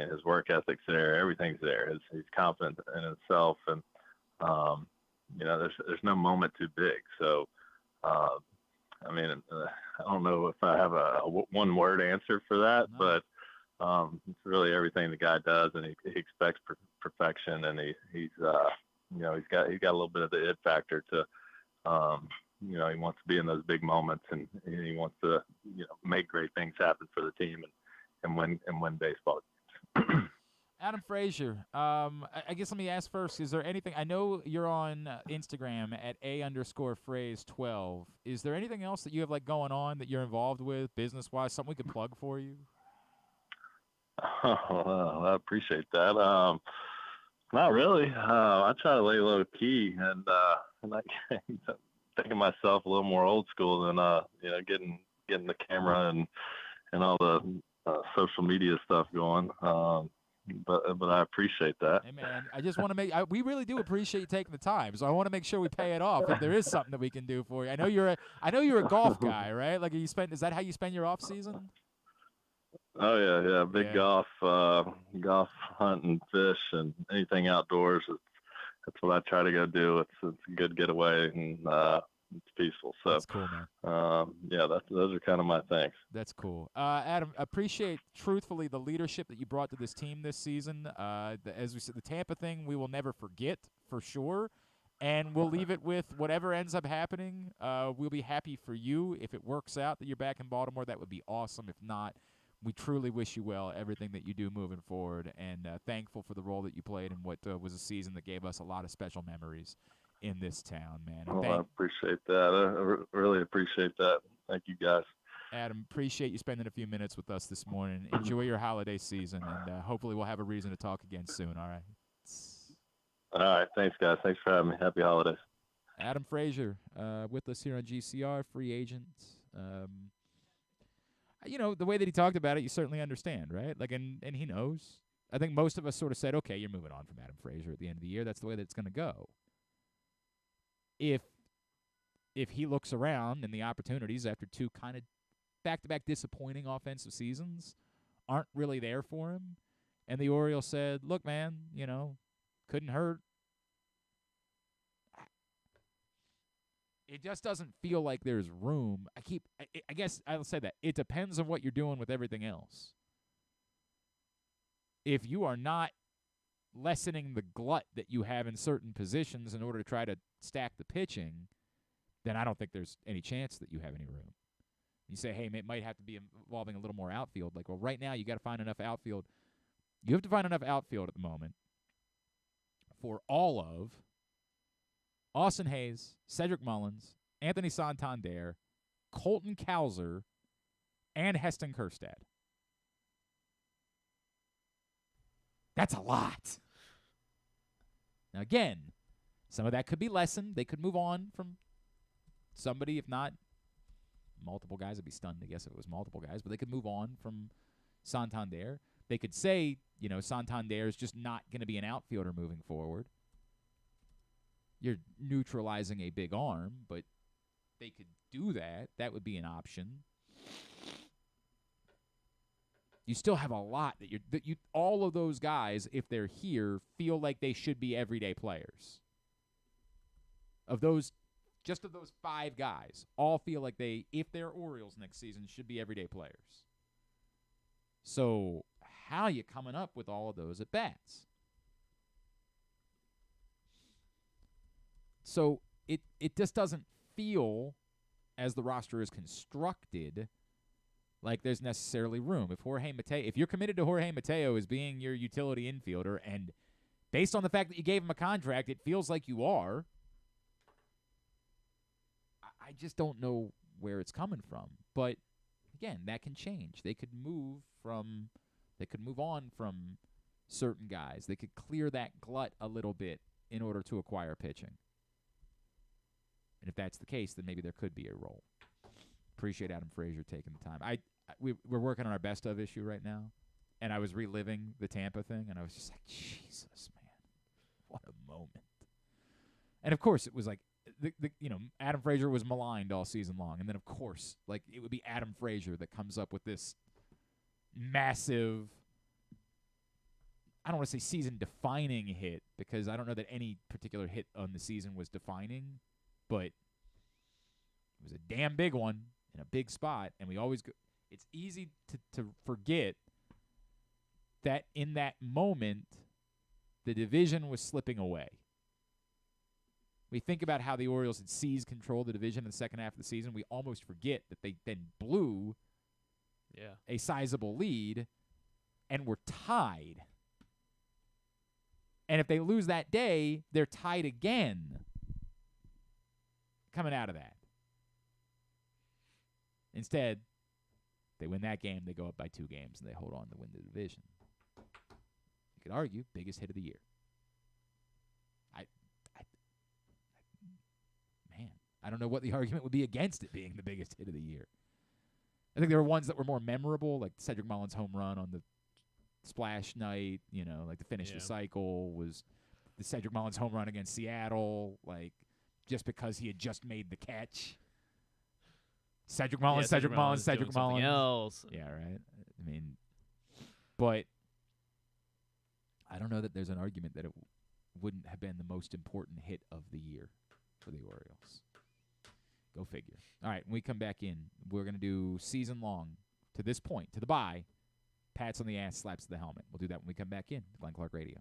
S11: his work ethic's there. Everything's there. He's confident in himself, and there's no moment too big. So I don't know if I have a one-word answer for that, but it's really everything the guy does, and he expects perfection, and he's got a little bit of the it factor to. He wants to be in those big moments, and he wants to make great things happen for the team and win baseball games.
S1: Adam Frazier, I guess let me ask first, is there anything, I know you're on Instagram at @A_Fraze12. Is there anything else that you have going on that you're involved with business-wise, something we could plug for you?
S11: Oh, I appreciate that. Not really. I try to lay low key, and I thinking myself a little more old school than getting the camera and all the social media stuff going. But I appreciate that.
S1: Hey man, I just want to we really do appreciate you taking the time. So I want to make sure we pay it off if there is something that we can do for you. I know you're a golf guy, right? Like is that how you spend your off season?
S11: Oh yeah, big golf hunt and fish and anything outdoors. That's what I try to go do. It's a good getaway, and it's peaceful. So
S1: that's cool, man.
S11: Those are kind of my things.
S1: That's cool. Adam, appreciate truthfully the leadership that you brought to this team this season. As we said, the Tampa thing we will never forget for sure, and we'll leave it with whatever ends up happening. We'll be happy for you if it works out that you're back in Baltimore. That would be awesome. If not, we truly wish you well, everything that you do moving forward, and thankful for the role that you played in what was a season that gave us a lot of special memories in this town, man.
S11: I appreciate that. I really appreciate that. Thank you, guys.
S1: Adam, appreciate you spending a few minutes with us this morning. Enjoy your holiday season, and hopefully we'll have a reason to talk again soon, all right?
S11: All right. Thanks, guys. Thanks for having me. Happy holidays.
S1: Adam Frazier with us here on GCR, free agent. The way that he talked about it, you certainly understand, right? And he knows. I think most of us sort of said, okay, you're moving on from Adam Frazier at the end of the year. That's the way that it's going to go. If he looks around and the opportunities after two kind of back-to-back disappointing offensive seasons aren't really there for him, and the Orioles said, look, man, couldn't hurt. It just doesn't feel like there's room. I guess I'll say that. It depends on what you're doing with everything else. If you are not lessening the glut that you have in certain positions in order to try to stack the pitching, then I don't think there's any chance that you have any room. You say, hey, it might have to be involving a little more outfield. Right now you got to find enough outfield. You have to find enough outfield at the moment for all of Austin Hayes, Cedric Mullins, Anthony Santander, Colton Cowser, and Heston Kjerstad. That's a lot. Now, again, some of that could be lessened. They could move on from somebody, if not multiple guys. I'd be stunned, I guess, if it was multiple guys. But they could move on from Santander. They could say, Santander is just not going to be an outfielder moving forward. You're neutralizing a big arm, but they could do that. That would be an option. You still have a lot that all of those guys, if they're here, feel like they should be everyday players. Of those 5 guys, all feel like they, if they're Orioles next season, should be everyday players. So how are you coming up with all of those at bats? So it just doesn't feel, as the roster is constructed, like there's necessarily room. If you're committed to Jorge Mateo as being your utility infielder, and based on the fact that you gave him a contract, it feels like you are, I just don't know where it's coming from. But again, that can change. They could move on from certain guys. They could clear that glut a little bit in order to acquire pitching. And if that's the case, then maybe there could be a role. Appreciate Adam Frazier taking the time. We're working on our best of issue right now, and I was reliving the Tampa thing, and I was just like, Jesus, man, what a moment. And of course, it was like, Adam Frazier was maligned all season long, and then of course, like, it would be Adam Frazier that comes up with this massive, I don't want to say season-defining hit, because I don't know that any particular hit on the season was defining, but it was a damn big one in a big spot, and we always go. It's easy to forget that in that moment, the division was slipping away. We think about how the Orioles had seized control of the division in the second half of the season. We almost forget that they then blew a sizable lead and were tied. And if they lose that day, they're tied again coming out of that. Instead, they win that game, they go up by 2 games, and they hold on to win the division. You could argue, biggest hit of the year. I don't know what the argument would be against it being the biggest hit of the year. I think there were ones that were more memorable, like Cedric Mullins' home run on the splash night, like to finish the cycle was the Cedric Mullins home run against Seattle, like just because he had just made the catch. Cedric Mullins.
S2: Something else.
S1: Yeah, right. I mean, but I don't know that there's an argument that it wouldn't have been the most important hit of the year for the Orioles. Go figure. All right, when we come back in, we're going to do season long to this point, to the bye, pats on the ass, slaps to the helmet. We'll do that when we come back in. Glenn Clark Radio.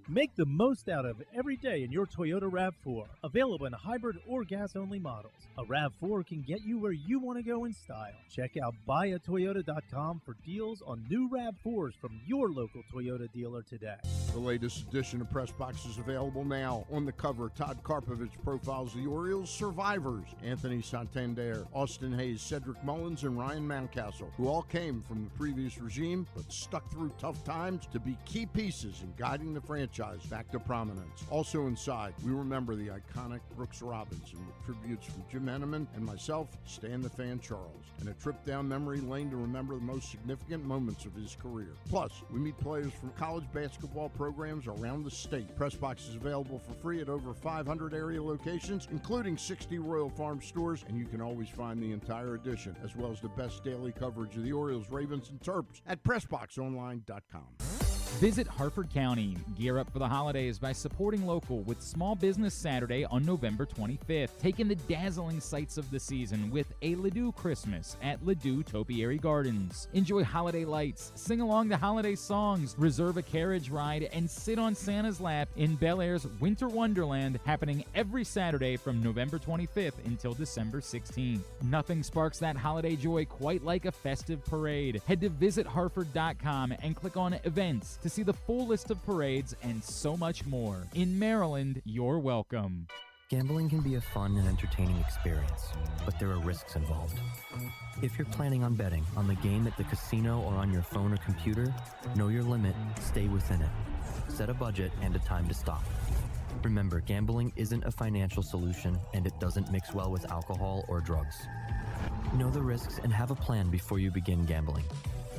S6: Make the most out of every day in your Toyota RAV4. Available in hybrid or gas-only models. A RAV4 can get you where you want to go in style. Check out buyatoyota.com for deals on new RAV4s from your local Toyota dealer today.
S12: The latest edition of Press Box is available now. On the cover, Todd Karpovich profiles the Orioles' survivors. Anthony Santander, Austin Hayes, Cedric Mullins, and Ryan Mountcastle, who all came from the previous regime but stuck through tough times to be key pieces in guiding the franchise back to prominence. Also inside, we remember the iconic Brooks Robinson with tributes from Jim Henneman and myself, Stan the Fan Charles, and a trip down memory lane to remember the most significant moments of his career. Plus, we meet players from college basketball programs around the state. Press Box is available for free at over 500 area locations, including 60 Royal Farm stores, and you can always find the entire edition, as well as the best daily coverage of the Orioles, Ravens, and Terps at PressBoxOnline.com.
S1: Visit Harford County. Gear up for the holidays by supporting local with Small Business Saturday on November 25th. Take in the dazzling sights of the season with a Ladue Christmas at Ladue Topiary Gardens. Enjoy holiday lights, sing along to holiday songs, reserve a carriage ride, and sit on Santa's lap in Bel Air's Winter Wonderland, happening every Saturday from November 25th until December 16th. Nothing sparks that holiday joy quite like a festive parade. Head to visitharford.com and click on Events to see the full list of parades and so much more. In Maryland, you're welcome.
S10: Gambling can be a fun and entertaining experience, but there are risks involved. If you're planning on betting on the game at the casino or on your phone or computer, know your limit, stay within it. Set a budget and a time to stop. Remember, gambling isn't a financial solution, and it doesn't mix well with alcohol or drugs. Know the risks and have a plan before you begin gambling.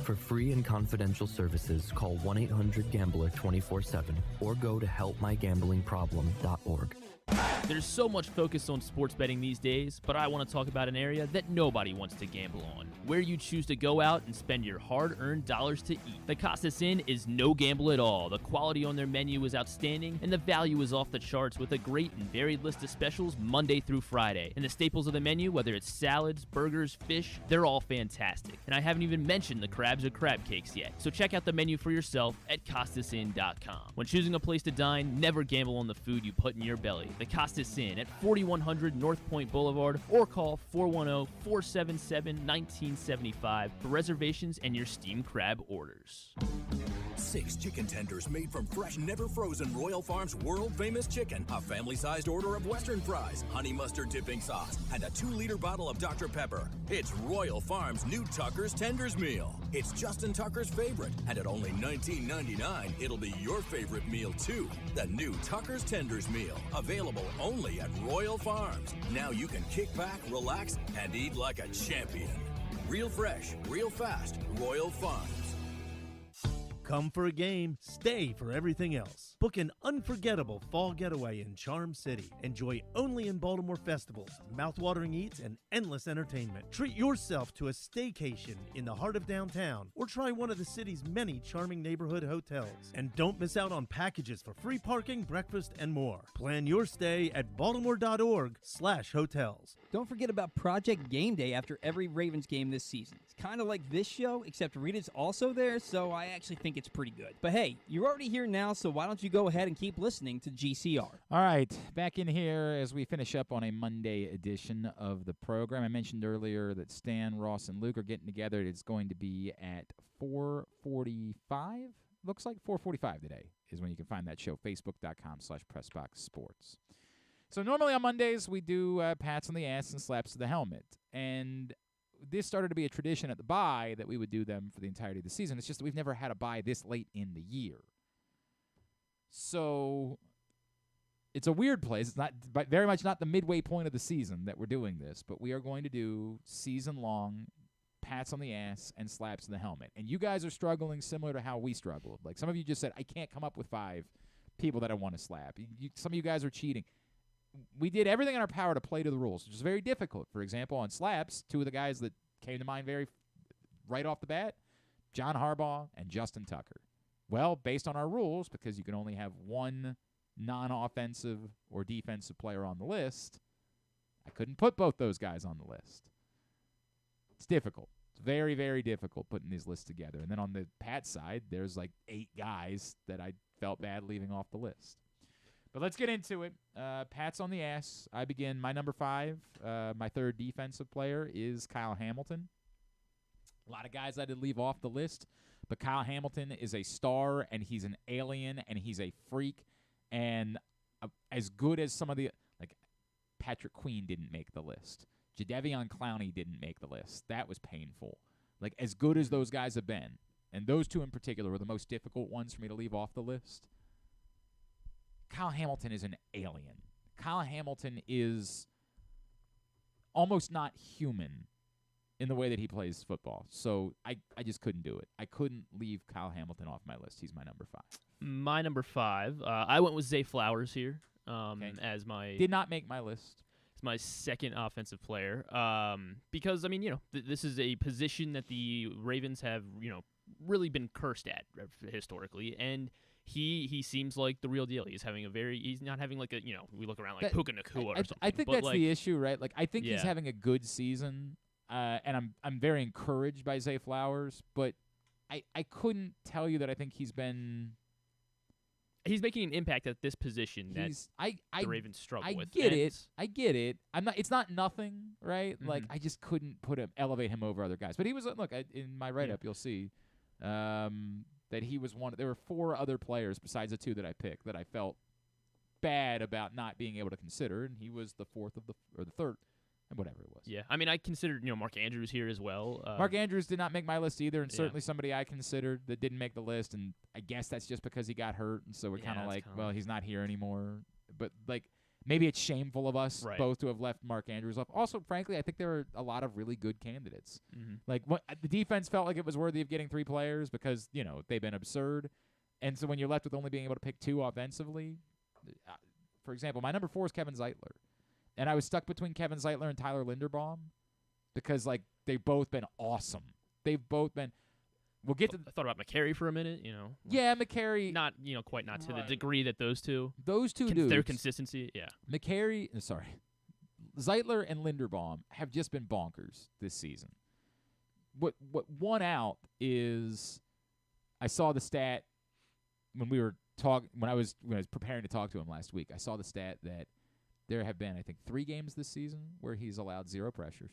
S10: For free and confidential services, call 1-800-GAMBLER 24/7 or go to helpmygamblingproblem.org.
S2: There's so much focus on sports betting these days, but I want to talk about an area that nobody wants to gamble on, where you choose to go out and spend your hard-earned dollars to eat. The Costas Inn is no gamble at all. The quality on their menu is outstanding, and the value is off the charts with a great and varied list of specials Monday through Friday. And the staples of the menu, whether it's salads, burgers, fish, they're all fantastic. And I haven't even mentioned the crabs or crab cakes yet. So check out the menu for yourself at CostasInn.com. When choosing a place to dine, never gamble on the food you put in your belly. The Costas Inn at 4100 North Point Boulevard, or call 410-477-1975 for reservations and your steamed crab orders.
S9: 6 chicken tenders made from fresh, never frozen Royal Farms world-famous chicken, a family-sized order of Western fries, honey mustard dipping sauce, and a 2-liter bottle of Dr. Pepper. It's Royal Farms' new Tucker's Tenders Meal. It's Justin Tucker's favorite, and at only $19.99, it'll be your favorite meal, too. The new Tucker's Tenders Meal, available only at Royal Farms. Now you can kick back, relax, and eat like a champion. Real fresh, real fast, Royal Farms.
S6: Come for a game, stay for everything else. Book an unforgettable fall getaway in Charm City. Enjoy only in Baltimore festivals, mouthwatering eats, and endless entertainment. Treat yourself to a staycation in the heart of downtown, or try one of the city's many charming neighborhood hotels. And don't miss out on packages for free parking, breakfast, and more. Plan your stay at baltimore.org/hotels.
S7: Don't forget about Project Game Day after every Ravens game this season. It's kind of like this show, except Rita's also there, so I actually think it's pretty good. But hey, you're already here now, so why don't you go ahead and keep listening to GCR.
S1: All right, back in here as we finish up on a Monday edition of the program. I mentioned earlier that Stan, Ross, and Luke are getting together. It's going to be at 4:45. Looks like 4:45 today is when you can find that show, facebook.com/PressBoxSports. So normally on Mondays we do pats on the ass and slaps to the helmet. And this started to be a tradition at the bye that we would do them for the entirety of the season. It's just that we've never had a bye this late in the year. So it's a weird place. It's not very much not the midway point of the season that we're doing this, but we are going to do season-long pats on the ass and slaps in the helmet. And you guys are struggling similar to how we struggled. Like some of you just said, I can't come up with 5 people that I want to slap. Some of you guys are cheating. We did everything in our power to play to the rules, which is very difficult. For example, on slaps, 2 of the guys that came to mind right off the bat, John Harbaugh and Justin Tucker. Well, based on our rules, because you can only have 1 non-offensive or defensive player on the list, I couldn't put both those guys on the list. It's difficult. It's very, very difficult putting these lists together. And then on the Pat side, there's like 8 guys that I felt bad leaving off the list. But let's get into it. Pats on the ass. I begin. My number 5, my 3rd defensive player is Kyle Hamilton. A lot of guys I did leave off the list, but Kyle Hamilton is a star, and he's an alien, and he's a freak, and as good as some of the, like Patrick Queen didn't make the list. Jadeveon Clowney didn't make the list. That was painful. Like, as good as those guys have been, and those 2 in particular were the most difficult ones for me to leave off the list, Kyle Hamilton is an alien. Kyle Hamilton is almost not human in the way that he plays football. So I just couldn't do it. I couldn't leave Kyle Hamilton off my list. He's my number 5.
S2: My number 5, I went with Zay Flowers here as my...
S1: Did not make my list.
S2: It's my 2nd offensive player because, I mean, this is a position that the Ravens have, really been cursed at historically, and he seems like the real deal. He's not having like a, we look around like Puka Nacua or something.
S1: I think
S2: but
S1: that's the issue, right? Like, I think he's having a good season, and I'm very encouraged by Zay Flowers, but I couldn't tell you that I think he's
S2: making an impact at this position that the Ravens struggle with.
S1: I get it. It's not nothing, right? Mm-hmm. Like, I just couldn't elevate him over other guys. But he was, look, in my write-up, you'll see that he was one. There were 4 other players besides the 2 that I picked that I felt bad about not being able to consider, and he was the 4th or the 3rd, whatever it was.
S2: Yeah, I mean, I considered Mark Andrews here as well.
S1: Mark Andrews did not make my list either, and certainly somebody I considered that didn't make the list, and I guess that's just because he got hurt, and so we're kind of like, well, he's not here anymore. But like, maybe it's shameful of us both to have left Mark Andrews off. Also, frankly, I think there are a lot of really good candidates. Mm-hmm. Like, the defense felt like it was worthy of getting 3 players because, they've been absurd. And so when you're left with only being able to pick 2 offensively, for example, my number 4 is Kevin Zeitler. And I was stuck between Kevin Zeitler and Tyler Linderbaum because, like, they've both been awesome. They've both been – we'll get to –
S2: I thought about McCary for a minute,
S1: Yeah, McCary.
S2: Not, quite not to the degree that those 2.
S1: Those 2 dudes.
S2: Their consistency, yeah.
S1: Zeitler and Linderbaum have just been bonkers this season. What won out is I saw the stat when I was preparing to talk to him last week. I saw the stat that there have been, I think, 3 games this season where he's allowed 0 pressures.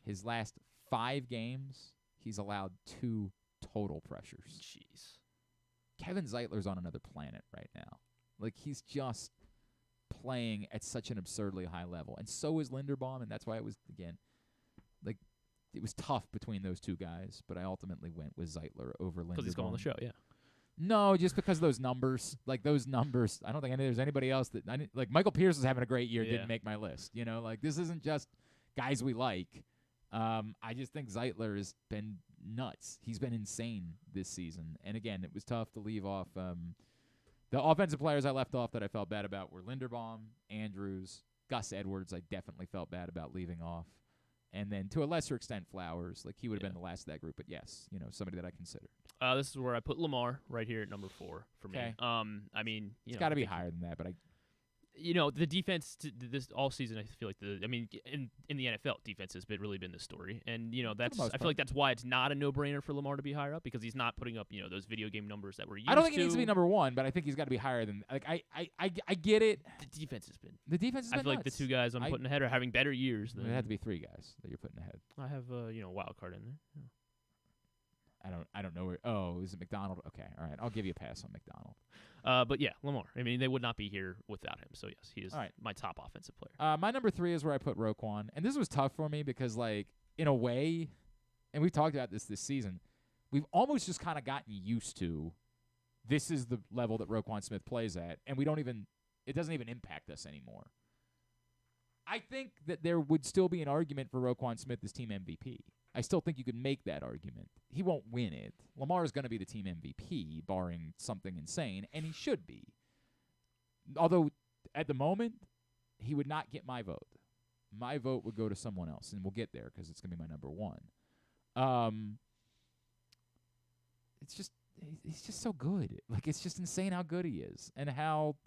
S1: His last 5 games, he's allowed 2 total pressures.
S2: Jeez.
S1: Kevin Zeitler's on another planet right now. Like, he's just playing at such an absurdly high level. And so is Linderbaum, and that's why it was, again, like, it was tough between those 2 guys, but I ultimately went with Zeitler over Linderbaum.
S2: Because he's going on the show, yeah.
S1: No, just because of those numbers. Like, those numbers, I don't think there's anybody else that – like, Michael Pierce was having a great year, didn't make my list. You know, like, this isn't just guys we like. I just think Zeitler has been nuts. He's been insane this season. And, again, it was tough to leave off the offensive players I left off that I felt bad about were Linderbaum, Andrews, Gus Edwards I definitely felt bad about leaving off. And then, to a lesser extent, Flowers. Like, he would have been the last of that group. But, yes, you know, somebody that I consider.
S2: This is where I put Lamar right here at number 4 for me. I mean,
S1: it's got to be higher than that, but
S2: the defense this all season, I feel like in the NFL, defense has really been the story, and I feel like that's why it's not a no-brainer for Lamar to be higher up because he's not putting up those video game numbers that we're used to.
S1: I don't think he needs to be number 1, but I think he's got to be higher than like I get it.
S2: The defense has been.
S1: I
S2: feel like the 2 guys I'm putting ahead are having better years.
S1: It had to be 3 guys that you're putting ahead.
S2: I have a wild card in there. Yeah.
S1: I don't know where. Oh, is it McDonald? Okay, all right. I'll give you a pass on McDonald.
S2: But yeah, Lamar. I mean, they would not be here without him. So yes, he is my top offensive player.
S1: My number 3 is where I put Roquan, and this was tough for me because, like, in a way, and we've talked about this season, we've almost just kind of gotten used to. This is the level that Roquan Smith plays at, and it doesn't even impact us anymore. I think that there would still be an argument for Roquan Smith as team MVP. I still think you could make that argument. He won't win it. Lamar is going to be the team MVP, barring something insane, and he should be. Although, at the moment, he would not get my vote. My vote would go to someone else, and we'll get there because it's going to be my number 1. It's just he's just so good. Like, it's just insane how good he is and how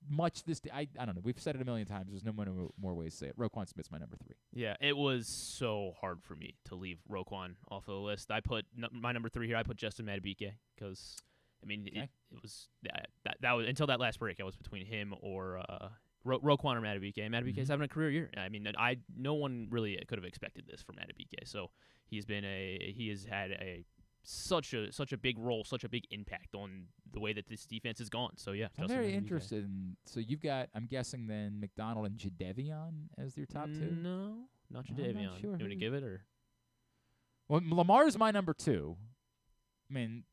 S1: much this I don't know. We've said it a million times. There's no more ways to say it. Roquan Smith's my number 3.
S2: Yeah, it was so hard for me to leave Roquan off of the list. I put my number 3 here. I put Justin Madubuike because, I mean, it was that was until that last break. I was between him or Roquan or Madubuike. And Madubuike's having a career year. I mean, no one really could have expected this from Madubuike. So he has had such a big role, such a big impact on the way that this defense has gone. So yeah,
S1: I'm very interested in. So you've got, I'm guessing then McDonald and Jadeveon as your top 2.
S2: No, not Jadeveon.
S1: Not sure.
S2: You want to give it or?
S1: Well, Lamar's my number 2. I mean,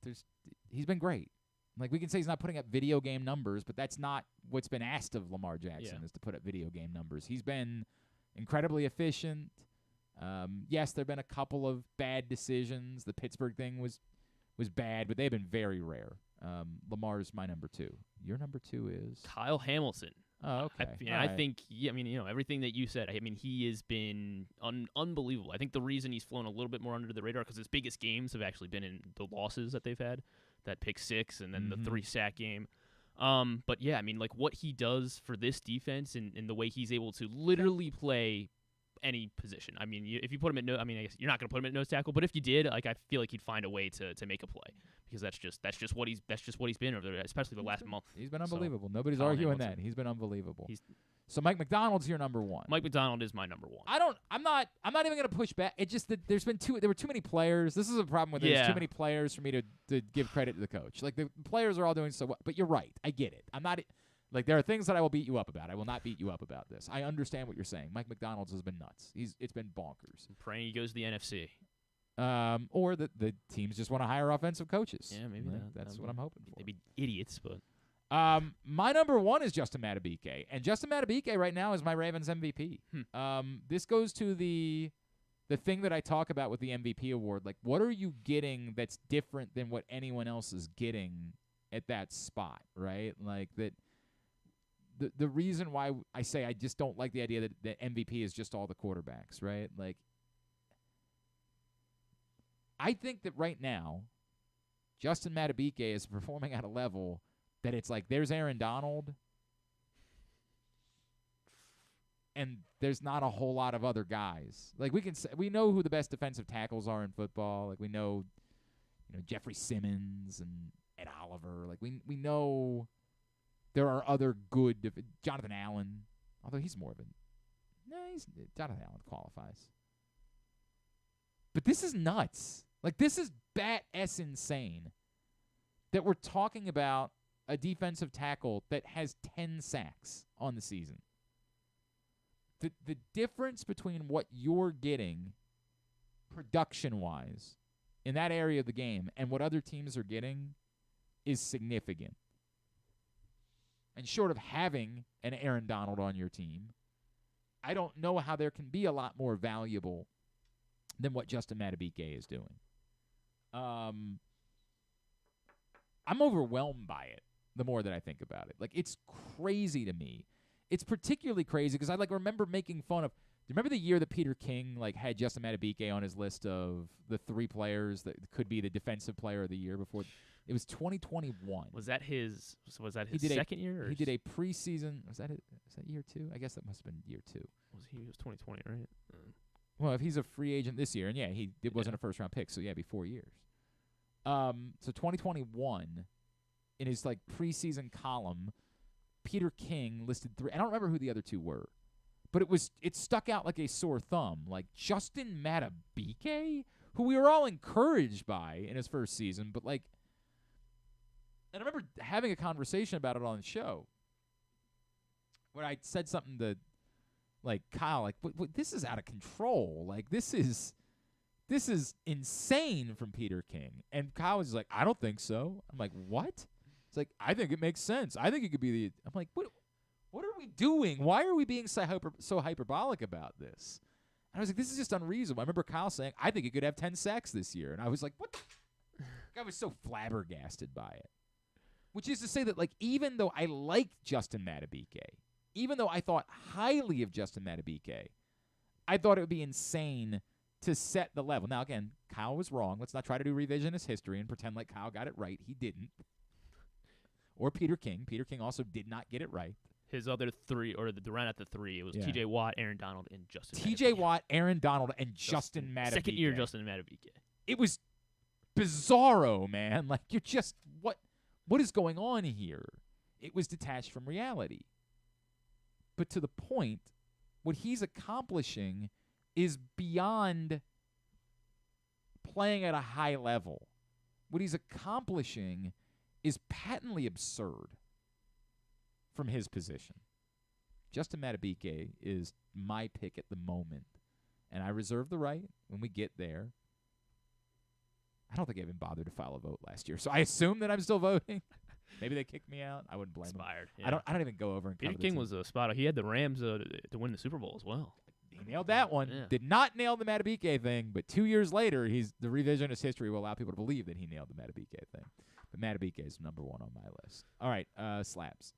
S1: he's been great. Like, we can say he's not putting up video game numbers, but that's not what's been asked of Lamar Jackson is to put up video game numbers. He's been incredibly efficient. Yes, there have been a couple of bad decisions. The Pittsburgh thing was bad, but they've been very rare. Lamar's my number 2. Your number 2 is?
S2: Kyle Hamilton.
S1: Oh, okay.
S2: I think, I mean, everything that you said, I mean, he has been unbelievable. I think the reason he's flown a little bit more under the radar because his biggest games have actually been in the losses that they've had, that pick 6 and then the 3-sack game. But, yeah, I mean, like, what he does for this defense and the way he's able to literally play any position. I mean, if you put him at I guess you're not going to put him at nose tackle, but if you did, like, I feel like he'd find a way to make a play because that's just what he's been over there, especially the last month.
S1: He's been unbelievable. So, nobody's arguing that. He's been unbelievable. So Mike McDonald's your number 1.
S2: Mike McDonald is my number 1.
S1: I'm not even going to push back. It's just that there were too many players. This is a problem with there's too many players for me to give credit to the coach. Like, the players are all doing so well, but you're right. I get it. I'm not. Like, there are things that I will beat you up about. I will not beat you up about this. I understand what you're saying. Mike McDonald's has been nuts. It's been bonkers.
S2: I'm praying he goes to the NFC.
S1: Or the teams just want to hire offensive coaches.
S2: Yeah, maybe
S1: that's what I'm hoping for.
S2: They'd be idiots, but.
S1: My number 1 is Justin Madubuike, and Justin Madubuike right now is my Ravens MVP. This goes to the thing that I talk about with the MVP award. Like, what are you getting that's different than what anyone else is getting at that spot, right? Like that. The reason why I say I just don't like the idea that MVP is just all the quarterbacks, right? Like, I think that right now, Justin Madubuike is performing at a level that it's like there's Aaron Donald, and there's not a whole lot of other guys. Like, we know who the best defensive tackles are in football. Like, we know, Jeffrey Simmons and Ed Oliver. Like, we know There are other good Jonathan Allen, although he's more of a Jonathan Allen qualifies. But this is nuts. Like, this is bat-s insane that we're talking about a defensive tackle that has 10 sacks on the season. The difference between what you're getting production-wise in that area of the game and what other teams are getting is significant. And short of having an Aaron Donald on your team, I don't know how there can be a lot more valuable than what Justin Madubuike is doing. I'm overwhelmed by it the more that I think about it. Like, it's crazy to me. It's particularly crazy because I remember making fun of. Do you remember the year that Peter King had Justin Madubuike on his list of the 3 players that could be the defensive player of the year before? It was 2021.
S2: Was that his second year? Or
S1: he did a preseason. Was that year 2? I guess that must have been year 2.
S2: He was 2020, right?
S1: Well, if he's a free agent this year, and it wasn't a first-round pick, so it'd be 4 years. So 2021, in his preseason column, Peter King listed 3. I don't remember who the other 2 were, but it stuck out like a sore thumb. Like Justin Madubuike, who we were all encouraged by in his first season, but and I remember having a conversation about it on the show where I said something to Kyle, this is out of control. This is insane from Peter King. And Kyle was like, I don't think so. I'm like, what? It's like, I think it makes sense. I think it could be the. I'm like, what are we doing? Why are we being so hyperbolic about this? And I was like, this is just unreasonable. I remember Kyle saying, I think he could have 10 sacks this year. And I was like, what? I was so flabbergasted by it. Which is to say that, even though I liked Justin Madubuike, even though I thought highly of Justin Madubuike, I thought it would be insane to set the level. Now, again, Kyle was wrong. Let's not try to do revisionist history and pretend like Kyle got it right. He didn't. Or Peter King. Peter King also did not get it right.
S2: His other 3, or the round at the 3, it was T.J. Watt, Aaron Donald, and Justin
S1: T.J. Watt, Aaron Donald, and Justin Madubuike.
S2: Second year Justin Madubuike.
S1: It was bizarro, man. You're just, what is going on here? It was detached from reality. But to the point, what he's accomplishing is beyond playing at a high level. What he's accomplishing is patently absurd from his position. Justin Madubuike is my pick at the moment, and I reserve the right when we get there. I don't think I even bothered to file a vote last year, so I assume that I'm still voting. Maybe they kicked me out. I wouldn't blame them.
S2: Yeah.
S1: I don't even go over and cover
S2: Peter King was a spot. He had the Rams to win the Super Bowl as well.
S1: He nailed that one.
S2: Yeah.
S1: Did not nail the Madubuike thing, but 2 years later, the revisionist history will allow people to believe that he nailed the Madubuike thing. But Madubuike is number 1 on my list. All right, slabs.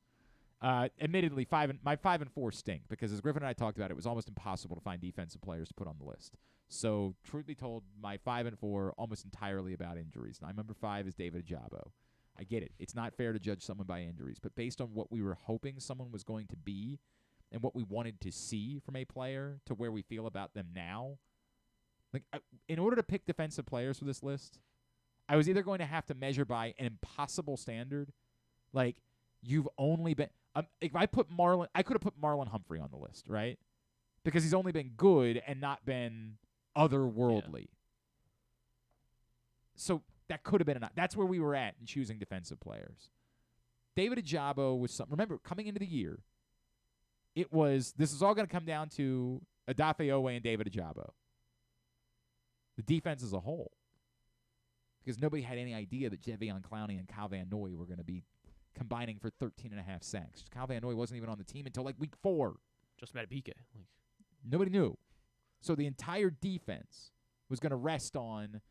S1: Admittedly, my 5 and 4 stink because as Griffin and I talked about, it was almost impossible to find defensive players to put on the list. So, truth be told, my 5 and 4 almost entirely about injuries. Now, my number 5 is David Ajabo. I get it. It's not fair to judge someone by injuries, but based on what we were hoping someone was going to be and what we wanted to see from a player to where we feel about them now, in order to pick defensive players for this list, I was either going to have to measure by an impossible standard, you've only been if I put Marlon, I could have put Marlon Humphrey on the list, right? Because he's only been good and not been otherworldly. Yeah. So that could have been enough. That's where we were at in choosing defensive players. David Ajabo was something. Remember, coming into the year, this is all going to come down to Odafe Owe and David Ajabo. The defense as a whole. Because nobody had any idea that Jadeveon Clowney and Kyle Van Noy were going to be combining for 13.5 sacks. Kyle Van Noy wasn't even on the team until week 4.
S2: Just Madubuike.
S1: Nobody knew. So the entire defense was going to rest on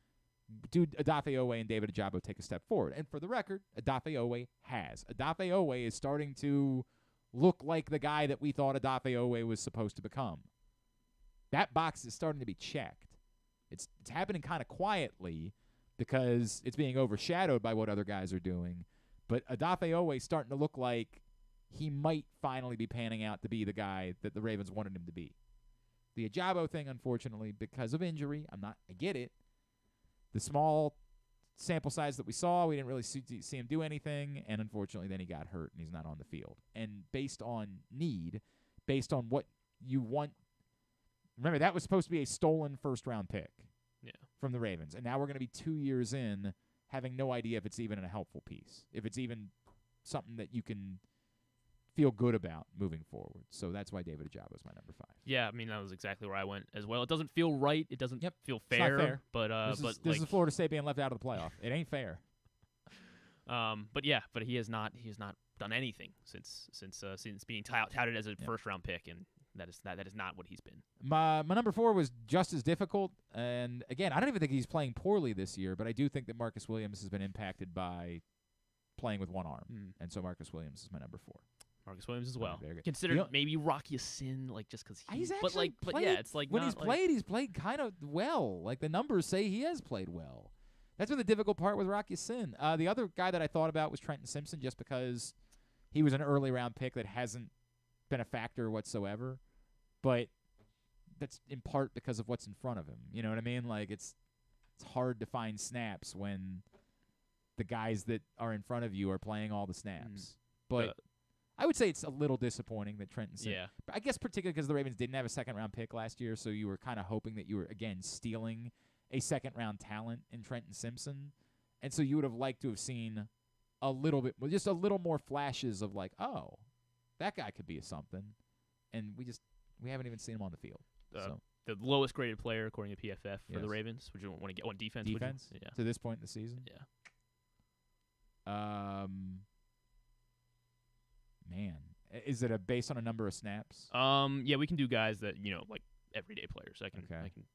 S1: Odafe Owe and David Ajabo take a step forward. And for the record, Odafe Owe has. Odafe Owe is starting to look like the guy that we thought Odafe Owe was supposed to become. That box is starting to be checked. It's happening kind of quietly because it's being overshadowed by what other guys are doing. But Odafe Owe is starting to look like he might finally be panning out to be the guy that the Ravens wanted him to be. The Ajabo thing, unfortunately, because of injury, I get it. The small sample size that we saw, we didn't really see him do anything, and unfortunately then he got hurt and he's not on the field. And based on need, based on what you want, remember that was supposed to be a stolen first-round pick from the Ravens, and now we're going to be 2 years in having no idea if it's even a helpful piece, if it's even something that you can feel good about moving forward. So that's why David Ojabo is my number 5.
S2: Yeah, I mean, that was exactly where I went as well. It doesn't feel right. It doesn't feel fair.
S1: It's not fair.
S2: But
S1: this is Florida State being left out of the playoff. It ain't fair.
S2: But he has not done anything since being touted as a first-round pick, and that is not what he's been.
S1: My number 4 was just as difficult, and again, I don't even think he's playing poorly this year, but I do think that Marcus Williams has been impacted by playing with one arm, and so Marcus Williams is my number 4.
S2: Marcus Williams as well.
S1: Consider
S2: maybe Rocky Sin, like just because
S1: he's actually played,
S2: it's like
S1: when he's played kind of well. Like the numbers say he has played well. That's been the difficult part with Rocky Sin. The other guy that I thought about was Trenton Simpson, just because he was an early round pick that hasn't been a factor whatsoever. But that's in part because of what's in front of him. You know what I mean? Like it's hard to find snaps when the guys that are in front of you are playing all the snaps. But I would say it's a little disappointing that Trenton Simpson.
S2: Yeah.
S1: But I guess particularly because the Ravens didn't have a second-round pick last year, so you were kind of hoping that you were, again, stealing a second-round talent in Trenton Simpson. And so you would have liked to have seen a little bit, just a little more flashes of like, oh, that guy could be a something. And we haven't even seen him on the field. So
S2: the lowest graded player according to PFF for the Ravens. Would you want to get one defense?
S1: Defense?
S2: Yeah.
S1: To this point in the season?
S2: Yeah.
S1: Man, is it based on a number of snaps?
S2: Yeah, we can do guys that like everyday players. I can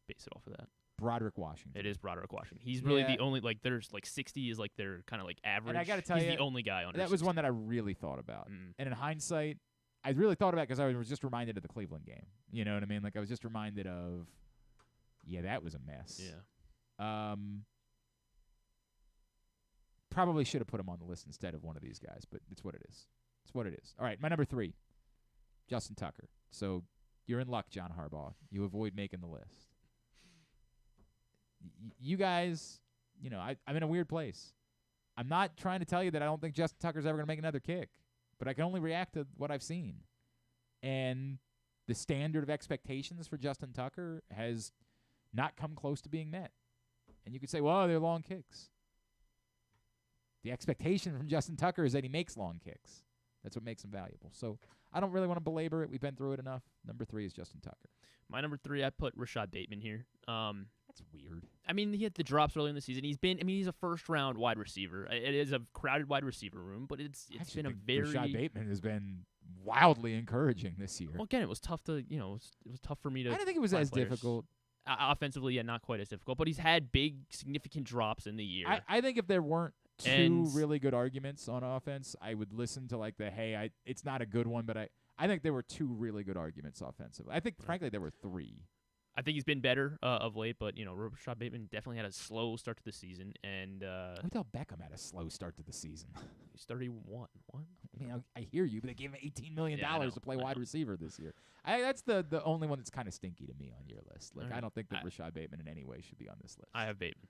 S2: base it off of that.
S1: Broderick Washington.
S2: It is Broderick Washington. He's really the only there's 60 is like their kind of like average.
S1: And I got to tell
S2: he's
S1: you,
S2: the only guy on
S1: that was
S2: 60.
S1: one that I really thought about. And in hindsight, I really thought about it because I was just reminded of the Cleveland game. You know what I mean? Like I was just reminded of, that was a mess.
S2: Yeah.
S1: Probably should have put him on the list instead of one of these guys, but it's what it is. It's what it is. All right, my number 3, Justin Tucker. So you're in luck, John Harbaugh. You avoid making the list. You guys, I'm in a weird place. I'm not trying to tell you that I don't think Justin Tucker's ever going to make another kick, but I can only react to what I've seen. And the standard of expectations for Justin Tucker has not come close to being met. And you could say, well, they're long kicks. The expectation from Justin Tucker is that he makes long kicks. That's what makes him valuable. So I don't really want to belabor it. We've been through it enough. Number 3 is Justin Tucker.
S2: My number 3, I put Rashad Bateman here.
S1: That's weird.
S2: I mean, he had the drops early in the season. He's a first-round wide receiver. It is a crowded wide receiver room, but it's been a very
S1: Rashad Bateman has been wildly encouraging this year.
S2: Well, again, it was tough to it was tough for me to.
S1: I don't think it was as
S2: players.
S1: difficult.
S2: Offensively, yeah, not quite as difficult, but he's had big, significant drops in the year.
S1: I think if there weren't two really good arguments on offense, I would listen to it's not a good one, but I think there were 2 really good arguments offensively. I think, frankly, there were 3.
S2: I think he's been better of late, but Rashad Bateman definitely had a slow start to the season, and
S1: Odell Beckham had a slow start to the season.
S2: He's 31. What?
S1: I mean, I hear you, but they gave him $18 million to play wide receiver this year. That's the only one that's kind of stinky to me on your list. Like, I don't think that Rashad Bateman in any way should be on this list.
S2: I have Bateman.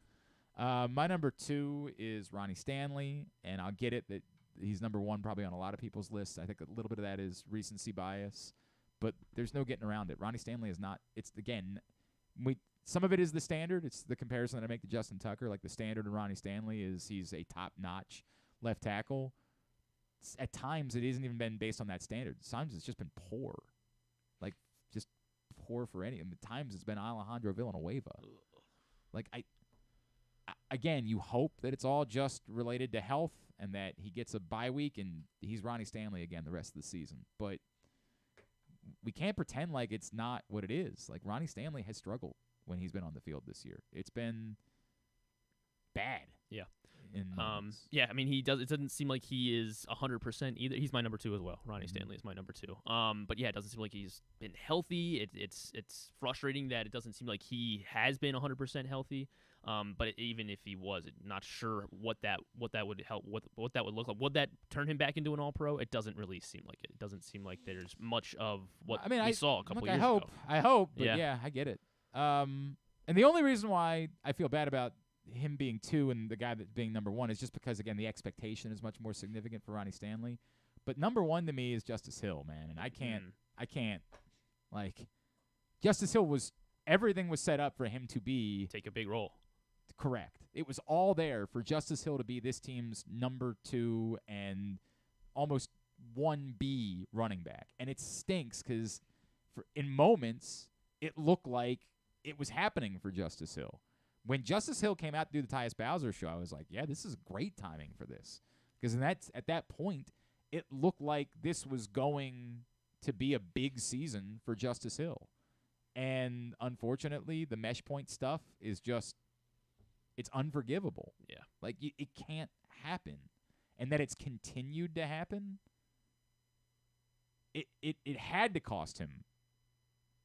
S1: My number 2 is Ronnie Stanley, and I'll get it that he's number 1 probably on a lot of people's lists. I think a little bit of that is recency bias, but there's no getting around it. Ronnie Stanley is not. It's again, some of it is the standard. It's the comparison that I make to Justin Tucker. Like the standard of Ronnie Stanley is he's a top-notch left tackle. At times, it hasn't even been based on that standard. Sometimes it's just been poor, like just poor for any. And at times it's been Alejandro Villanueva. Like again, you hope that it's all just related to health and that he gets a bye week and he's Ronnie Stanley again the rest of the season. But we can't pretend like it's not what it is. Like Ronnie Stanley has struggled when he's been on the field this year. It's been bad.
S2: Yeah.
S1: Yeah,
S2: I mean, it doesn't seem like he is 100% either. He's my number 2 as well. Ronnie Stanley is my number 2. But yeah, it doesn't seem like he's been healthy. It's frustrating that it doesn't seem like he has been 100% healthy. But even if he was, not sure what that would help, what that would look like. Would that turn him back into an All-Pro? It doesn't really seem like it. It doesn't seem like there's much of what we saw a couple years ago.
S1: I hope, but yeah, I get it. And the only reason why I feel bad about him being 2 and the guy that being number 1 is just because, again, the expectation is much more significant for Ronnie Stanley. But number 1 to me is Justice Hill, man. And I can't, like, Justice Hill everything was set up for him to be.
S2: Take a big role.
S1: Correct. It was all there for Justice Hill to be this team's number 2 and almost 1B running back. And it stinks because in moments it looked like it was happening for Justice Hill. When Justice Hill came out to do the Tyus Bowser show, I was like, yeah, this is great timing for this. Because at that point, it looked like this was going to be a big season for Justice Hill. And unfortunately, the mesh point stuff is just, it's unforgivable.
S2: Yeah.
S1: Like, it can't happen. And that it's continued to happen, it had to cost him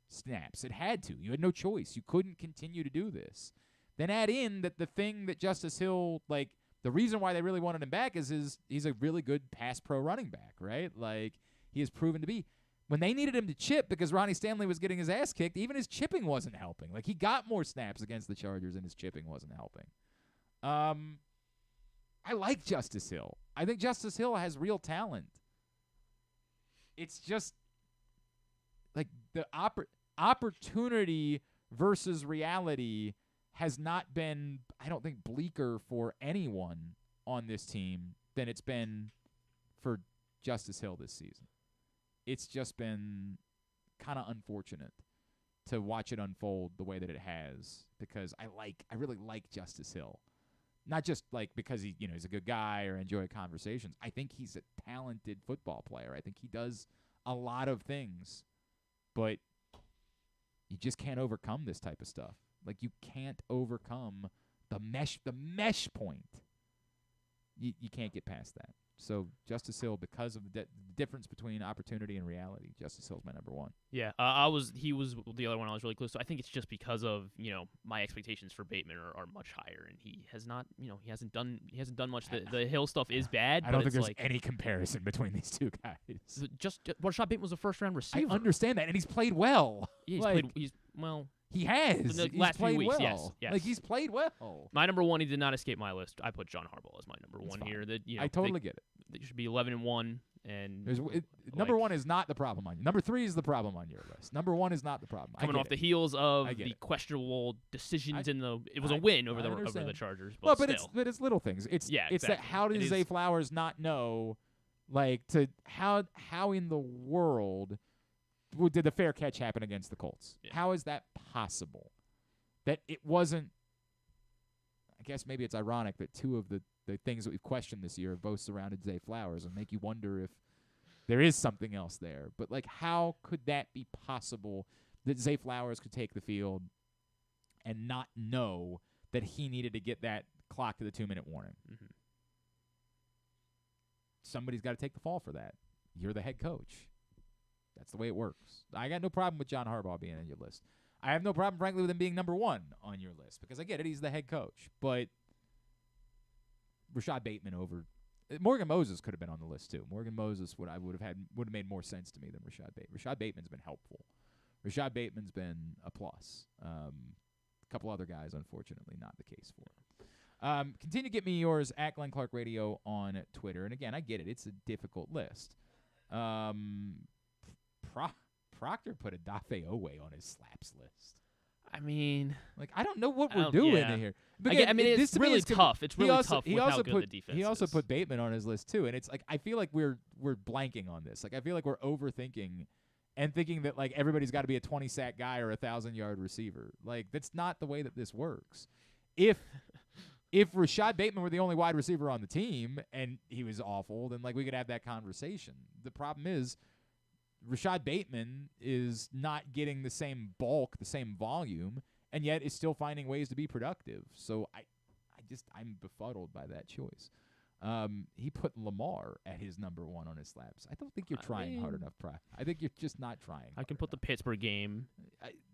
S1: snaps. It had to. You had no choice. You couldn't continue to do this. Then add in that the thing that Justice Hill, like, the reason why they really wanted him back is he's a really good pass pro running back, right? Like, he has proven to be. When they needed him to chip because Ronnie Stanley was getting his ass kicked, even his chipping wasn't helping. Like, he got more snaps against the Chargers and his chipping wasn't helping. I like Justice Hill. I think Justice Hill has real talent. It's just, like, the opportunity versus reality has not been, I don't think, bleaker for anyone on this team than it's been for Justice Hill this season. It's just been kind of unfortunate to watch it unfold the way that it has because I really like Justice Hill. Not just like because he's a good guy or enjoy conversations. I think he's a talented football player. I think he does a lot of things, but you just can't overcome this type of stuff. Like, you can't overcome the mesh point. You can't get past that. So Justice Hill, because of the difference between opportunity and reality, Justice Hill's my number 1.
S2: Yeah, he was the other one I was really close to. I think it's just because of my expectations for Bateman are much higher, and he has not he hasn't done much. The Hill stuff is bad.
S1: I don't think there's any comparison between these two guys.
S2: Just Rashad Bateman was a first-round receiver.
S1: I understand that, and he's played well.
S2: Yeah,
S1: He has.
S2: The
S1: he's
S2: last
S1: played
S2: few weeks,
S1: well.
S2: yes.
S1: Like, he's played well.
S2: My number 1, he did not escape my list. I put John Harbaugh as my number 1 here. That
S1: I totally get it.
S2: They should be 11-1, and
S1: number 1 is not the problem on you. Number 3 is the problem on your list. Number 1 is not the problem.
S2: Coming off the heels of the questionable decisions it was a win over the Chargers. But
S1: but it's little things. It's that how does Zay Flowers not know, like, to how in the world did the fair catch happen against the Colts? Yeah. How is that possible? That it wasn't. I guess maybe it's ironic that 2 of the things that we've questioned this year have both surrounded Zay Flowers and make you wonder if there is something else there. But, like, how could that be possible that Zay Flowers could take the field and not know that he needed to get that clock to the 2-minute warning?
S2: Mm-hmm.
S1: Somebody's got to take the fall for that. You're the head coach. That's the way it works. I got no problem with John Harbaugh being on your list. I have no problem, frankly, with him being number 1 on your list because I get it. He's the head coach. But Rashad Bateman over Morgan Moses could have been on the list too. Morgan Moses would have made more sense to me than Rashad Bateman. Rashad Bateman's been helpful. Rashad Bateman's been a plus. A couple other guys, unfortunately, not the case for. Continue to get me yours at Glenn Clark Radio on Twitter. And again, I get it. It's a difficult list. Proctor put Odafe Owe on his slaps list.
S2: I mean,
S1: like, I don't know what we're doing here. But again,
S2: it's really tough. It's really tough with how good the defense is.
S1: He also put Bateman on his list too, and it's like I feel like we're blanking on this. Like, I feel like we're overthinking and thinking that, like, everybody's got to be a 20-sack guy or a 1,000-yard receiver. Like, that's not the way that this works. If Rashad Bateman were the only wide receiver on the team and he was awful, then, like, we could have that conversation. The problem is Rashad Bateman is not getting the same bulk, the same volume, and yet is still finding ways to be productive. So I'm befuddled by that choice. He put Lamar at his number 1 on his slaps. I don't think you're trying hard enough, I think you're just not trying.
S2: I can put the Pittsburgh game.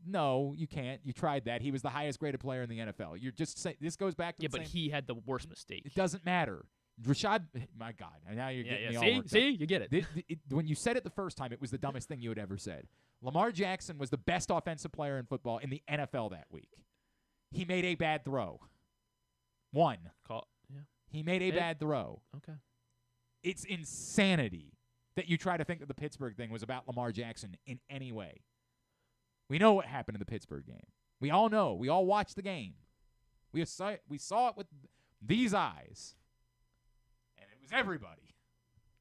S1: No, you can't. You tried that. He was the highest graded player in the NFL. You're just saying this goes back to
S2: but he had the worst mistake.
S1: It doesn't matter. Rashad, my God, now you're getting me all worked up.
S2: See, you get it.
S1: When you said it the first time, it was the dumbest thing you had ever said. Lamar Jackson was the best offensive player in football in the NFL that week. He made a bad throw. One.
S2: Yeah.
S1: He made a bad throw.
S2: Okay.
S1: It's insanity that you try to think that the Pittsburgh thing was about Lamar Jackson in any way. We know what happened in the Pittsburgh game. We all know. We all watched the game. We saw it with these eyes. And it was everybody,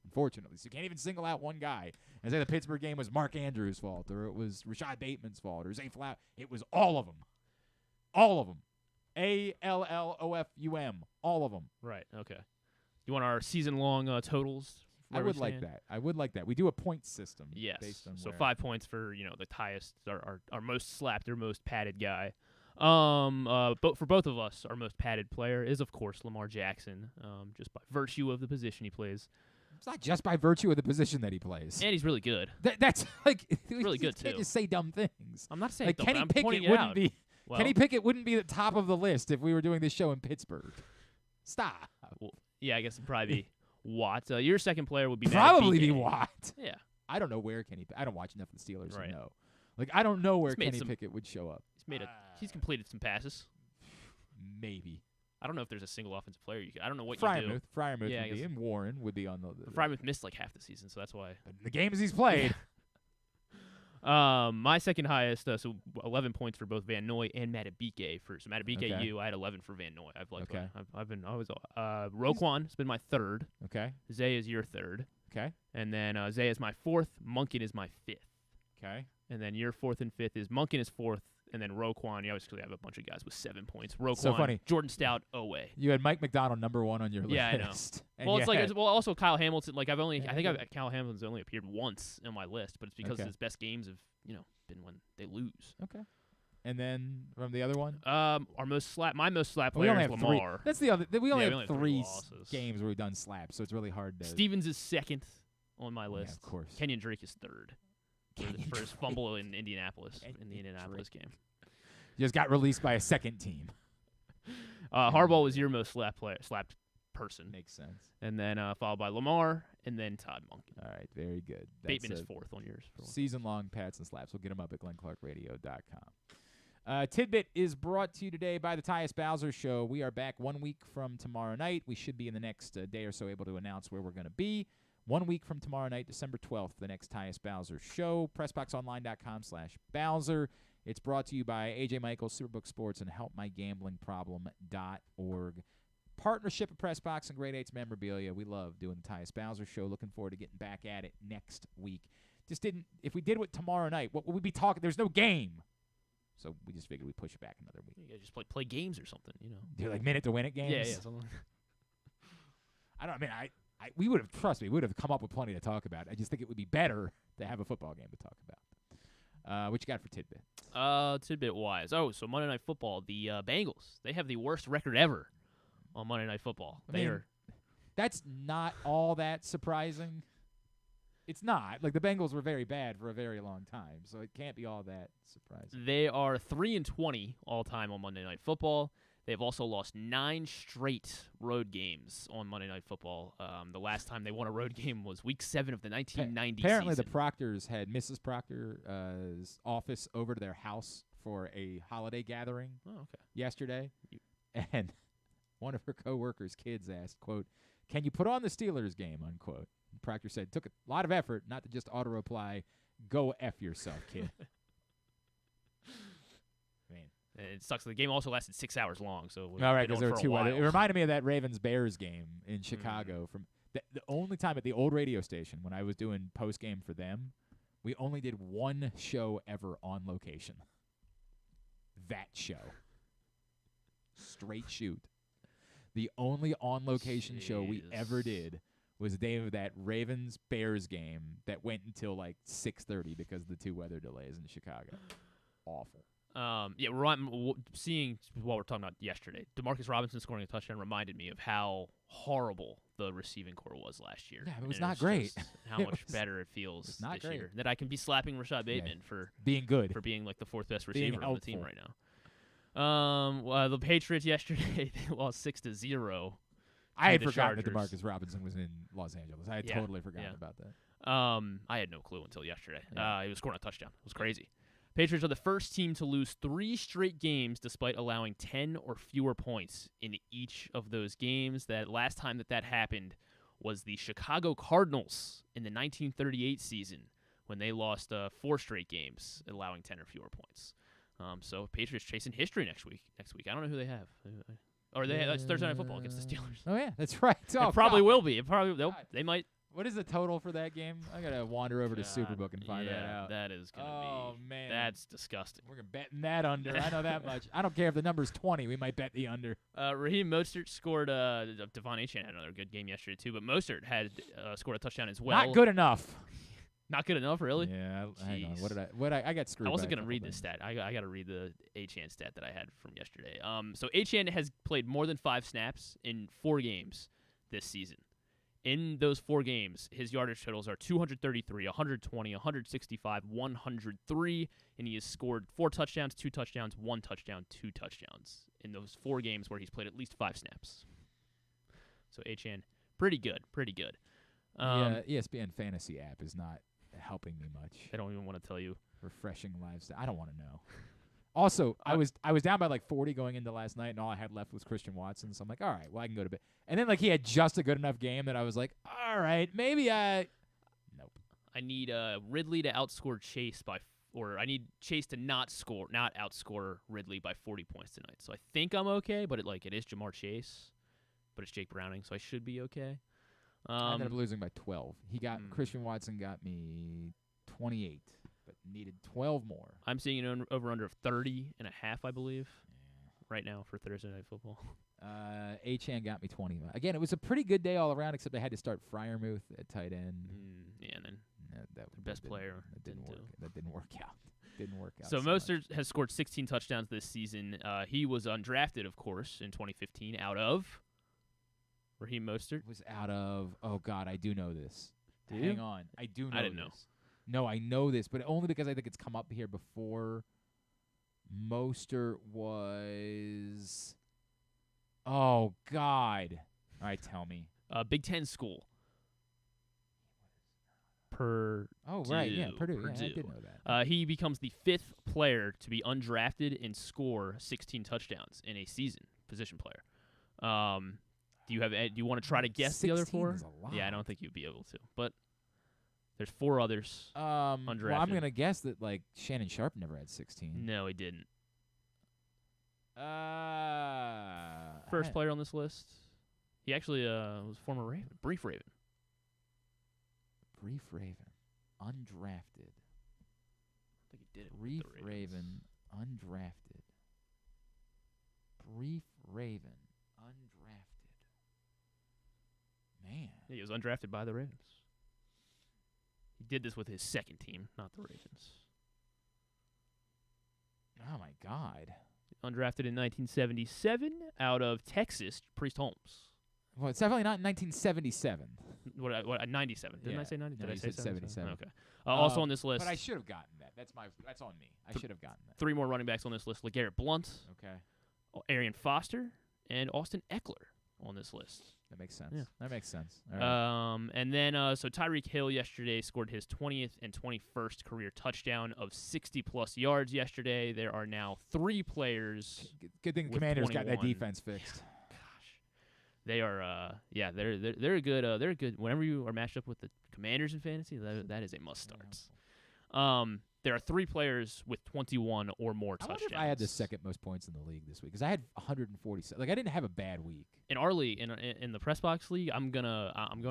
S1: unfortunately. So you can't even single out one guy and say the Pittsburgh game was Mark Andrews' fault or it was Rashad Bateman's fault or Zay Flowers. It was all of them. All of them. ALLOFUM. All of them.
S2: Right. Okay. You want our season-long totals?
S1: I would like that. We do a point system.
S2: Yes.
S1: Based on
S2: so
S1: where.
S2: 5 points for the highest, our most slapped or most padded guy. But for both of us, our most padded player is of course Lamar Jackson. Just by virtue of the position he plays.
S1: It's not just by virtue of the position that he plays.
S2: And he's really good.
S1: That's like
S2: really good
S1: you can't
S2: too.
S1: just say dumb things.
S2: I'm not saying
S1: like
S2: dumb,
S1: Kenny
S2: I'm
S1: Pickett
S2: pointing it
S1: wouldn't
S2: out.
S1: be.
S2: Well,
S1: Kenny Pickett wouldn't be at the top of the list if we were doing this show in Pittsburgh. Stop.
S2: Well, yeah, I guess it'd probably be Watt. Your second player would be
S1: probably be
S2: BK.
S1: Watt.
S2: Yeah.
S1: I don't know where Kenny. I don't watch enough of the Steelers
S2: Right.
S1: to know. Like I don't know where
S2: He's made
S1: Kenny
S2: some-
S1: Pickett would show up.
S2: He's completed some passes.
S1: Maybe.
S2: I don't know if there's a single offensive player you could. I don't know what
S1: Freiermuth.
S2: you do.
S1: Freiermuth
S2: Yeah, I
S1: would be,
S2: guess.
S1: and Warren would be on the.
S2: But Freiermuth missed like half the season, so that's why.
S1: The games he's played.
S2: My second highest, so 11 points for both Van Noy and Matabike. So Matabike,
S1: Okay.
S2: I had 11 for Van Noy. I've liked.
S1: Okay.
S2: Roquan has been my third.
S1: Okay.
S2: Zay is your third.
S1: Okay.
S2: And then Zay is my fourth. Monken is my fifth.
S1: Okay.
S2: And then your fourth and fifth is Monken is fourth. And then Roquan, you obviously have a bunch of guys with 7 points. Roquan,
S1: So funny.
S2: Jordan Stout, Owe.
S1: You had Mike McDonald number 1 on your
S2: Yeah, I know.
S1: list. And
S2: Well,
S1: you
S2: it's like
S1: had-
S2: also Kyle Hamilton. Like I think
S1: Yeah.
S2: Kyle Hamilton's only appeared once in my list, but it's because
S1: Okay.
S2: his best games have been when they lose.
S1: Okay. And then from the other one,
S2: my most slap
S1: we
S2: player
S1: only
S2: is
S1: have
S2: Lamar.
S1: three. That's the other. We only
S2: Yeah,
S1: have
S2: we only have
S1: three
S2: losses.
S1: games where we've done slaps, so it's really hard to.
S2: Stevens is second on my list.
S1: of course.
S2: Kenyon Drake is third for his fumble in Indianapolis in the Indianapolis game.
S1: Just got released by a second team.
S2: Harbaugh was your most slapped person.
S1: Makes sense.
S2: And then followed by Lamar, and then Todd Monken.
S1: All right, very good.
S2: Bateman is fourth on yours.
S1: Season-long pats and slaps. We'll get them up at GlennClarkRadio.com. Tidbit is brought to you today by the Tyus Bowser Show. We are back 1 week from tomorrow night. We should be in the next day or so able to announce where we're going to be. 1 week from tomorrow night, December 12th, the next Tyus Bowser Show. PressBoxOnline.com/Bowser. It's brought to you by AJ Michaels, Superbook Sports, and HelpMyGamblingProblem.org. Partnership of PressBox and Grade 8's memorabilia. We love doing the Tyus Bowser Show. Looking forward to getting back at it next week. If we did it tomorrow night, what would we be talking? There's no game. So we just figured we'd push it back another week.
S2: You guys just play games or something,
S1: Do like minute to win it games?
S2: Yeah, something like that.
S1: We would have, trust me, we would have come up with plenty to talk about. I just think it would be better to have a football game to talk about. What you got for tidbit?
S2: Tidbit-wise. So Monday Night Football, the Bengals, they have the worst record ever on Monday Night Football.
S1: That's not all that surprising. It's not. Like, the Bengals were very bad for a very long time, so it can't be all that surprising.
S2: They are 3-20 all-time on Monday Night Football. They've also lost 9 straight road games on Monday Night Football. The last time they won a road game was Week 7 of the 1990
S1: Apparently,
S2: season.
S1: the Proctors had Mrs. Proctor's office over to their house for a holiday gathering yesterday, and one of her co-workers' kids asked, quote, "Can you put on the Steelers game?" unquote. And Proctor said, "Took a lot of effort not to just auto-reply, go F yourself, kid."
S2: It sucks. The game also lasted 6 hours long. So
S1: all right, because there were 2 other. It reminded me of that Ravens-Bears game in Chicago. From the only time at the old radio station when I was doing post-game for them, we only did 1 show ever on location. That show. Straight shoot. The only on-location show we ever did was the day of that Ravens-Bears game that went until like 6:30 because of the 2 weather delays in Chicago. Awful.
S2: Seeing what we're talking about yesterday, DeMarcus Robinson scoring a touchdown reminded me of how horrible the receiving core was last year.
S1: Yeah, it was not great.
S2: How much better it feels this year. That I can be slapping Rashad Bateman for
S1: being good,
S2: for being like the 4th best receiver on the team
S1: helpful.
S2: right now. The Patriots yesterday they lost 6-0.
S1: I had forgotten that DeMarcus Robinson was in Los Angeles. I had totally forgotten about that.
S2: I had no clue until yesterday. He was scoring a touchdown. It was crazy. Patriots are the first team to lose 3 straight games despite allowing 10 or fewer points in each of those games. That last time that happened was the Chicago Cardinals in the 1938 season when they lost 4 straight games, allowing 10 or fewer points. So Patriots chasing history next week. I don't know who they have. Or they have, it's Thursday Night Football against the Steelers.
S1: Oh, yeah, that's right.
S2: It probably will be. They might.
S1: What is the total for that game? I got to wander over to Superbook and find that out.
S2: That is going to be.
S1: Oh, man.
S2: That's disgusting.
S1: We're betting that under. I know that much. I don't care if the number's 20. We might bet the under.
S2: Raheem Mostert scored. Devon Achane had another good game yesterday, too. But Mostert had scored a touchdown as well.
S1: Not good enough.
S2: Not good enough, really?
S1: Yeah. Hang on. I got screwed.
S2: I wasn't going to read this stat. I got to read the Achane stat that I had from yesterday. So Achane has played more than 5 snaps in 4 games this season. In those 4 games, his yardage totals are 233, 120, 165, 103, and he has scored 4 touchdowns, 2 touchdowns, 1 touchdown, 2 touchdowns in those 4 games where he's played at least 5 snaps. So Achane, pretty good.
S1: Yeah, ESPN Fantasy app is not helping me much.
S2: I don't even want to tell you.
S1: Refreshing lives. I don't want to know. Also, I was down by like 40 going into last night, and all I had left was Christian Watson. So I'm like, all right, well, I can go to bed. And then like he had just a good enough game that I was like, all right, maybe nope.
S2: I need Ridley to outscore Chase or I need Chase to not outscore Ridley by 40 points tonight. So I think I'm okay, but it is Jamar Chase, but it's Jake Browning, so I should be okay.
S1: I ended up losing by 12. Christian Watson got me 28. But needed 12 more.
S2: I'm seeing an over-under of 30.5, I believe, right now for Thursday Night Football.
S1: Achane got me 20. Again, it was a pretty good day all around, except I had to start Freiermuth at tight end.
S2: And then
S1: the
S2: best player
S1: didn't work. That didn't work out.
S2: So Mostert has scored 16 touchdowns this season. He was undrafted, of course, in 2015 out of Raheem Mostert.
S1: Was out of, oh, God, I do know this.
S2: Hang
S1: on. I do know
S2: I didn't
S1: this.
S2: know.
S1: No, I know this, but only because I think it's come up here before. Mostert was. Oh, God. All right, tell me.
S2: Big Ten school. Purdue.
S1: Oh, right. Yeah, Purdue. Yeah, I did know
S2: that. He becomes the 5th player to be undrafted and score 16 touchdowns in a season. Position player. Do you want to try to guess the other 4?
S1: Is a lot.
S2: Yeah, I don't think you'd be able to, but. There's 4 others undrafted.
S1: Well, I'm going to guess that, like, Shannon Sharp never had 16.
S2: No, he didn't. First player on this list. He actually was a former Raven. Brief Raven.
S1: Undrafted.
S2: I think he did it.
S1: Brief Raven. Undrafted. Brief Raven. Undrafted. Man.
S2: Yeah, he was undrafted by the Ravens. He did this with his second team, not the Ravens.
S1: Oh, my God.
S2: Undrafted in 1977 out of Texas, Priest Holmes.
S1: Well, it's definitely not in 1977.
S2: What 97? Didn't
S1: Yeah.
S2: I say 90?
S1: No,
S2: Did I
S1: you
S2: say
S1: said 77.
S2: Okay. Also on this list.
S1: But I should have gotten that. That's on me. I should have gotten that.
S2: 3 more running backs on this list. LeGarrette Blount.
S1: Okay.
S2: Arian Foster and Austin Eckler on this list.
S1: That makes sense.
S2: Yeah.
S1: That makes sense. All right.
S2: And then so Tyreek Hill yesterday scored his 20th and 21st career touchdown of 60-plus yards yesterday. There are now 3 players.
S1: Good thing the Commanders got that defense fixed.
S2: Gosh, they are. They're a good. They're good. Whenever you are matched up with the Commanders in fantasy, that is a must start. There are 3 players with 21 or more touchdowns.
S1: I wonder if I had the second most points in the league this week because I had 147. Like I didn't have a bad week.
S2: In our league, in the press box league, I'm going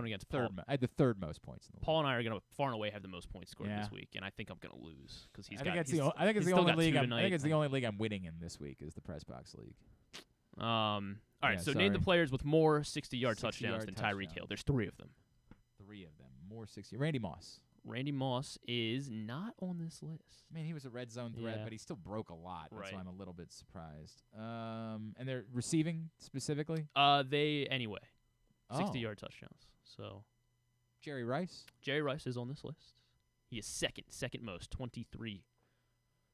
S2: against Paul.
S1: I had the 3rd most points in the league.
S2: Paul and I are going to far and away have the most points scored this week, and I think I'm going to lose because he's.
S1: I think it's the only league I'm winning in this week is the press box league.
S2: All right, so name the players with more 60-yard touchdowns than Tyreek Hill. There's 3 of them.
S1: 3 of them. More 60. Randy Moss.
S2: Randy Moss is not on this list.
S1: I mean, he was a red zone threat, but he still broke a lot. That's why I'm a little bit surprised. And they're receiving specifically?
S2: 60-yard touchdowns. So
S1: Jerry Rice?
S2: Jerry Rice is on this list. He is second most, 23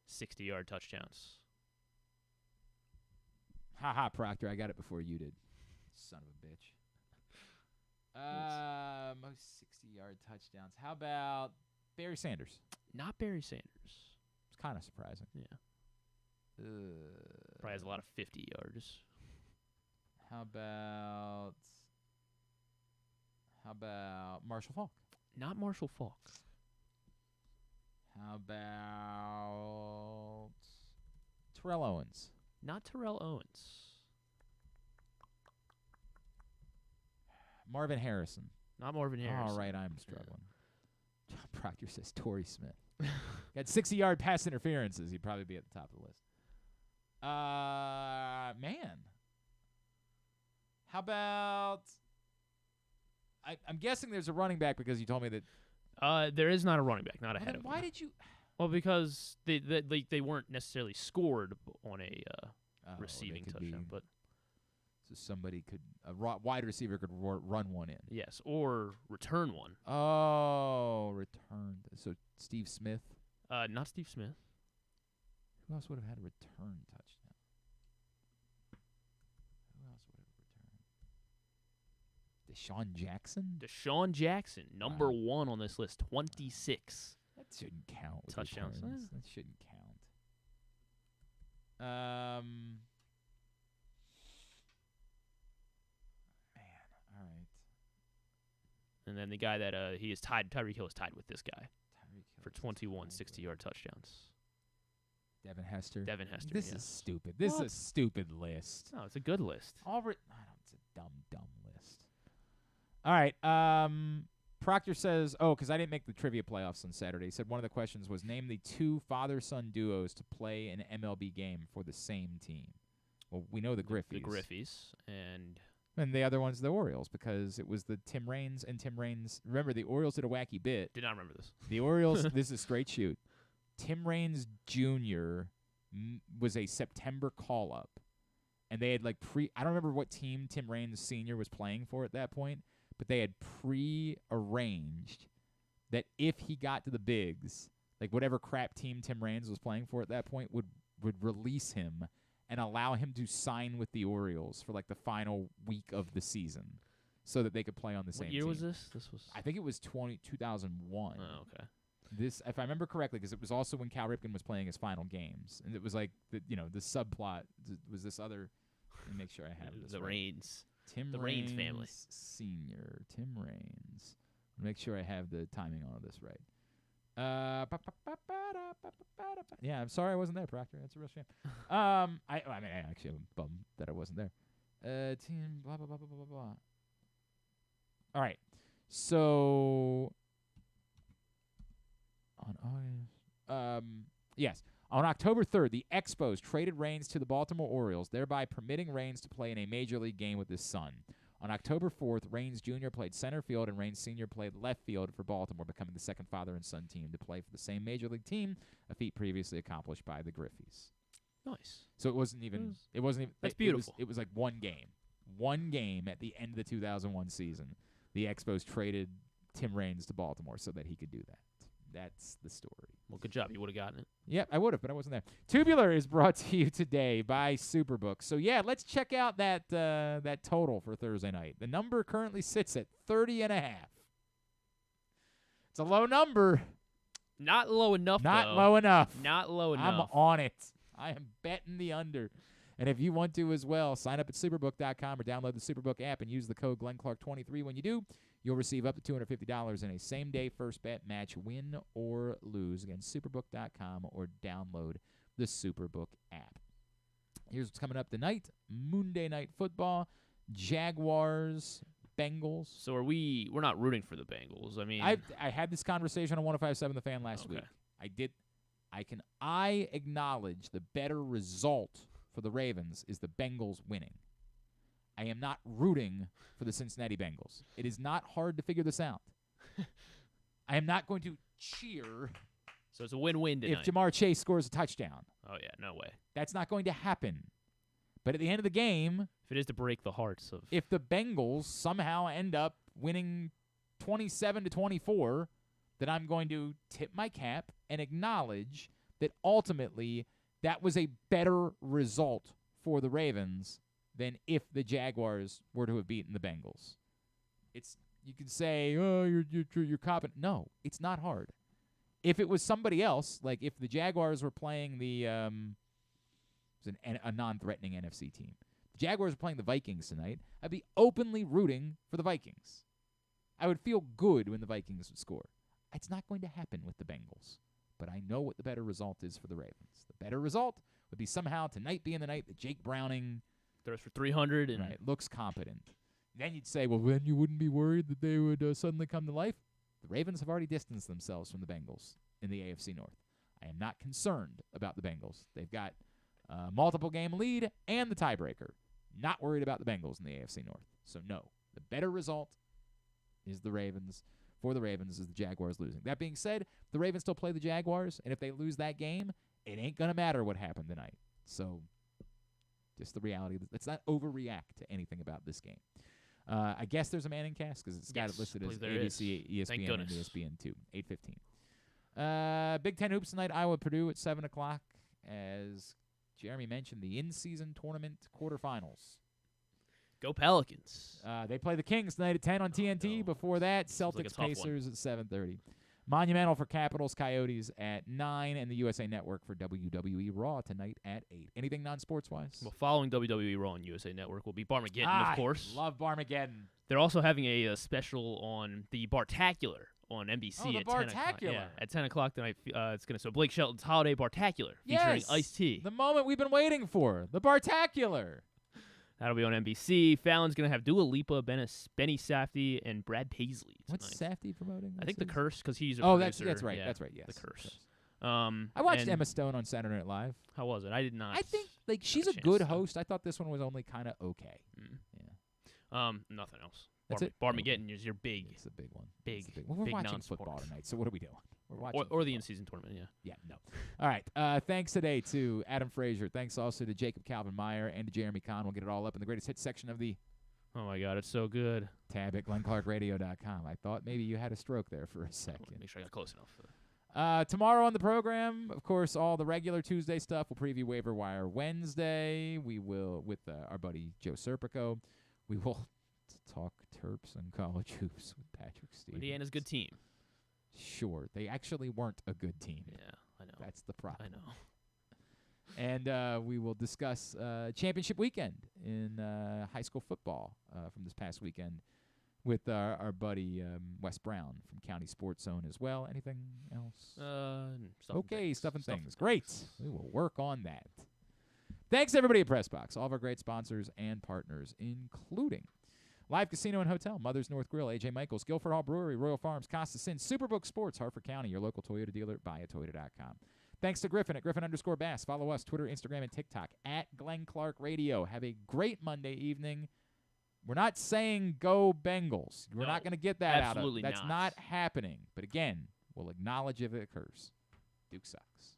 S2: 60-yard touchdowns.
S1: Ha, Proctor, I got it before you did. Son of a bitch. Most 60-yard touchdowns. How about Barry Sanders?
S2: Not Barry Sanders.
S1: I was kind of surprising.
S2: Yeah. Probably has a lot of 50 yards.
S1: How about Marshall Faulk?
S2: Not Marshall Faulk.
S1: How about Terrell Owens?
S2: Not Terrell Owens.
S1: Marvin Harrison.
S2: Not Marvin Harrison.
S1: All right, I'm struggling. John Proctor says Torrey Smith. Got 60-yard pass interferences. He'd probably be at the top of the list. Man. How about I'm guessing there's a running back because you told me that.
S2: There is not a running back, not ahead of him.
S1: Why did you?
S2: Well, because they weren't necessarily scored on a receiving touchdown, but
S1: so somebody could a wide receiver could run one in.
S2: Yes, or return one.
S1: Oh, returned. So Steve Smith.
S2: Not Steve Smith.
S1: Who else would have had a return touchdown? Who else would have returned? Deshaun Jackson?
S2: Deshaun Jackson, number 1 on this list, 26.
S1: That shouldn't count.
S2: Touchdowns.
S1: That shouldn't count. Man, all right.
S2: And then the guy that he is tied, Tyreek Hill is tied with this guy for 21 60-yard touchdowns.
S1: Devin Hester.
S2: This
S1: is stupid. This is a stupid list.
S2: No, it's a good list.
S1: It's a dumb list. All right. Proctor says, because I didn't make the trivia playoffs on Saturday. He said one of the questions was name the 2 father-son duos to play an MLB game for the same team. Well, we know the Griffeys.
S2: The Griffeys. And
S1: the other one's the Orioles because it was the Tim Raines and Tim Raines. Remember, the Orioles did a wacky bit.
S2: Did not remember this.
S1: The Orioles, this is a straight shoot. Tim Raines Jr. Was a September call-up. And they had I don't remember what team Tim Raines Sr. was playing for at that point, but they had pre-arranged that if he got to the bigs, whatever crap team Tim Raines was playing for at that point would release him and allow him to sign with the Orioles for the final week of the season so that they could play on the same team.
S2: What year was this? This was
S1: I think it was 2001.
S2: Oh, okay.
S1: This, if I remember correctly, because it was also when Cal Ripken was playing his final games, and it was the subplot was this other. Let me make sure I have this.
S2: The Raines.
S1: Tim
S2: the
S1: Raines
S2: family.
S1: Senior. Tim Raines. Make sure I have the timing on this right. Yeah, I'm sorry I wasn't there, Proctor. That's a real shame. I actually am bummed that I wasn't there. Team blah blah blah blah blah blah. All right, so on August, yes. On October 3rd, the Expos traded Raines to the Baltimore Orioles, thereby permitting Raines to play in a Major League game with his son. On October 4th, Raines Jr. played center field and Raines Sr. played left field for Baltimore, becoming the second father and son team to play for the same Major League team, a feat previously accomplished by the Griffeys.
S2: Nice.
S1: So it wasn't even.
S2: That's beautiful.
S1: It was like one game. One game at the end of the 2001 season. The Expos traded Tim Raines to Baltimore so that he could do that. That's the story.
S2: Well, good job. You would have gotten it.
S1: Yep, I would have, but I wasn't there. Tubular is brought to you today by Superbook. So, yeah, let's check out that total for Thursday night. The number currently sits at 30.5. It's a low number.
S2: Not low enough,
S1: Not low enough.
S2: Not low enough.
S1: I'm on it. I am betting the under. And if you want to as well, sign up at Superbook.com or download the Superbook app and use the code GlennClark23 when you do. You'll receive up to $250 in a same-day first bet match, win or lose. Again, Superbook.com or download the Superbook app. Here's what's coming up tonight. Monday Night Football, Jaguars, Bengals.
S2: So we're not rooting for the Bengals. I mean,
S1: I had this conversation on 105.7 The Fan last week. I acknowledge the better result for the Ravens is the Bengals winning. I am not rooting for the Cincinnati Bengals. It is not hard to figure this out. I am not going to cheer.
S2: So it's a win-win tonight.
S1: If Jamar Chase scores a touchdown.
S2: Oh, yeah, no way.
S1: That's not going to happen. But at the end of the game,
S2: if it is to break the hearts of.
S1: If the Bengals somehow end up winning 27-24, then I'm going to tip my cap and acknowledge that ultimately that was a better result for the Ravens than if the Jaguars were to have beaten the Bengals. You can say, oh, you're confident. No, it's not hard. If it was somebody else, like if the Jaguars were playing a non-threatening NFC team, the Jaguars were playing the Vikings tonight, I'd be openly rooting for the Vikings. I would feel good when the Vikings would score. It's not going to happen with the Bengals, but I know what the better result is for the Ravens. The better result would be somehow tonight being the night that Jake Browning
S2: throws for 300 and
S1: looks competent. Then you'd say, well, then you wouldn't be worried that they would suddenly come to life. The Ravens have already distanced themselves from the Bengals in the AFC North. I am not concerned about the Bengals. They've got a multiple-game lead and the tiebreaker. Not worried about the Bengals in the AFC North. So, no. The better result is the Ravens. For the Ravens is the Jaguars losing. That being said, the Ravens still play the Jaguars, and if they lose that game, it ain't going to matter what happened tonight. So, just the reality. Let's not overreact to anything about this game. I guess there's a Manning cast because it's got it listed as ABC, ESPN, and ESPN2, 8:15. Big Ten Hoops tonight, Iowa-Purdue at 7 o'clock. As Jeremy mentioned, the in-season tournament quarterfinals.
S2: Go Pelicans.
S1: They play the Kings tonight at 10 on TNT.
S2: No.
S1: Before that,
S2: Sounds like a tough
S1: Celtics-Pacers at 7:30. Monumental for Capitals, Coyotes at 9, and the USA Network for WWE Raw tonight at 8. Anything non-sports-wise?
S2: Well, following WWE Raw on USA Network will be Barmageddon, of course.
S1: Love Barmageddon.
S2: They're also having a special on the Bartacular on NBC at 10 o'clock. Yeah, at 10 o'clock tonight. It's going to so Blake Shelton's Holiday Bartacular featuring Ice-T.
S1: The moment we've been waiting for, the Bartacular.
S2: That'll be on NBC. Fallon's going to have Dua Lipa, Benny Safdie, and Brad Paisley tonight.
S1: What's Safdie promoting?
S2: I think The Curse, because he's a
S1: producer.
S2: producer.
S1: That's right.
S2: Yeah,
S1: That's right, yes.
S2: The Curse.
S1: I watched Emma Stone on Saturday Night Live.
S2: How was it? I did not.
S1: I think she's a good host. I thought this one was only kind of okay.
S2: Yeah. Nothing else.
S1: That's it?
S2: Barmageddon is your big.
S1: It's a big one.
S2: Big.
S1: Well, we're
S2: big
S1: watching
S2: non-sport.
S1: football tonight, so what are we doing? We're watching
S2: or the in-season tournament, yeah.
S1: Yeah, no. All right. Thanks today to Adam Frazier. Thanks also to Jacob Calvin Meyer and to Jeremy Conn. We'll get it all up in the greatest hits section of the
S2: Oh, my God. It's so good.
S1: tab at glennclarkradio.com. I thought maybe you had a stroke there for a second.
S2: Make sure I got close enough.
S1: Tomorrow on the program, of course, all the regular Tuesday stuff. We'll preview Waiver Wire Wednesday. We will, with our buddy Joe Serpico, we will talk Terps and college hoops with Patrick Stevens.
S2: Indiana's a good team.
S1: Sure. They actually weren't a good team.
S2: Yeah, I know.
S1: That's the problem.
S2: I know.
S1: And we will discuss championship weekend in high school football from this past weekend with our buddy Wes Brown from County Sports Zone as well. Anything else? Stuff and things. Great. We will work on that. Thanks, everybody at PressBox, all of our great sponsors and partners, including Live Casino and Hotel, Mother's North Grill, AJ Michaels, Guilford Hall Brewery, Royal Farms, Costa Sin, Superbook Sports, Hartford County, your local Toyota dealer, buyatoyota.com. Thanks to Griffin at Griffin_Bass. Follow us, Twitter, Instagram, and TikTok at Glenn Clark Radio. Have a great Monday evening. We're not saying go Bengals. We're not going to get that out of it. That's not happening. But again, we'll acknowledge if it occurs. Duke sucks.